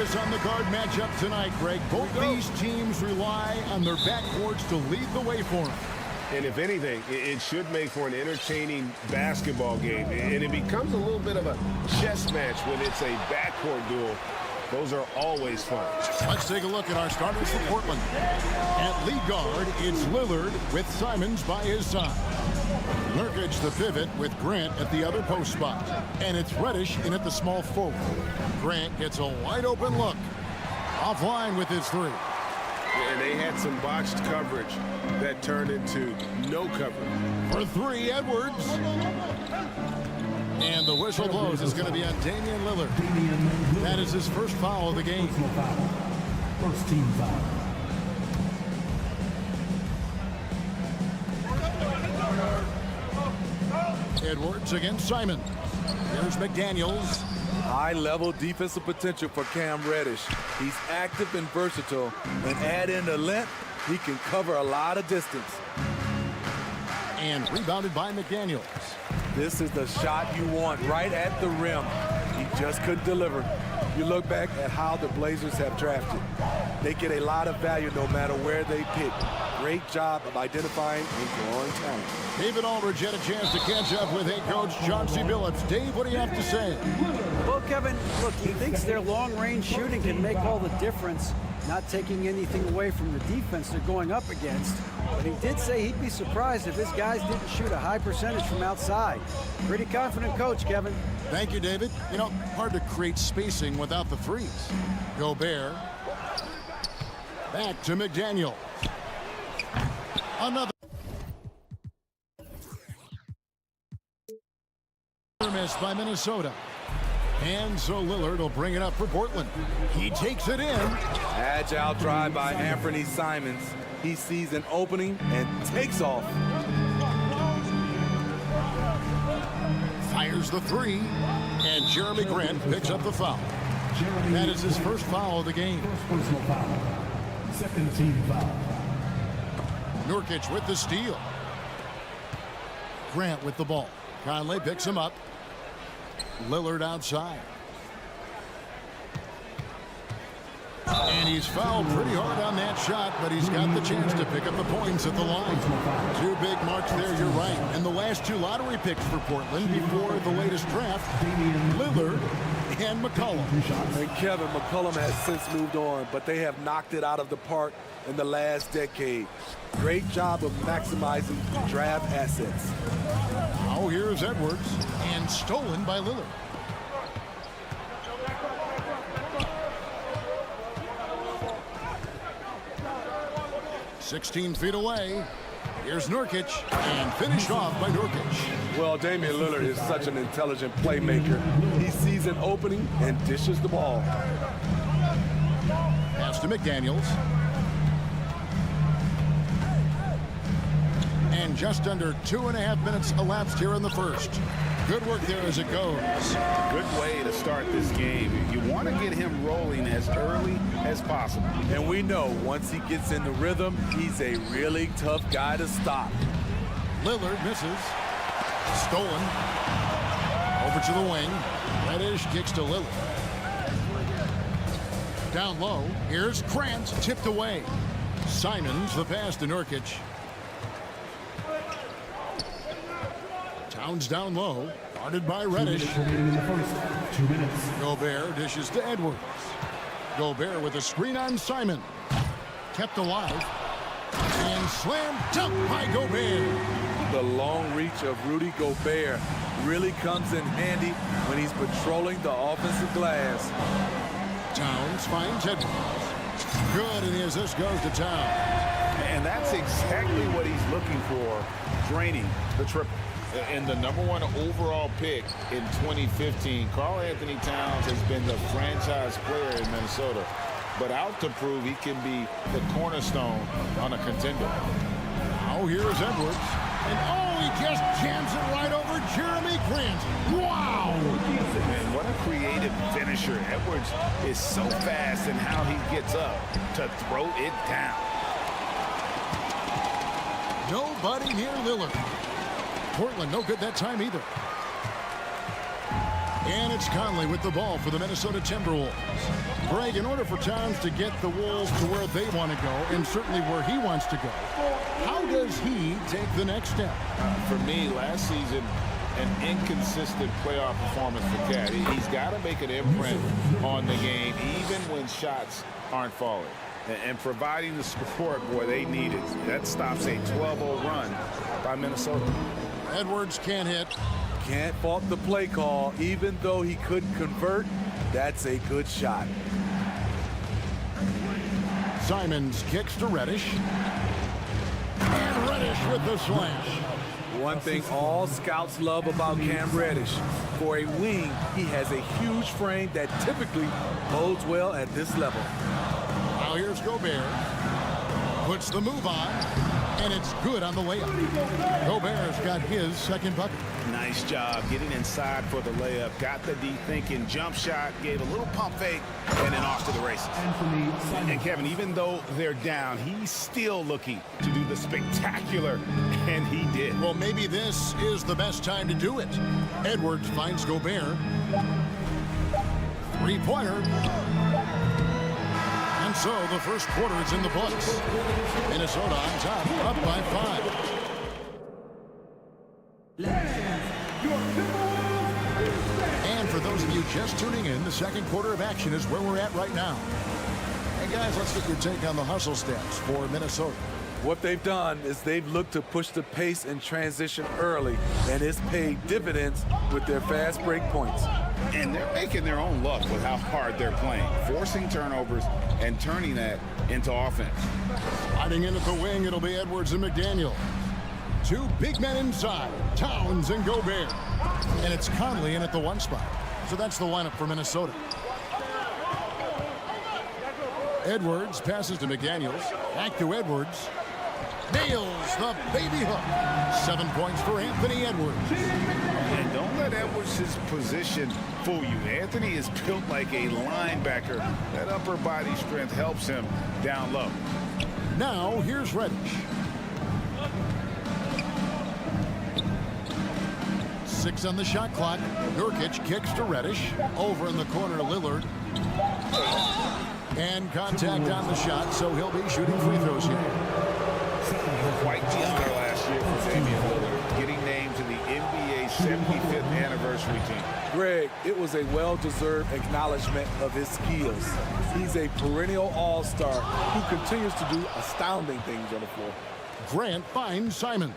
focus on the guard matchup tonight, Greg. Both these teams rely on their backboards to lead the way for them. And if anything, it should make for an entertaining basketball game. And it becomes a little bit of a chess match when it's a backcourt duel. Those are always fun. Let's take a look at our starters for Portland. At lead guard, it's Lillard with Simons by his side. Nurkic the pivot with Grant at the other post spot. And it's Reddish in at the small forward. Grant gets a wide open look. Offline with his three. And they had some botched coverage that turned into no coverage. For three, Edwards. And the whistle blows. It's going to be on Damian Lillard. That is his first foul of the game. First team foul. Edwards against Simon. Here's McDaniels. High-level defensive potential for Cam Reddish. He's active and versatile, and add in the length, he can cover a lot of distance. And rebounded by McDaniels. This is the shot you want right at the rim. He just couldn't deliver. You look back at how the Blazers have drafted. They get a lot of value no matter where they pick. Great job of identifying and growing talent. David Aldridge had a chance to catch up with head coach Chauncey Billups. Dave, what do you have to say? Well, Kevin, look, he thinks their long-range shooting can make all the difference, not taking anything away from the defense they're going up against. But he did say he'd be surprised if his guys didn't shoot a high percentage from outside. Pretty confident coach, Kevin. Thank you, David. You know, hard to create spacing without the threes. Gobert. Back to McDaniel. Another miss by Minnesota. And so Lillard will bring it up for Portland. He takes it in. Agile drive by Anthony Simons. He sees an opening and takes off. Fires the three. And Jeremy Grant picks up the foul. That is his first foul of the game. Personal foul. Second team foul. Nurkic with the steal. Grant with the ball. Conley picks him up. Lillard outside. And he's fouled pretty hard on that shot, but he's got the chance to pick up the points at the line. Two big marks there, you're right. And the last two lottery picks for Portland before the latest draft, Lillard and McCollum. And Kevin, McCollum has since moved on, but they have knocked it out of the park in the last decade. Great job of maximizing draft assets. Now here's Edwards, and stolen by Lillard. "16 feet away. Here's Nurkic, and finished off by Nurkic." Well, Damian Lillard is such an intelligent playmaker. He sees an opening and dishes the ball. Pass to McDaniels. And just under 2.5 minutes elapsed here in the first. Good work there as it goes. Good way to start this game. You want to get him rolling as early as possible. And we know once he gets in the rhythm, he's a really tough guy to stop. Lillard misses. Stolen. Over to the wing. Reddish kicks to Lillard. Down low. Here's Grant, tipped away. Simons the pass to Nurkic. Towns down low, guarded by Reddish. In the first 2 minutes. Gobert dishes to Edwards. Gobert with a screen on Simon. Kept alive. And slammed dunk by Gobert. The long reach of Rudy Gobert really comes in handy when he's patrolling the offensive glass. Towns finds Edwards. Good, and his assist goes to Towns. And that's exactly what he's looking for, draining the triple. And the #1 overall pick in 2015, Karl Anthony Towns has been the franchise player in Minnesota, but out to prove he can be the cornerstone on a contender. Now here's Edwards. And oh, he just jams it right over Jeremy Grant. Wow! And what a creative finisher. Edwards is so fast in how he gets up to throw it down. Nobody near Lillard. Portland no good that time either. And it's Conley with the ball for the Minnesota Timberwolves. Greg, in order for Towns to get the Wolves to where they want to go, and certainly where he wants to go, how does he take the next step? For me, last season, an inconsistent playoff performance for Cat. He's got to make an imprint on the game, even when shots aren't falling. And providing the support, boy, they need it. That stops a 12-0 run by Minnesota. Edwards can't hit. Can't fault the play call. Even though he couldn't convert, that's a good shot. Simons kicks to Reddish. And Reddish with the slash. One thing all scouts love about Cam Reddish, for a wing, he has a huge frame that typically bodes well at this level. Now here's Gobert. Puts the move on, and it's good on the layup. Gobert's got his second bucket. Nice job getting inside for the layup. Got the D thinking jump shot, gave a little pump fake, and then off to the races. And Kevin, even though they're down, he's still looking to do the spectacular, and he did. Well, maybe this is the best time to do it. Edwards finds Gobert. Three-pointer. And so the first quarter is in the books. Minnesota on top, up by 5. And for those of you just tuning in, the second quarter of action is where we're at right now. And guys, let's get your take on the hustle stats for Minnesota. What they've done is they've looked to push the pace and transition early, and it's paid dividends with their fast break points. And they're making their own luck with how hard they're playing, forcing turnovers and turning that into offense. Sliding in at the wing, it'll be Edwards and McDaniel. Two big men inside, Towns and Gobert. And it's Conley in at the 1 spot. So that's the lineup for Minnesota. Edwards passes to McDaniels. Back to Edwards. Nails the baby hook. 7 points for Anthony Edwards. And don't let Edwards' position fool you. Anthony is built like a linebacker. That upper body strength helps him down low. Now here's Reddish. 6 on the shot clock. Nurkic kicks to Reddish. Over in the corner, Lillard. And contact on the shot, so he'll be shooting free throws here. Quite the honor last year for Damian Lillard, getting named to the NBA 75th anniversary team. Greg, it was a well-deserved acknowledgement of his skills. He's a perennial all-star who continues to do astounding things on the floor. Grant finds Simons.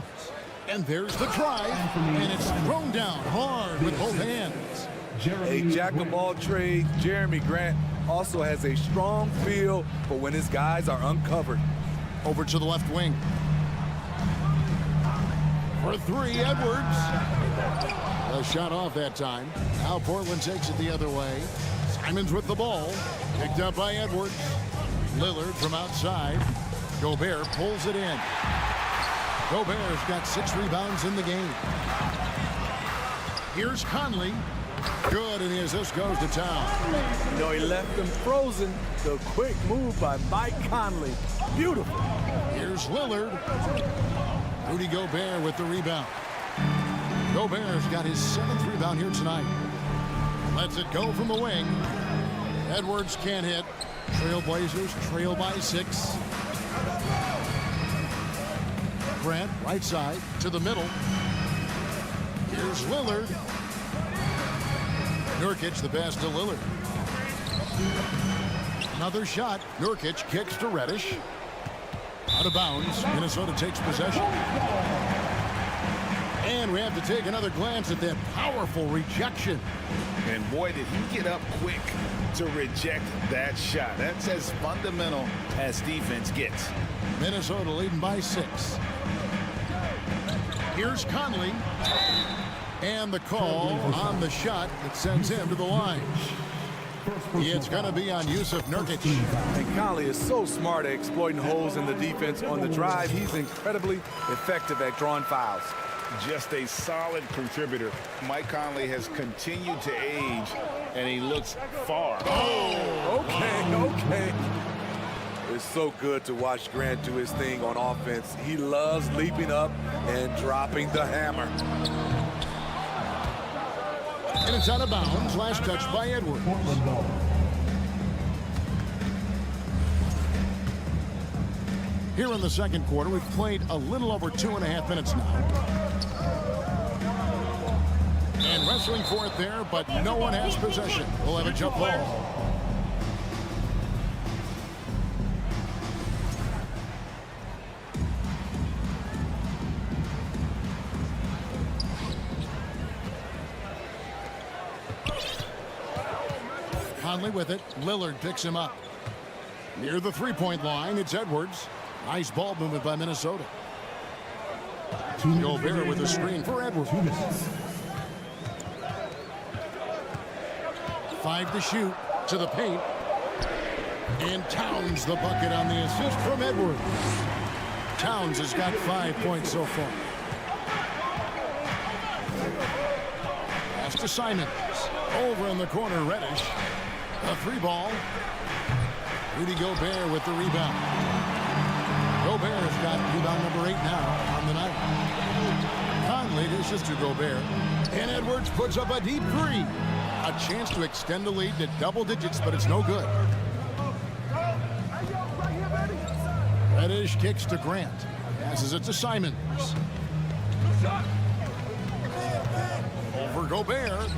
And there's the try, and it's thrown down hard with both hands. A jack-of-all trades, Jeremy Grant also has a strong feel for when his guys are uncovered. Over to the left wing. For 3, Edwards. A shot off that time. Now Portland takes it the other way. Simons with the ball. Picked up by Edwards. Lillard from outside. Gobert pulls it in. Gobert's got 6 rebounds in the game. Here's Conley. Good, and the assist goes to Town. No, he left them frozen. The quick move by Mike Conley. Beautiful. Here's Lillard. Rudy Gobert with the rebound. Gobert's got his 7th rebound here tonight. Lets it go from the wing. Edwards can't hit. Trailblazers trail by 6. Grant, right side, to the middle. Here's Lillard. Nurkic the pass to Lillard. Another shot. Nurkic kicks to Reddish. Out of bounds. Minnesota takes possession. And we have to take another glance at that powerful rejection. And boy, did he get up quick to reject that shot. That's as fundamental as defense gets. Minnesota leading by 6. Here's Conley. And the call on the shot that sends him to the line. It's going to be on Yusuf Nurkic. And Conley is so smart at exploiting holes in the defense on the drive. He's incredibly effective at drawing fouls. Just a solid contributor. Mike Conley has continued to age, and he looks far. Oh, okay. It's so good to watch Grant do his thing on offense. He loves leaping up and dropping the hammer. And it's out of bounds. Last touch by Edwards. Here in the second quarter, we've played a little over 2.5 minutes now. And wrestling for it there, but no one has possession. We'll have a jump ball. Conley with it. Lillard picks him up. Near the three-point line, it's Edwards. Nice ball movement by Minnesota. Gobert with a screen for Edwards. 5 to shoot to the paint. And Towns the bucket on the assist from Edwards. Towns has got 5 points so far. Pass to Simons. Over in the corner, Reddish. A 3-ball. Rudy Gobert with the rebound. Gobert has got rebound number 8 now on the night. Conley dishes to Gobert. And Edwards puts up a deep 3. A chance to extend the lead to double digits, but it's no good. Reddish kicks to Grant. Passes it to Simons. Over Gobert.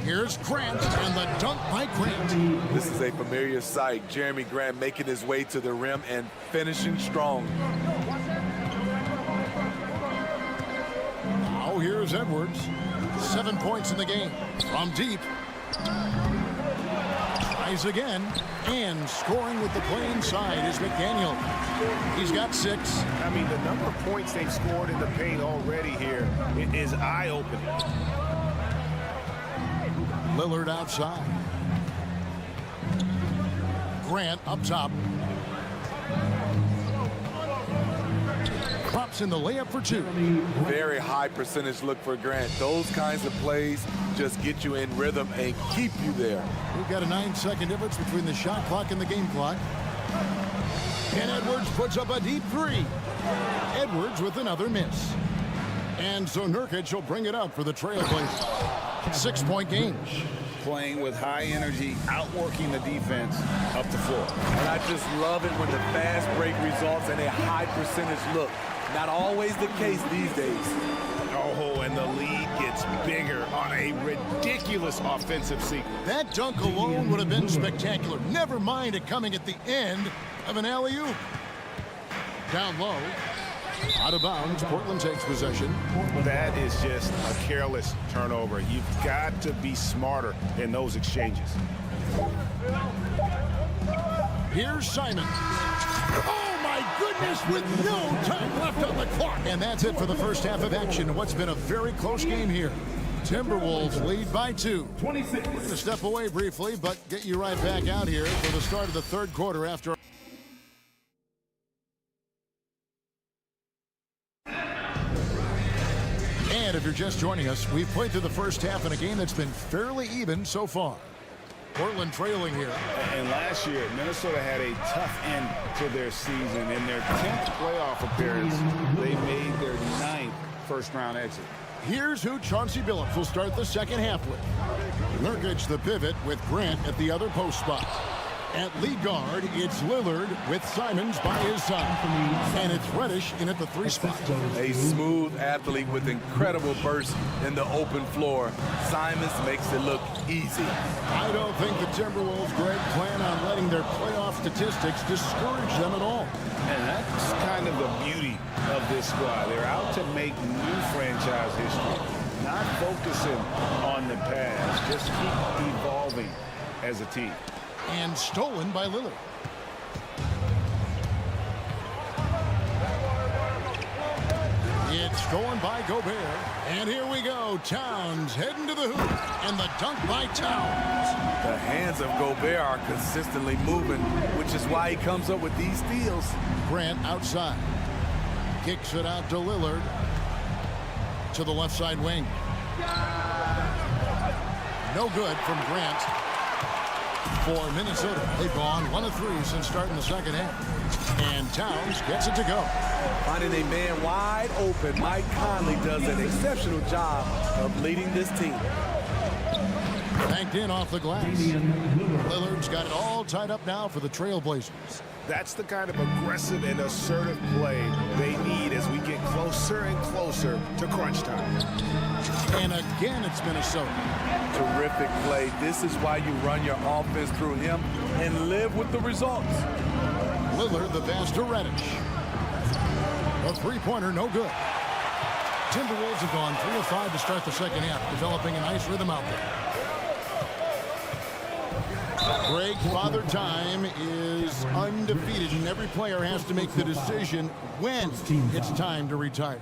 Here's Grant, and the dunk by Grant. This is a familiar sight. Jeremy Grant making his way to the rim and finishing strong. Now here's Edwards. 7 points in the game. From deep. Tries again. And scoring with the play inside is McDaniel. He's got 6. I mean, the number of points they've scored in the paint already here is eye-opening. Lillard outside. Grant up top. Pops in the layup for 2. Very high percentage look for Grant. Those kinds of plays just get you in rhythm and keep you there. We've got a 9-second difference between the shot clock and the game clock. And Edwards puts up a deep 3. Edwards with another miss. And so Nurkic will bring it up for the Trailblazers. 6-point game. Playing with high energy, outworking the defense up the floor. And I just love it when the fast break results in a high percentage look. Not always the case these days. Oh, and the lead gets bigger on a ridiculous offensive sequence. That dunk alone would have been spectacular. Never mind it coming at the end of an alley-oop. Down low. Out of bounds. Portland takes possession. That is just a careless turnover. You've got to be smarter in those exchanges. Here's Simons. Oh, my goodness, with no time left on the clock. And that's it for the first half of action. What's been a very close game here. Timberwolves lead by 2. 26. We're going to step away briefly, but get you right back out here for the start of the third quarter after. And if you're just joining us, we've played through the first half in a game that's been fairly even so far. Portland trailing here. And last year, Minnesota had a tough end to their season. In their 10th playoff appearance, they made their 9th first-round exit. Here's who Chauncey Billups will start the second half with. Nurkic the pivot with Grant at the other post spot. At lead guard, it's Lillard with Simons by his side. And it's Reddish in at the 3 spot. A smooth athlete with incredible burst in the open floor. Simons makes it look easy. I don't think the Timberwolves, Greg, plan on letting their playoff statistics discourage them at all. And that's kind of the beauty of this squad. They're out to make new franchise history. Not focusing on the past. Just keep evolving as a team. And stolen by Lillard. It's stolen by Gobert. And here we go. Towns heading to the hoop. And the dunk by Towns. The hands of Gobert are consistently moving, which is why he comes up with these steals. Grant outside. Kicks it out to Lillard. To the left side wing. No good from Grant. for Minnesota. They've gone 1 of 3 since starting the second half. And Towns gets it to go. Finding a man wide open, Mike Conley does an exceptional job of leading this team. Banked in off the glass. Lillard's got it all tied up now for the Trailblazers. That's the kind of aggressive and assertive play they need as we get closer and closer to crunch time. And again, it's Minnesota. Terrific play. This is why you run your offense through him and live with the results. Lillard, the pass to Reddish. A three-pointer, no good. Timberwolves have gone 3 of 5 to start the second half, developing a nice rhythm out there. Greg, Father Time is undefeated, and every player has to make the decision when it's time to retire.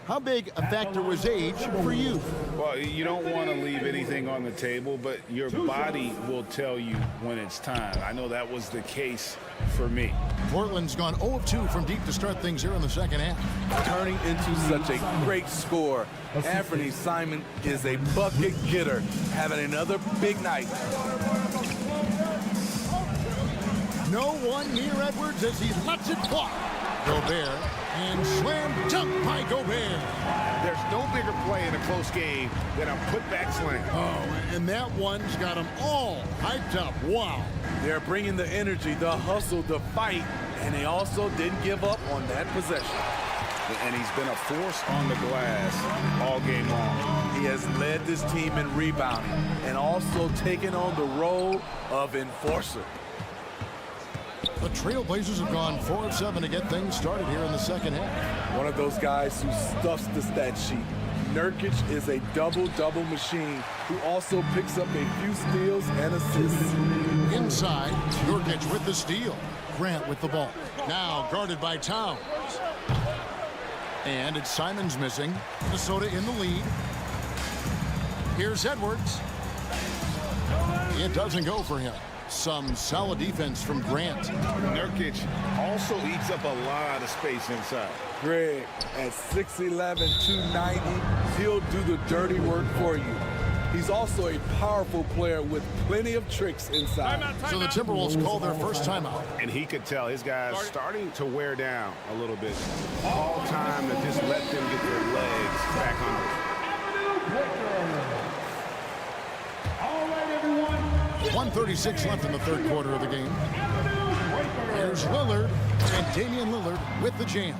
How big a factor was age for you? Well, you don't want to leave anything on the table, but your body will tell you when it's time. I know that was the case for me. Portland's gone 0 of 2 from deep to start things here in the second half. Turning into such a great scorer, Anthony Simon is a bucket getter, having another big night. No one near Edwards as he lets it fly. Gobert, and slam dunk by Gobert. There's no bigger play in a close game than a putback slam. Oh, and that one's got them all hyped up. Wow. They're bringing the energy, the hustle, the fight, and they also didn't give up on that possession. And he's been a force on the glass all game long. He has led this team in rebounding and also taken on the role of enforcer. The Trailblazers have gone 4 of 7 to get things started here in the second half. One of those guys who stuffs the stat sheet. Nurkic is a double-double machine who also picks up a few steals and assists. Inside, Nurkic with the steal. Grant with the ball. Now guarded by Towns. And it's Simons missing. Minnesota in the lead. Here's Edwards. It doesn't go for him. Some solid defense from Grant. Nurkic also eats up a lot of space inside. Greg, at 6'11", 290, he'll do the dirty work for you. He's also a powerful player with plenty of tricks inside. So the Timberwolves call their first timeout. And he could tell his guys starting to wear down a little bit. All time to just let them get their legs back under. 1:36 left in the third quarter of the game. Here's Lillard, and Damian Lillard with the jam.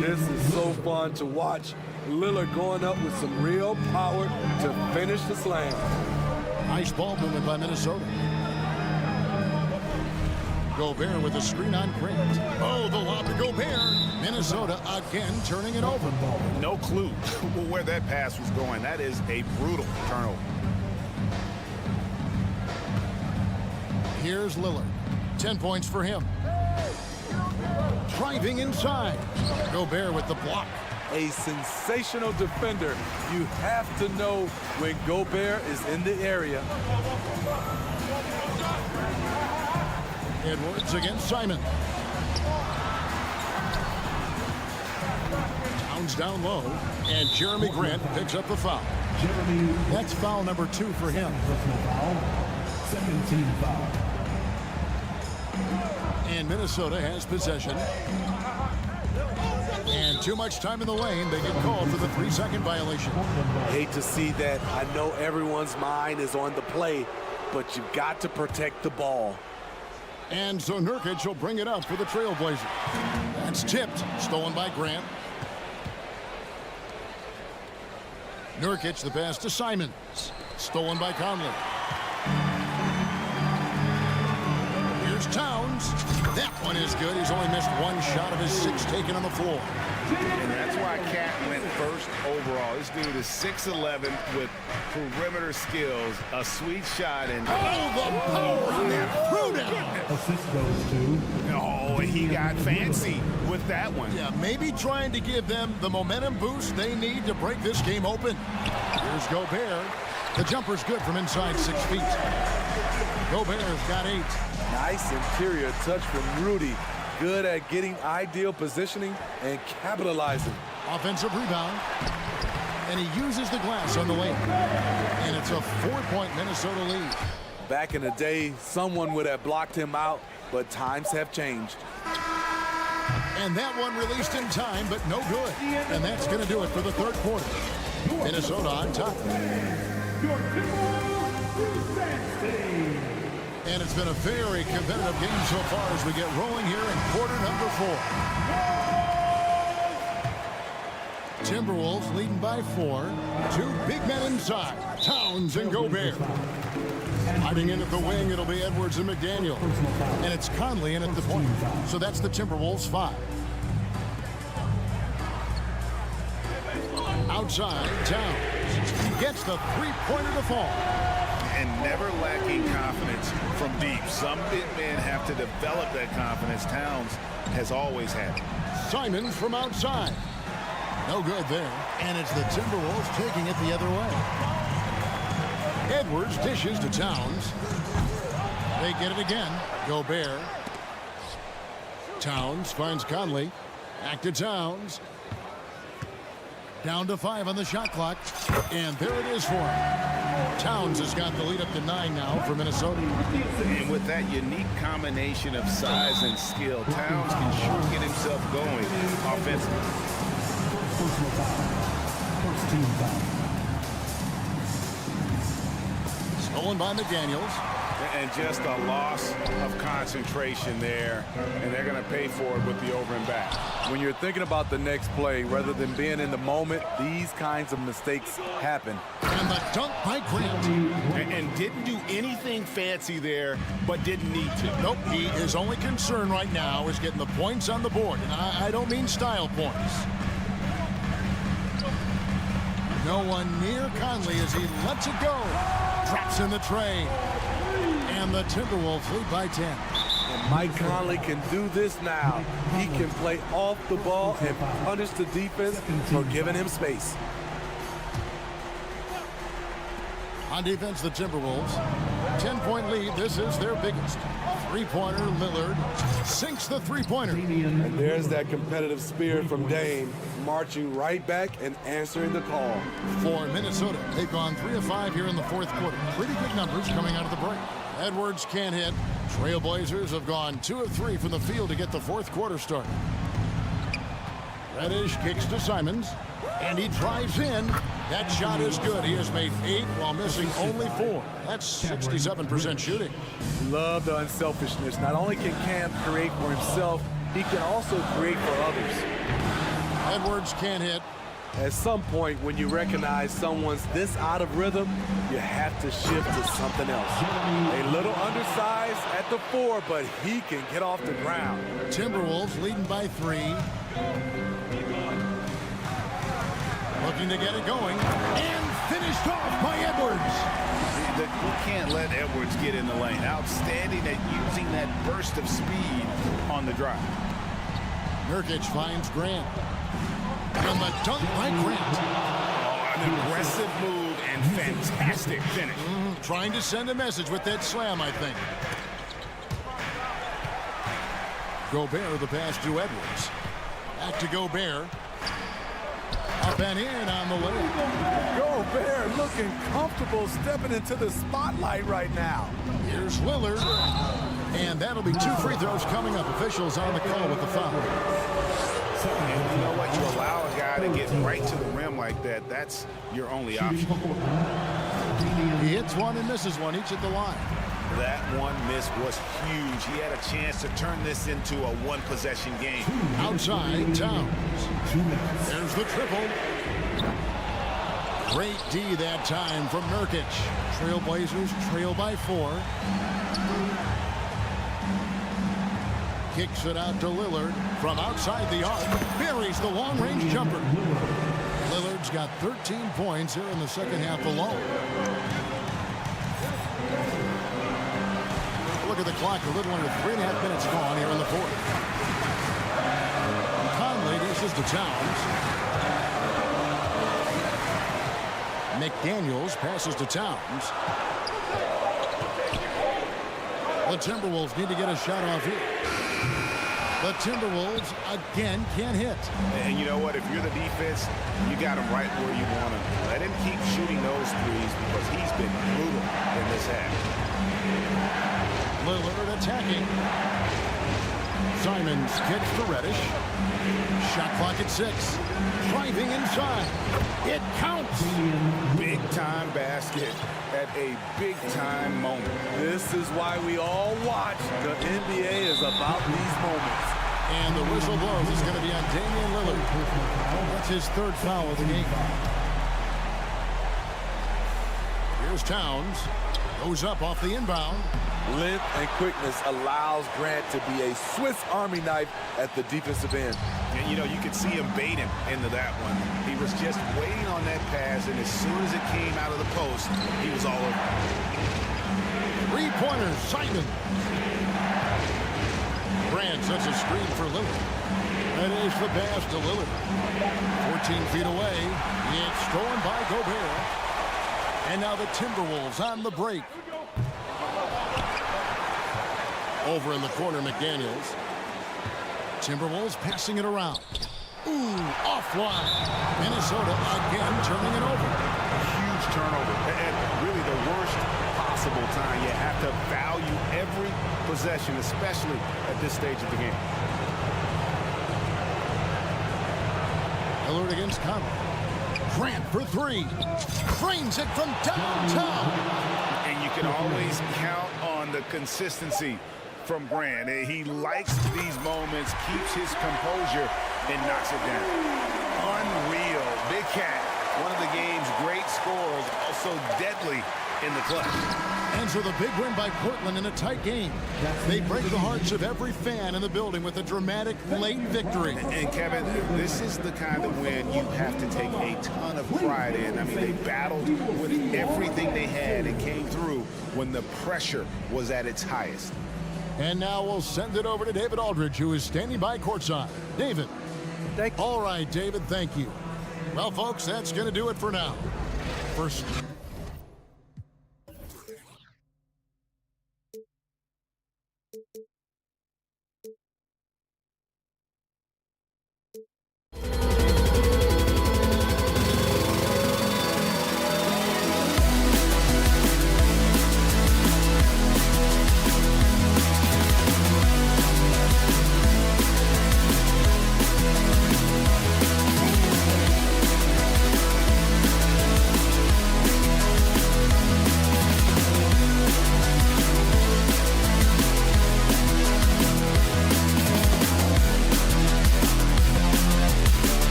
This is so fun to watch. Lillard going up with some real power to finish the slam. Nice ball movement by Minnesota. Gobert with a screen on Grant. Oh, the lob to Gobert. Minnesota again turning it over. No clue where that pass was going. That is a brutal turnover. Here's Lillard. 10 points for him. Driving inside. Gobert with the block. A sensational defender. You have to know when Gobert is in the area. Edwards against Simon. Towns down low, and Jeremy Grant picks up the foul. That's foul number 2 for him. 17 foul. And Minnesota has possession. And too much time in the lane. They get called for the 3-second violation. I hate to see that. I know everyone's mind is on the play, but you've got to protect the ball. And so Nurkic will bring it up for the Trailblazers. That's tipped. Stolen by Grant. Nurkic the pass to Simons. Stolen by Conley. Here's Towns. That one is good. He's only missed 1 shot of his 6 taken on the floor. And that's why Cat went first overall. This dude is 6'11" with perimeter skills, a sweet shot, and oh, the power on that throwdown. Assist goes to. Oh, and he got fancy with that one. Yeah, maybe trying to give them the momentum boost they need to break this game open. Here's Gobert. The jumper's good from inside 6 feet. Gobert's got 8. Nice interior touch from Rudy. Good at getting ideal positioning and capitalizing. Offensive rebound. And he uses the glass on the lane. And it's a 4-point Minnesota lead. Back in the day, someone would have blocked him out, but times have changed. And that one released in time, but no good. And that's going to do it for the third quarter. Minnesota on top. And it's been a very competitive game so far as we get rolling here in quarter number 4. Timberwolves leading by 4. Two big men inside, Towns and Gobert. Hiding in at the wing, it'll be Edwards and McDaniel. And it's Conley in at the point. So that's the Timberwolves 5. Outside, Towns gets the three-pointer to fall. And never lacking confidence from deep. Some big men have to develop that confidence. Towns has always had it. Simons from outside. No good there. And it's the Timberwolves taking it the other way. Edwards dishes to Towns. They get it again. Gobert. Towns finds Conley. Back to Towns. Down to 5 on the shot clock. And there it is for him. Towns has got the lead up to 9 now for Minnesota. And with that unique combination of size and skill, Towns can sure get himself going offensively. Stolen by McDaniels. And just a loss of concentration there, and they're going to pay for it with the over and back. When you're thinking about the next play, rather than being in the moment, these kinds of mistakes happen. And the dunk by Grant. And didn't do anything fancy there, but didn't need to. Nope, his only concern right now is getting the points on the board. And I don't mean style points. No one near Conley as he lets it go. Drops in the tray. And the Timberwolves lead by 10. And Mike Conley can do this now. He can play off the ball and punish the defense for giving him space. On defense, the Timberwolves. 10-point lead. This is their biggest. Three-pointer, Lillard sinks the three-pointer. And there's that competitive spirit from Dame, marching right back and answering the call. For Minnesota, they've gone 3 of 5 here in the fourth quarter. Pretty good numbers coming out of the break. Edwards can't hit. Trailblazers have gone 2 of 3 from the field to get the fourth quarter started. Reddish kicks to Simons, and he drives in. That shot is good. He has made 8 while missing only 4. That's 67% shooting. Love the unselfishness. Not only can Cam create for himself, he can also create for others. Edwards can't hit. At some point, when you recognize someone's this out of rhythm, you have to shift to something else. A little undersized at the 4, but he can get off the ground. Timberwolves leading by 3. Looking to get it going. And finished off by Edwards. You can't let Edwards get in the lane. Outstanding at using that burst of speed on the drive. Nurkic finds Grant. And the dunk by Grant. Oh, an aggressive move and fantastic finish. Trying to send a message with that slam, I think. Gobert, the pass to Edwards. Back to Gobert. Up and in on the way. Gobert looking comfortable stepping into the spotlight right now. Here's Lillard. And that'll be 2 free throws coming up. Officials on the call with the foul. And you know what? You allow a guy to get right to the rim like that. That's your only option. He hits one and misses one, each at the line. That one miss was huge. He had a chance to turn this into a one-possession game. Outside, Towns. There's the triple. Great D that time from Nurkic. Trailblazers trail by 4. Kicks it out to Lillard from outside the arc. Buries the long-range jumper. Lillard's got 13 points here in the second half alone. Look at the clock. A little under 3.5 minutes gone here in the fourth. Conley dishes to Towns. McDaniels passes to Towns. The Timberwolves need to get a shot off here. The Timberwolves, again, can't hit. And you know what? If you're the defense, you got him right where you want him. Let him keep shooting those threes because he's been brutal in this half. Lillard attacking. Simons kicks to Reddish. Shot clock at 6. Driving inside. It counts. Big time basket at a big time moment. This is why we all watch. The NBA is about these moments. And the whistle blows. It's going to be on Damian Lillard. That's his 3rd foul of the game. Here's Towns. Goes up off the inbound. Length and quickness allows Grant to be a Swiss Army knife at the defensive end. And, you know, you could see him baiting into that one. He was just waiting on that pass, and as soon as it came out of the post, he was all over. 3-pointers, Simon. Grant sets a screen for Lillard. That is the pass to Lillard. 14 feet away. It's stolen by Gobert. And now the Timberwolves on the break. Over in the corner, McDaniels. Timberwolves passing it around. Ooh, offline. Minnesota again turning it over. A huge turnover. And really the worst possible time. You have to value every possession, especially at this stage of the game. Lillard against Conley. Grant for 3. Frames it from downtown. And you can always count on the consistency from Grant. He likes these moments, keeps his composure, and knocks it down. Unreal. Big Cat, one of the game's great scorers, also deadly in the clutch. And so the big win by Portland in a tight game. They break the hearts of every fan in the building with a dramatic late victory. And Kevin, this is the kind of win you have to take a ton of pride in. I mean, they battled with everything they had and came through when the pressure was at its highest. And now we'll send it over to David Aldridge, who is standing by courtside. David. All right, David, thank you. Well, folks, that's going to do it for now. First.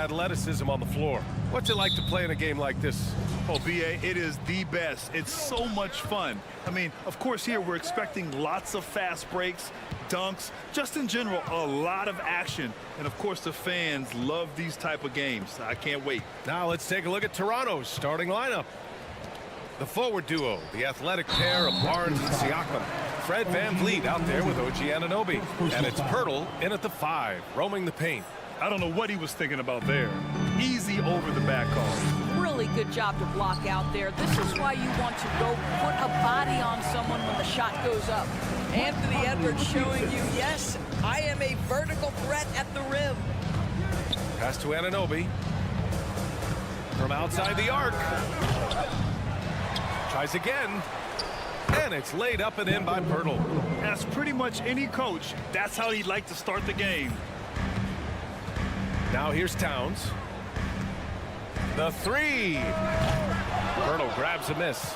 athleticism on the floor. What's it like to play in a game like this? Oh, B.A., it is the best. It's so much fun. I mean, of course, here we're expecting lots of fast breaks, dunks, just in general, a lot of action. And, of course, the fans love these type of games. I can't wait. Now let's take a look at Toronto's starting lineup. The forward duo, the athletic pair of Barnes and Siakam. Fred VanVleet out there with OG Anunoby. And it's Pirtle in at the 5, roaming the paint. I don't know what he was thinking about there. Easy over the back call. Really good job to block out there. This is why you want to go put a body on someone when the shot goes up. Anthony Edwards showing you, yes, I am a vertical threat at the rim. Pass to Anunoby. From outside the arc. Tries again. And it's laid up and in by Pirtle. As pretty much any coach, that's how he'd like to start the game. Now here's Towns. The 3. Pirtle grabs a miss.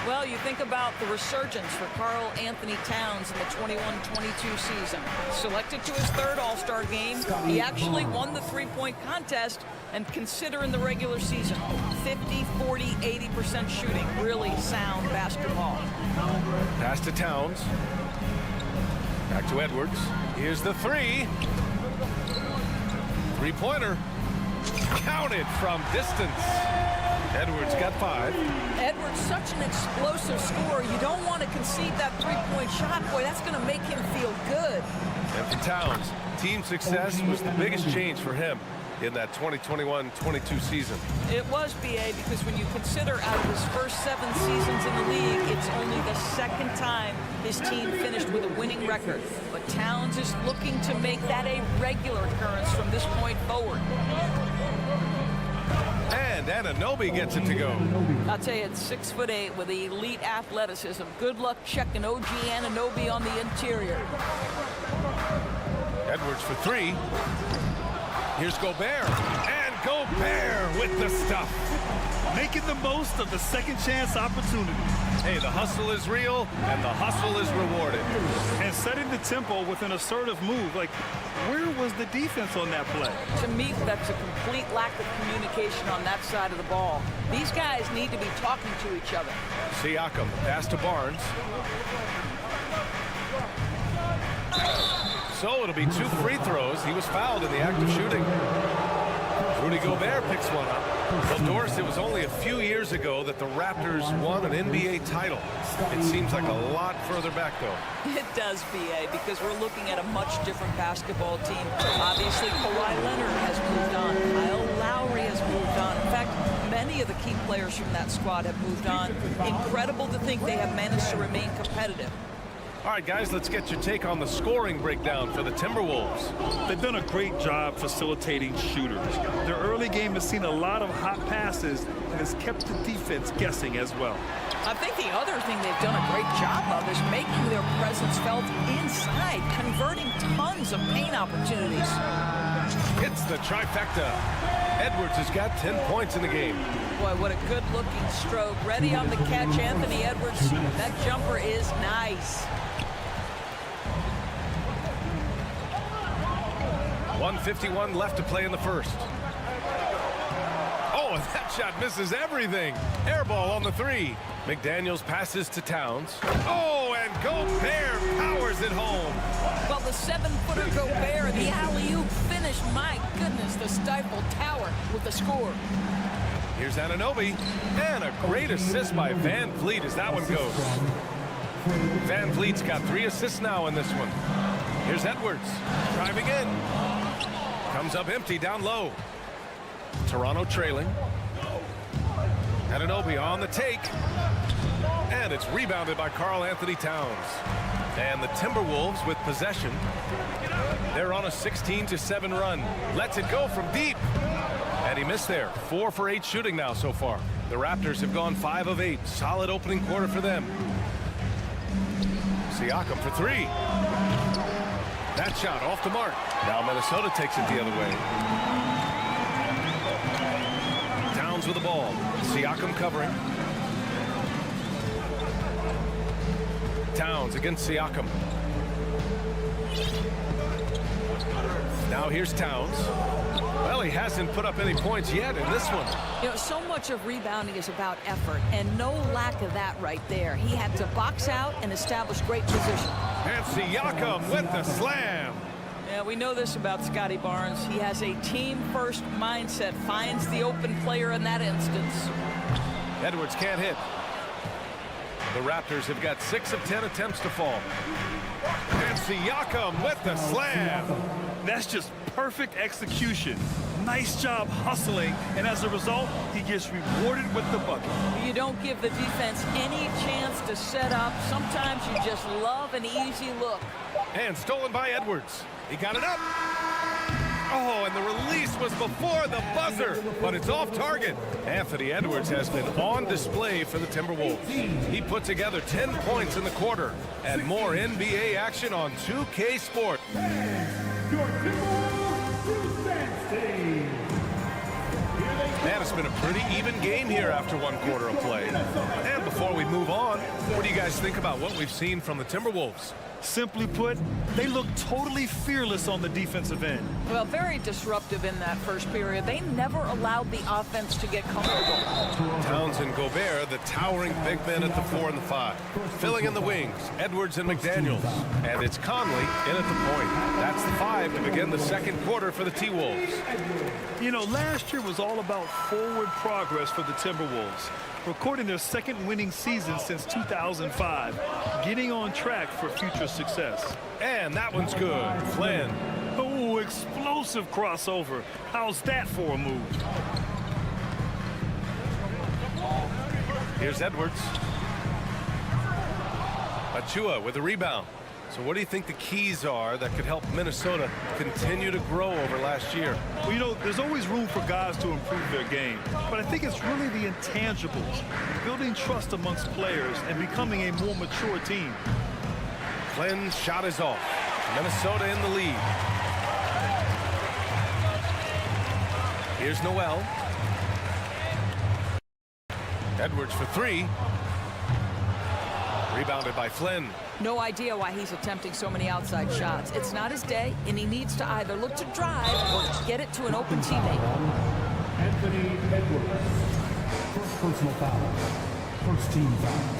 Well, you think about the resurgence for Karl Anthony Towns in the 21-22 season. Selected to his 3rd All-Star game, he actually won the three-point contest, and consider in the regular season, 50, 40, 80% shooting. Really sound basketball. Pass to Towns. Back to Edwards. Here's the 3. Three-pointer. Counted from distance. Edwards got 5. Edwards, such an explosive scorer. You don't want to concede that three-point shot. Boy, that's going to make him feel good. And for Towns, team success was the biggest change for him in that 2021-22 season. It was, B.A., because when you consider out of his first 7 seasons in the league, it's only the 2nd time his team finished with a winning record. But Towns is looking to make that a regular occurrence from this point forward. And Anunoby gets it to go. I'll tell you, it's 6'8" with elite athleticism. Good luck checking OG Anunoby on the interior. Edwards for 3. Here's Gobert. And Gobert with the stuff. Making the most of the second chance opportunity. Hey, the hustle is real, and the hustle is rewarded. And setting the tempo with an assertive move. Like, where was the defense on that play? To me, that's a complete lack of communication on that side of the ball. These guys need to be talking to each other. Siakam, pass to Barnes. So it'll be 2 free throws. He was fouled in the act of shooting. Rudy Gobert picks one up. Well, Doris, it was only a few years ago that the Raptors won an NBA title. It seems like a lot further back, though. It does, B.A., because we're looking at a much different basketball team. Obviously, Kawhi Leonard has moved on. Kyle Lowry has moved on. In fact, many of the key players from that squad have moved on. Incredible to think they have managed to remain competitive. All right, guys, let's get your take on the scoring breakdown for the Timberwolves. They've done a great job facilitating shooters. Their early game has seen a lot of hot passes and has kept the defense guessing as well. I think the other thing they've done a great job of is making their presence felt inside, converting tons of paint opportunities. It's the trifecta. Edwards has got 10 points in the game. Boy, what a good-looking stroke. Ready on the catch, Anthony Edwards. That jumper is nice. 1:51 left to play in the first. Oh, and that shot misses everything. Air ball on the 3. McDaniels passes to Towns. Oh, and Gobert powers it home. Well, the 7-footer Gobert, the alley-oop finish. My goodness, the Stifle Tower with the score. Here's Anunoby. And a great assist by VanVleet as that one goes. VanVleet's got 3 assists now in this one. Here's Edwards. Driving in. Comes up empty down low. Toronto trailing. Anunoby on the take. And it's rebounded by Karl Anthony Towns. And the Timberwolves with possession. They're on a 16-7 run. Lets it go from deep. And he missed there. 4 for 8 shooting now so far. The Raptors have gone 5 of 8. Solid opening quarter for them. Siakam for 3. That shot off the mark. Now Minnesota takes it the other way. Towns with the ball. Siakam covering. Towns against Siakam. Now here's Towns. Well, he hasn't put up any points yet in this one. You know, so much of rebounding is about effort, and no lack of that right there. He had to box out and establish great position. And Siakam with the slam. Yeah, we know this about Scotty Barnes. He has a team-first mindset, finds the open player in that instance. Edwards can't hit. The Raptors have got 6 of 10 attempts to fall. And Siakam with the slam. That's just perfect execution. Nice job hustling, and as a result, he gets rewarded with the bucket. You don't give the defense any chance to set up. Sometimes you just love an easy look. And stolen by Edwards. He got it up. Oh, and the release was before the buzzer, but it's off target. Anthony Edwards has been on display for the Timberwolves. He put together 10 points in the quarter, and more NBA action on 2K Sport. Man, it's been a pretty even game here after one quarter of play. And before we move on, what do you guys think about what we've seen from the Timberwolves? Simply put, they look totally fearless on the defensive end. Well, very disruptive in that first period. They never allowed the offense to get comfortable. Towns and Gobert, the towering big men at the 4 and the 5. Filling in the wings, Edwards and McDaniels. And it's Conley in at the point. That's the 5 to begin the second quarter for the T-Wolves. You know, last year was all about forward progress for the Timberwolves, recording their second winning season since 2005, getting on track for future success. And that one's good. Flynn. Oh, explosive crossover. How's that for a move? Here's Edwards. Achua with a rebound. So what do you think the keys are that could help Minnesota continue to grow over last year? Well, you know, there's always room for guys to improve their game. But I think it's really the intangibles, building trust amongst players and becoming a more mature team. Flynn's shot is off. Minnesota in the lead. Here's Noel. Edwards for 3. Rebounded by Flynn. No idea why he's attempting so many outside shots. It's not his day, and he needs to either look to drive or get it to an open teammate. Anthony Edwards. First personal foul. First team foul.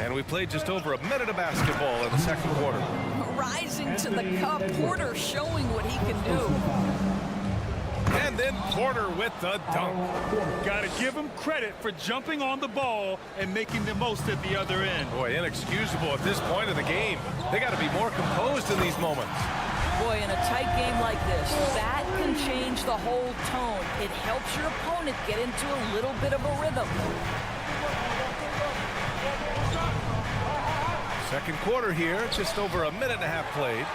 And we played just over a minute of basketball in the second quarter. Rising to the cup, Porter showing what he can do. And then Porter with the dunk. Got to give him credit for jumping on the ball and making the most at the other end. Boy, inexcusable at this point of the game. They got to be more composed in these moments. Boy, in a tight game like this, that can change the whole tone. It helps your opponent get into a little bit of a rhythm. Second quarter here, just over a minute and a half played.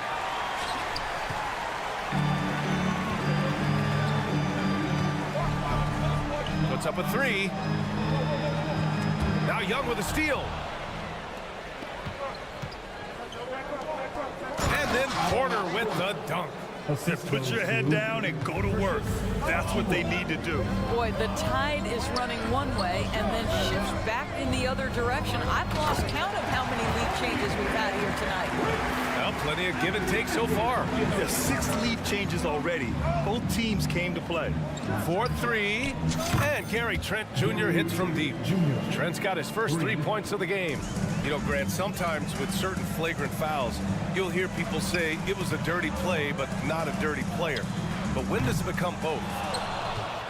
Puts up a 3. Now Young with a steal. And then Porter with the dunk. Put your head down and go to work. That's what they need to do. Boy, the tide is running one way and then shifts back in the other direction. I've lost count of how many lead changes we've had here tonight. Well, plenty of give and take so far. There's 6 lead changes already. Both teams came to play. 4-3. And Gary Trent Jr. hits from deep. Trent's got his first 3 points of the game. You know, Grant, sometimes with certain flagrant fouls, you'll hear people say it was a dirty play, but not a dirty player. But when does it become both?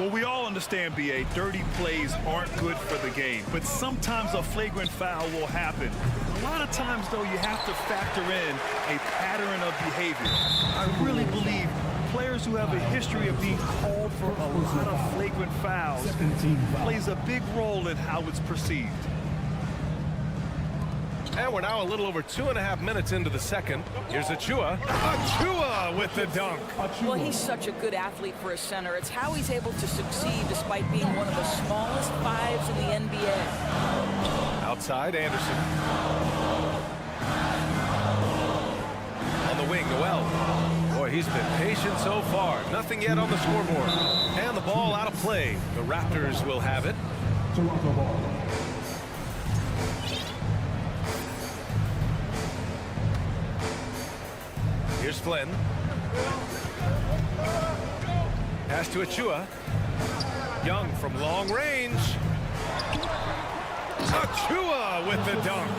Well, we all understand, B.A., dirty plays aren't good for the game, but sometimes a flagrant foul will happen. A lot of times, though, you have to factor in a pattern of behavior. I really believe players who have a history of being called for a lot of flagrant fouls plays a big role in how it's perceived. And we're now a little over 2.5 minutes into the second. Here's Achua. Achua with the dunk. Well, he's such a good athlete for a center. It's how he's able to succeed despite being one of the smallest 5s in the NBA. Outside, Anderson. On the wing, Noel. Boy, he's been patient so far. Nothing yet on the scoreboard. And the ball out of play. The Raptors will have it. Here's Flynn. Pass to Achua. Young from long range. Achua with the dunk.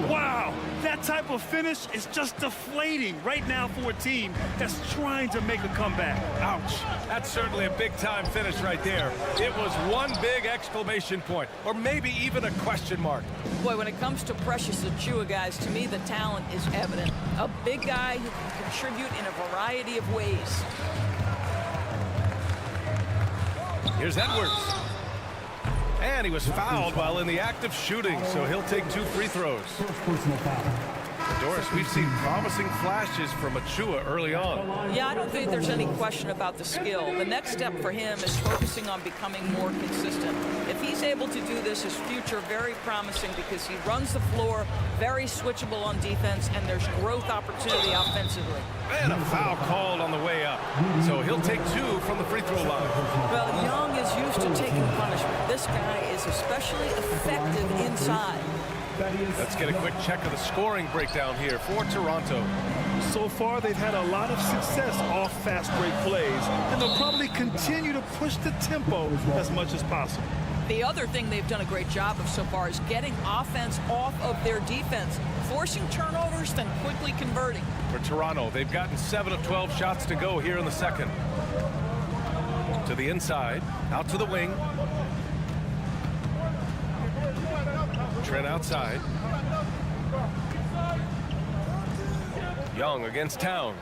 Wow, that type of finish is just deflating right now for a team that's trying to make a comeback. Ouch. That's certainly a big-time finish right there. It was one big exclamation point, or maybe even a question mark. Boy, when it comes to Precious Achua, guys, to me the talent is evident. A big guy who can contribute in a variety of ways. Here's Edwards. And he was fouled while in the act of shooting, so he'll take 2 free throws. Doris, we've seen promising flashes from Achua early on. Yeah, I don't think there's any question about the skill. The next step for him is focusing on becoming more consistent. If he's able to do this, his future very promising because he runs the floor, very switchable on defense, and there's growth opportunity offensively. And a foul called on the way up. So he'll take 2 from the free throw line. Well, Young is used to taking punishment. This guy is especially effective inside. Let's get a quick check of the scoring breakdown here for Toronto. So far, they've had a lot of success off fast break plays, and they'll probably continue to push the tempo as much as possible. The other thing they've done a great job of so far is getting offense off of their defense, forcing turnovers, then quickly converting. For Toronto, they've gotten 7 of 12 shots to go here in the second. To the inside, out to the wing. Trent outside. Young against Towns.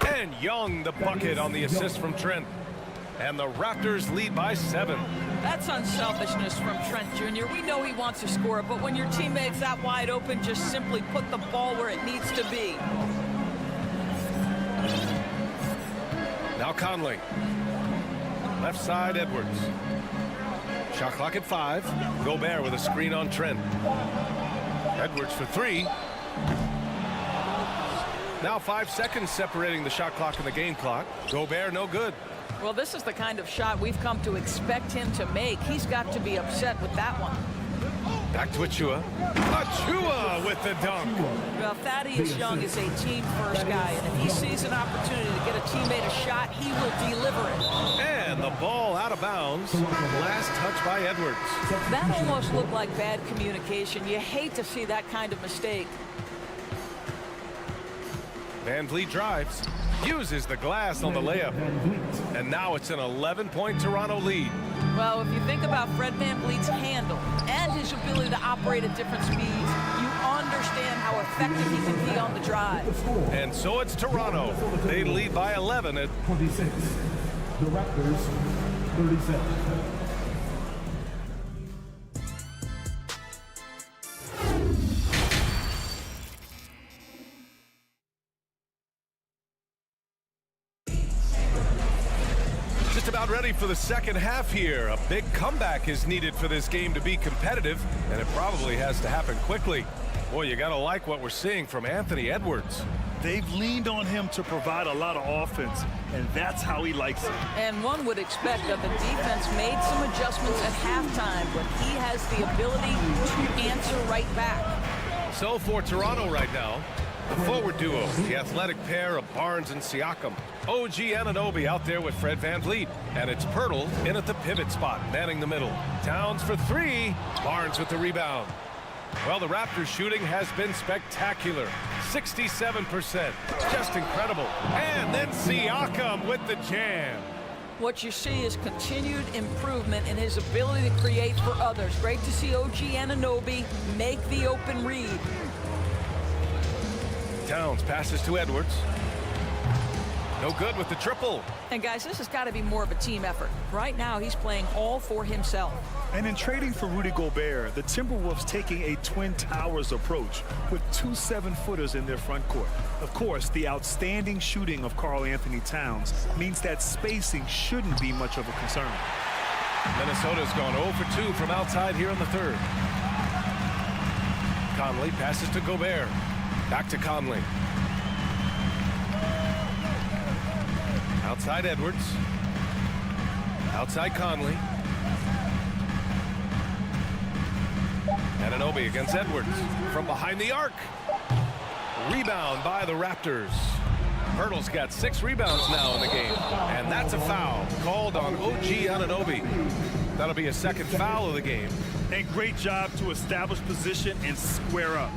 And Young the bucket on the assist from Trent. And the Raptors lead by 7. That's unselfishness from Trent Jr. We know he wants to score, but when your teammate's that wide open, just simply put the ball where it needs to be. Now Conley. Left side, Edwards. Shot clock at 5. Gobert with a screen on Trent. Edwards for 3. Now 5 seconds separating the shot clock and the game clock. Gobert no good. Well, this is the kind of shot we've come to expect him to make. He's got to be upset with that one. Back to Achua. Achua with the dunk. Well, Thaddeus Young is a team-first guy, and if he sees an opportunity to get a teammate a shot, he will deliver it. And the ball out of bounds. Last touch by Edwards. That almost looked like bad communication. You hate to see that kind of mistake. Van Vliet drives. Uses the glass on the layup. And now it's an 11-point Toronto lead. Well, if you think about Fred Van Vliet's handle and his ability to operate at different speeds, you understand how effective he can be on the drive. And so it's Toronto. They lead by 11 at 26. The Raptors, 37. About ready for the second half here. A big comeback is needed for this game to be competitive, and it probably has to happen quickly. Boy, you gotta like what we're seeing from Anthony Edwards. They've leaned on him to provide a lot of offense, and that's how he likes it. And one would expect that the defense made some adjustments at halftime, but he has the ability to answer right back. So for Toronto right now, the forward duo, the athletic pair of Barnes and Siakam. OG Anunoby out there with Fred Van Vliet. And it's Pirtle in at the pivot spot, manning the middle. Towns for 3. Barnes with the rebound. Well, the Raptors shooting has been spectacular. 67%. Just incredible. And then Siakam with the jam. What you see is continued improvement in his ability to create for others. Great to see OG Anunoby make the open read. Towns passes to Edwards. No good with the triple. And guys, this has got to be more of a team effort. Right now, he's playing all for himself. And in trading for Rudy Gobert, the Timberwolves taking a Twin Towers approach with 2 7-footers in their front court. Of course, the outstanding shooting of Karl Anthony Towns means that spacing shouldn't be much of a concern. Minnesota's gone 0 for 2 from outside here in the third. Conley passes to Gobert. Back to Conley. Outside Edwards. Outside Conley. Anunoby against Edwards. From behind the arc. Rebound by the Raptors. Pirtle's got 6 rebounds now in the game. And that's a foul called on OG Anunoby. That'll be a second foul of the game. And great job to establish position and square up.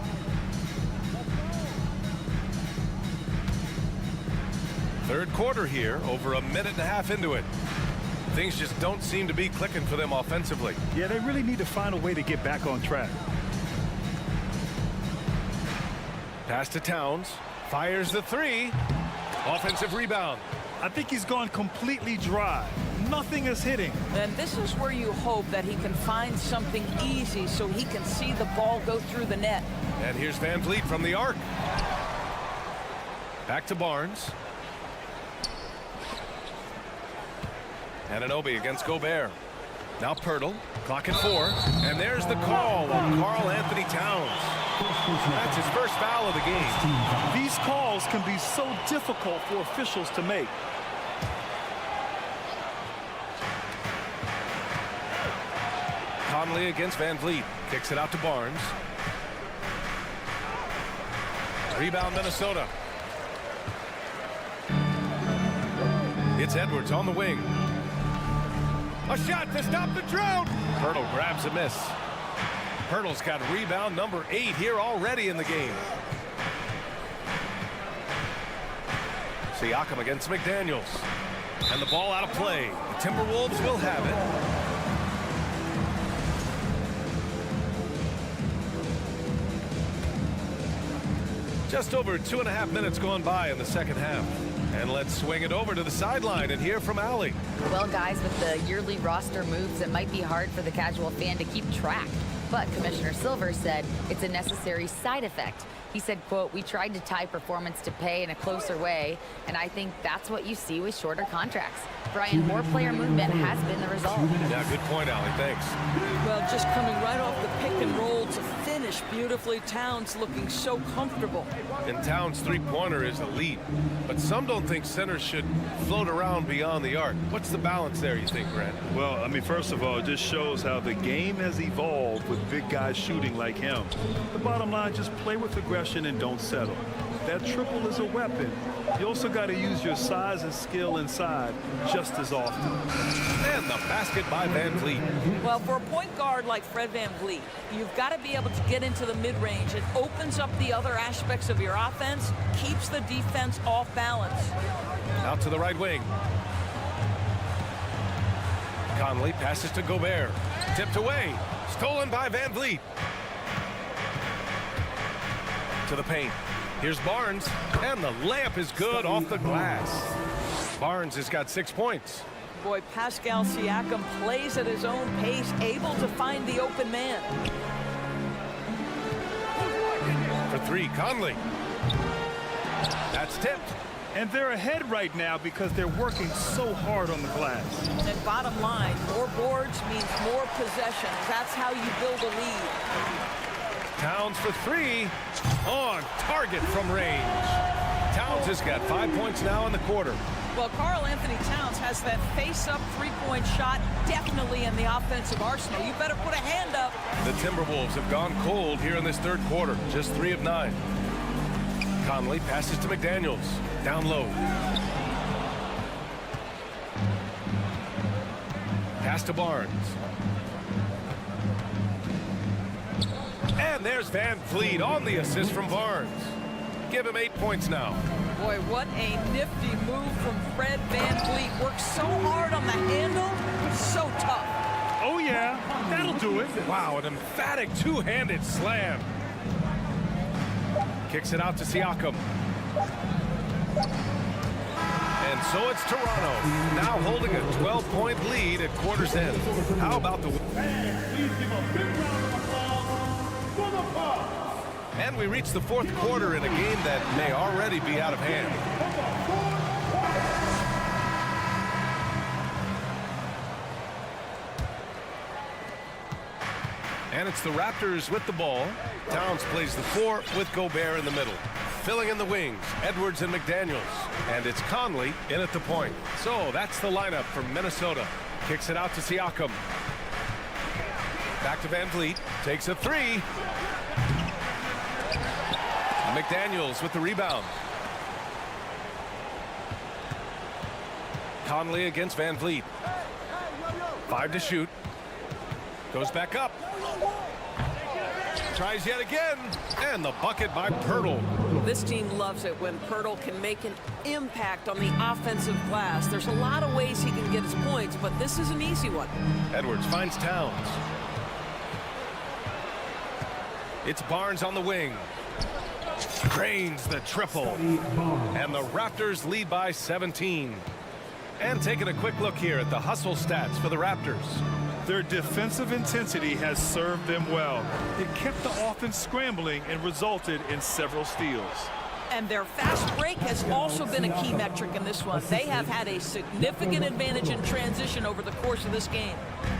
Third quarter here, over a minute and a half into it. Things just don't seem to be clicking for them offensively. Yeah, they really need to find a way to get back on track. Pass to Towns. Fires the 3. Offensive rebound. I think he's gone completely dry. Nothing is hitting. And this is where you hope that he can find something easy so he can see the ball go through the net. And here's Van Vliet from the arc. Back to Barnes. Anunoby against Gobert. Now Pirtle. Clock at 4. And there's the call on Karl Anthony Towns. That's his first foul of the game. These calls can be so difficult for officials to make. Conley against Van Vliet. Kicks it out to Barnes. Rebound Minnesota. It's Edwards on the wing. A shot to stop the drought. Pirtle grabs a miss. Pirtle's got rebound number 8 here already in the game. Siakam against McDaniels. And the ball out of play. The Timberwolves will have it. Just over 2.5 minutes gone by in the second half. And let's swing it over to the sideline and hear from Allie. Well, guys, with the yearly roster moves, it might be hard for the casual fan to keep track. But Commissioner Silver said it's a necessary side effect. He said, quote, "We tried to tie performance to pay in a closer way, and I think that's what you see with shorter contracts." Brian, more player movement has been the result. Yeah, good point, Allie. Thanks. Well, just coming right off the pick and roll to finish beautifully. Towns looking so comfortable. And Towns' three-pointer is elite. But some don't think centers should float around beyond the arc. What's the balance there, you think, Brad? Well, I mean, first of all, it just shows how the game has evolved with big guys shooting like him. The bottom line, just play with aggression and don't settle. That triple is a weapon. You also got to use your size and skill inside just as often. And the basket by Van Vliet. Well, for a point guard like Fred Van Vliet, you've got to be able to get into the mid-range. It opens up the other aspects of your offense, keeps the defense off balance. Out to the right wing. Conley passes to Gobert. Tipped away. Stolen by Van Vliet. To the paint. Here's Barnes, and the layup is good off the glass. Barnes has got 6 points. Boy, Pascal Siakam plays at his own pace, able to find the open man. For 3, Conley. That's tipped. And they're ahead right now because they're working so hard on the glass. And bottom line, more boards means more possessions. That's how you build a lead. Towns for 3, on target from range. Towns has got 5 points now in the quarter. Well, Karl Anthony Towns has that face-up three-point shot definitely in the offensive arsenal. You better put a hand up. The Timberwolves have gone cold here in this third quarter, just 3 of 9. Conley passes to McDaniels, down low. Pass to Barnes. And there's Van Vliet on the assist from Barnes. Give him 8 points now. Boy, what a nifty move from Fred Van Vliet. Works so hard on the handle, so tough. Oh, yeah, that'll do it. Wow, an emphatic two-handed slam. Kicks it out to Siakam. And so it's Toronto, now holding a 12-point lead at quarter's end. How about the... And we reach the fourth quarter in a game that may already be out of hand. And it's the Raptors with the ball. Towns plays the 4 with Gobert in the middle. Filling in the wings, Edwards and McDaniels. And it's Conley in at the point. So that's the lineup for Minnesota. Kicks it out to Siakam. Back to Van Vliet. Takes a 3. McDaniels with the rebound. Conley against Van Vliet. 5 to shoot. Goes back up. Tries yet again. And the bucket by Pirtle. This team loves it when Pirtle can make an impact on the offensive glass. There's a lot of ways he can get his points, but this is an easy one. Edwards finds Towns. It's Barnes on the wing. Drains the triple. And the Raptors lead by 17. And taking a quick look here at the hustle stats for the Raptors. Their defensive intensity has served them well. It kept the offense scrambling and resulted in several steals. And their fast break has also been a key metric in this one. They have had a significant advantage in transition over the course of this game.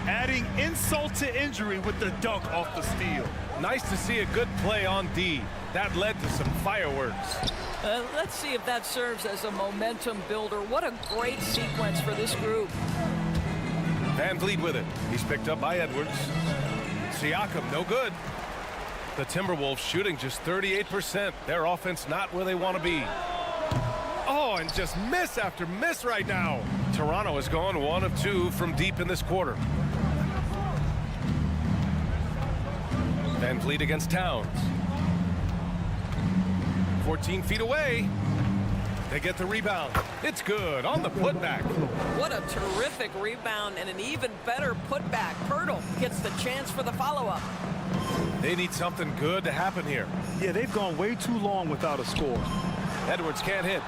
Adding insult to injury with the dunk off the steal. Nice to see a good play on D. That led to some fireworks. Let's see if that serves as a momentum builder. What a great sequence for this group. Van Vliet with it. He's picked up by Edwards. Siakam, no good. The Timberwolves shooting just 38%. Their offense not where they want to be. Oh, and just miss after miss right now. Toronto has gone 1 of 2 from deep in this quarter. Van Vliet against Towns. 14 feet away. They get the rebound. It's good on the putback. What a terrific rebound and an even better putback. Pirtle gets the chance for the follow-up. They need something good to happen here. Yeah, they've gone way too long without a score. Edwards can't hit.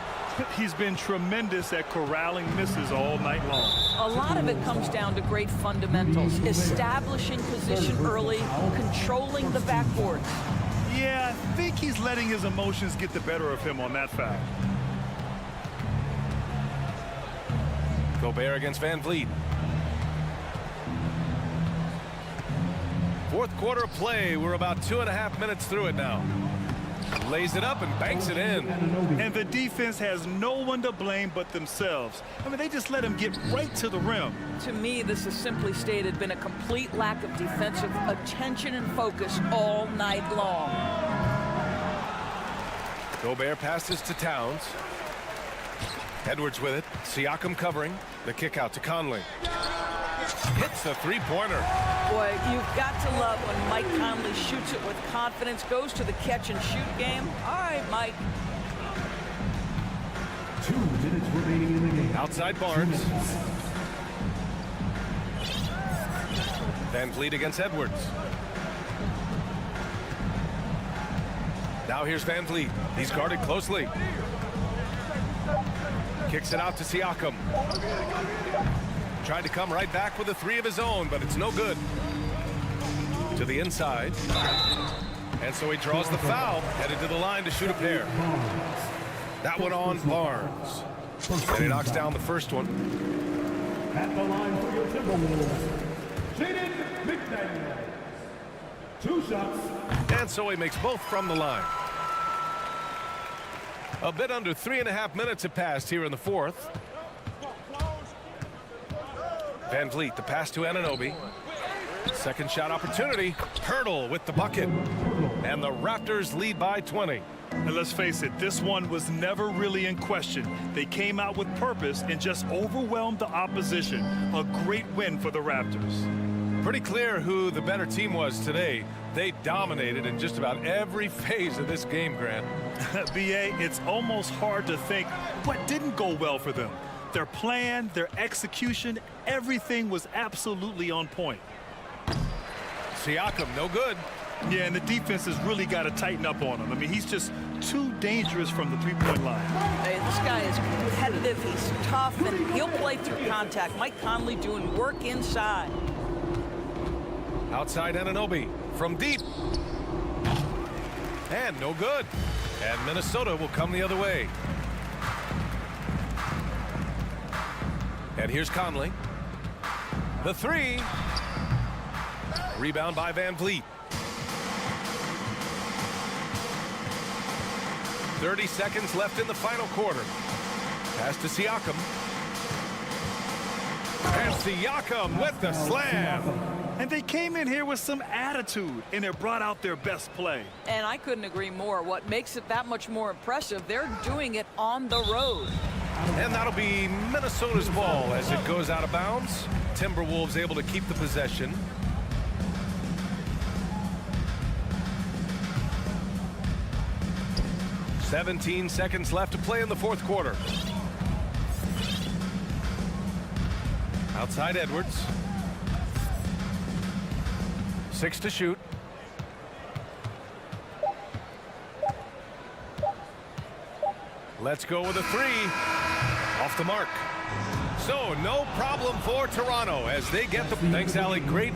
He's been tremendous at corralling misses all night long. A lot of it comes down to great fundamentals. Establishing position early, controlling the backboard. Yeah, I think he's letting his emotions get the better of him on that fact. Gobert against Van Vliet. Fourth quarter play. We're about 2.5 minutes through it now. Lays it up and banks it in. And the defense has no one to blame but themselves. I mean, they just let him get right to the rim. To me, this is simply stated been a complete lack of defensive attention and focus all night long. Gobert passes to Towns. Edwards with it. Siakam covering. The kick out to Conley. Hits the three-pointer. Boy, you've got to love when Mike Conley shoots it with confidence, goes to the catch-and-shoot game. All right, Mike. 2 minutes remaining in the game. Outside Barnes. Van Vliet against Edwards. Now here's Van Vliet. He's guarded closely. Kicks it out to Siakam. Tried to come right back with a 3 of his own, but it's no good. To the inside. And so he draws the foul, headed to the line to shoot a pair. That one on Barnes. And he knocks down the first one. At the line for your Timberwolves, Jaden McDaniels. 2 shots. And so he makes both from the line. A bit under 3.5 minutes have passed here in the fourth. Van Vliet, the pass to Anunoby. Second shot opportunity. Pirtle with the bucket. And the Raptors lead by 20. And let's face it, this one was never really in question. They came out with purpose and just overwhelmed the opposition. A great win for the Raptors. Pretty clear who the better team was today. They dominated in just about every phase of this game, Grant. B.A., it's almost hard to think what didn't go well for them. Their plan, their execution, everything was absolutely on point. Siakam, no good. Yeah, and the defense has really got to tighten up on him. I mean, he's just too dangerous from the three-point line. Hey, this guy is competitive, he's tough, and he'll play through contact. Mike Conley doing work inside. Outside Anunoby from deep. And no good. And Minnesota will come the other way. And here's Conley. The 3. Rebound by Van Vliet. 30 seconds left in the final quarter. Pass to Siakam. And Siakam with the slam. And they came in here with some attitude, and it brought out their best play. And I couldn't agree more. What makes it that much more impressive, they're doing it on the road. And that'll be Minnesota's ball as it goes out of bounds. Timberwolves able to keep the possession. "17 seconds left to play in the fourth quarter. Outside Edwards. 6 to shoot. Let's go with a 3. Off the mark. So no problem for Toronto as they get the... Thanks, Allie. Great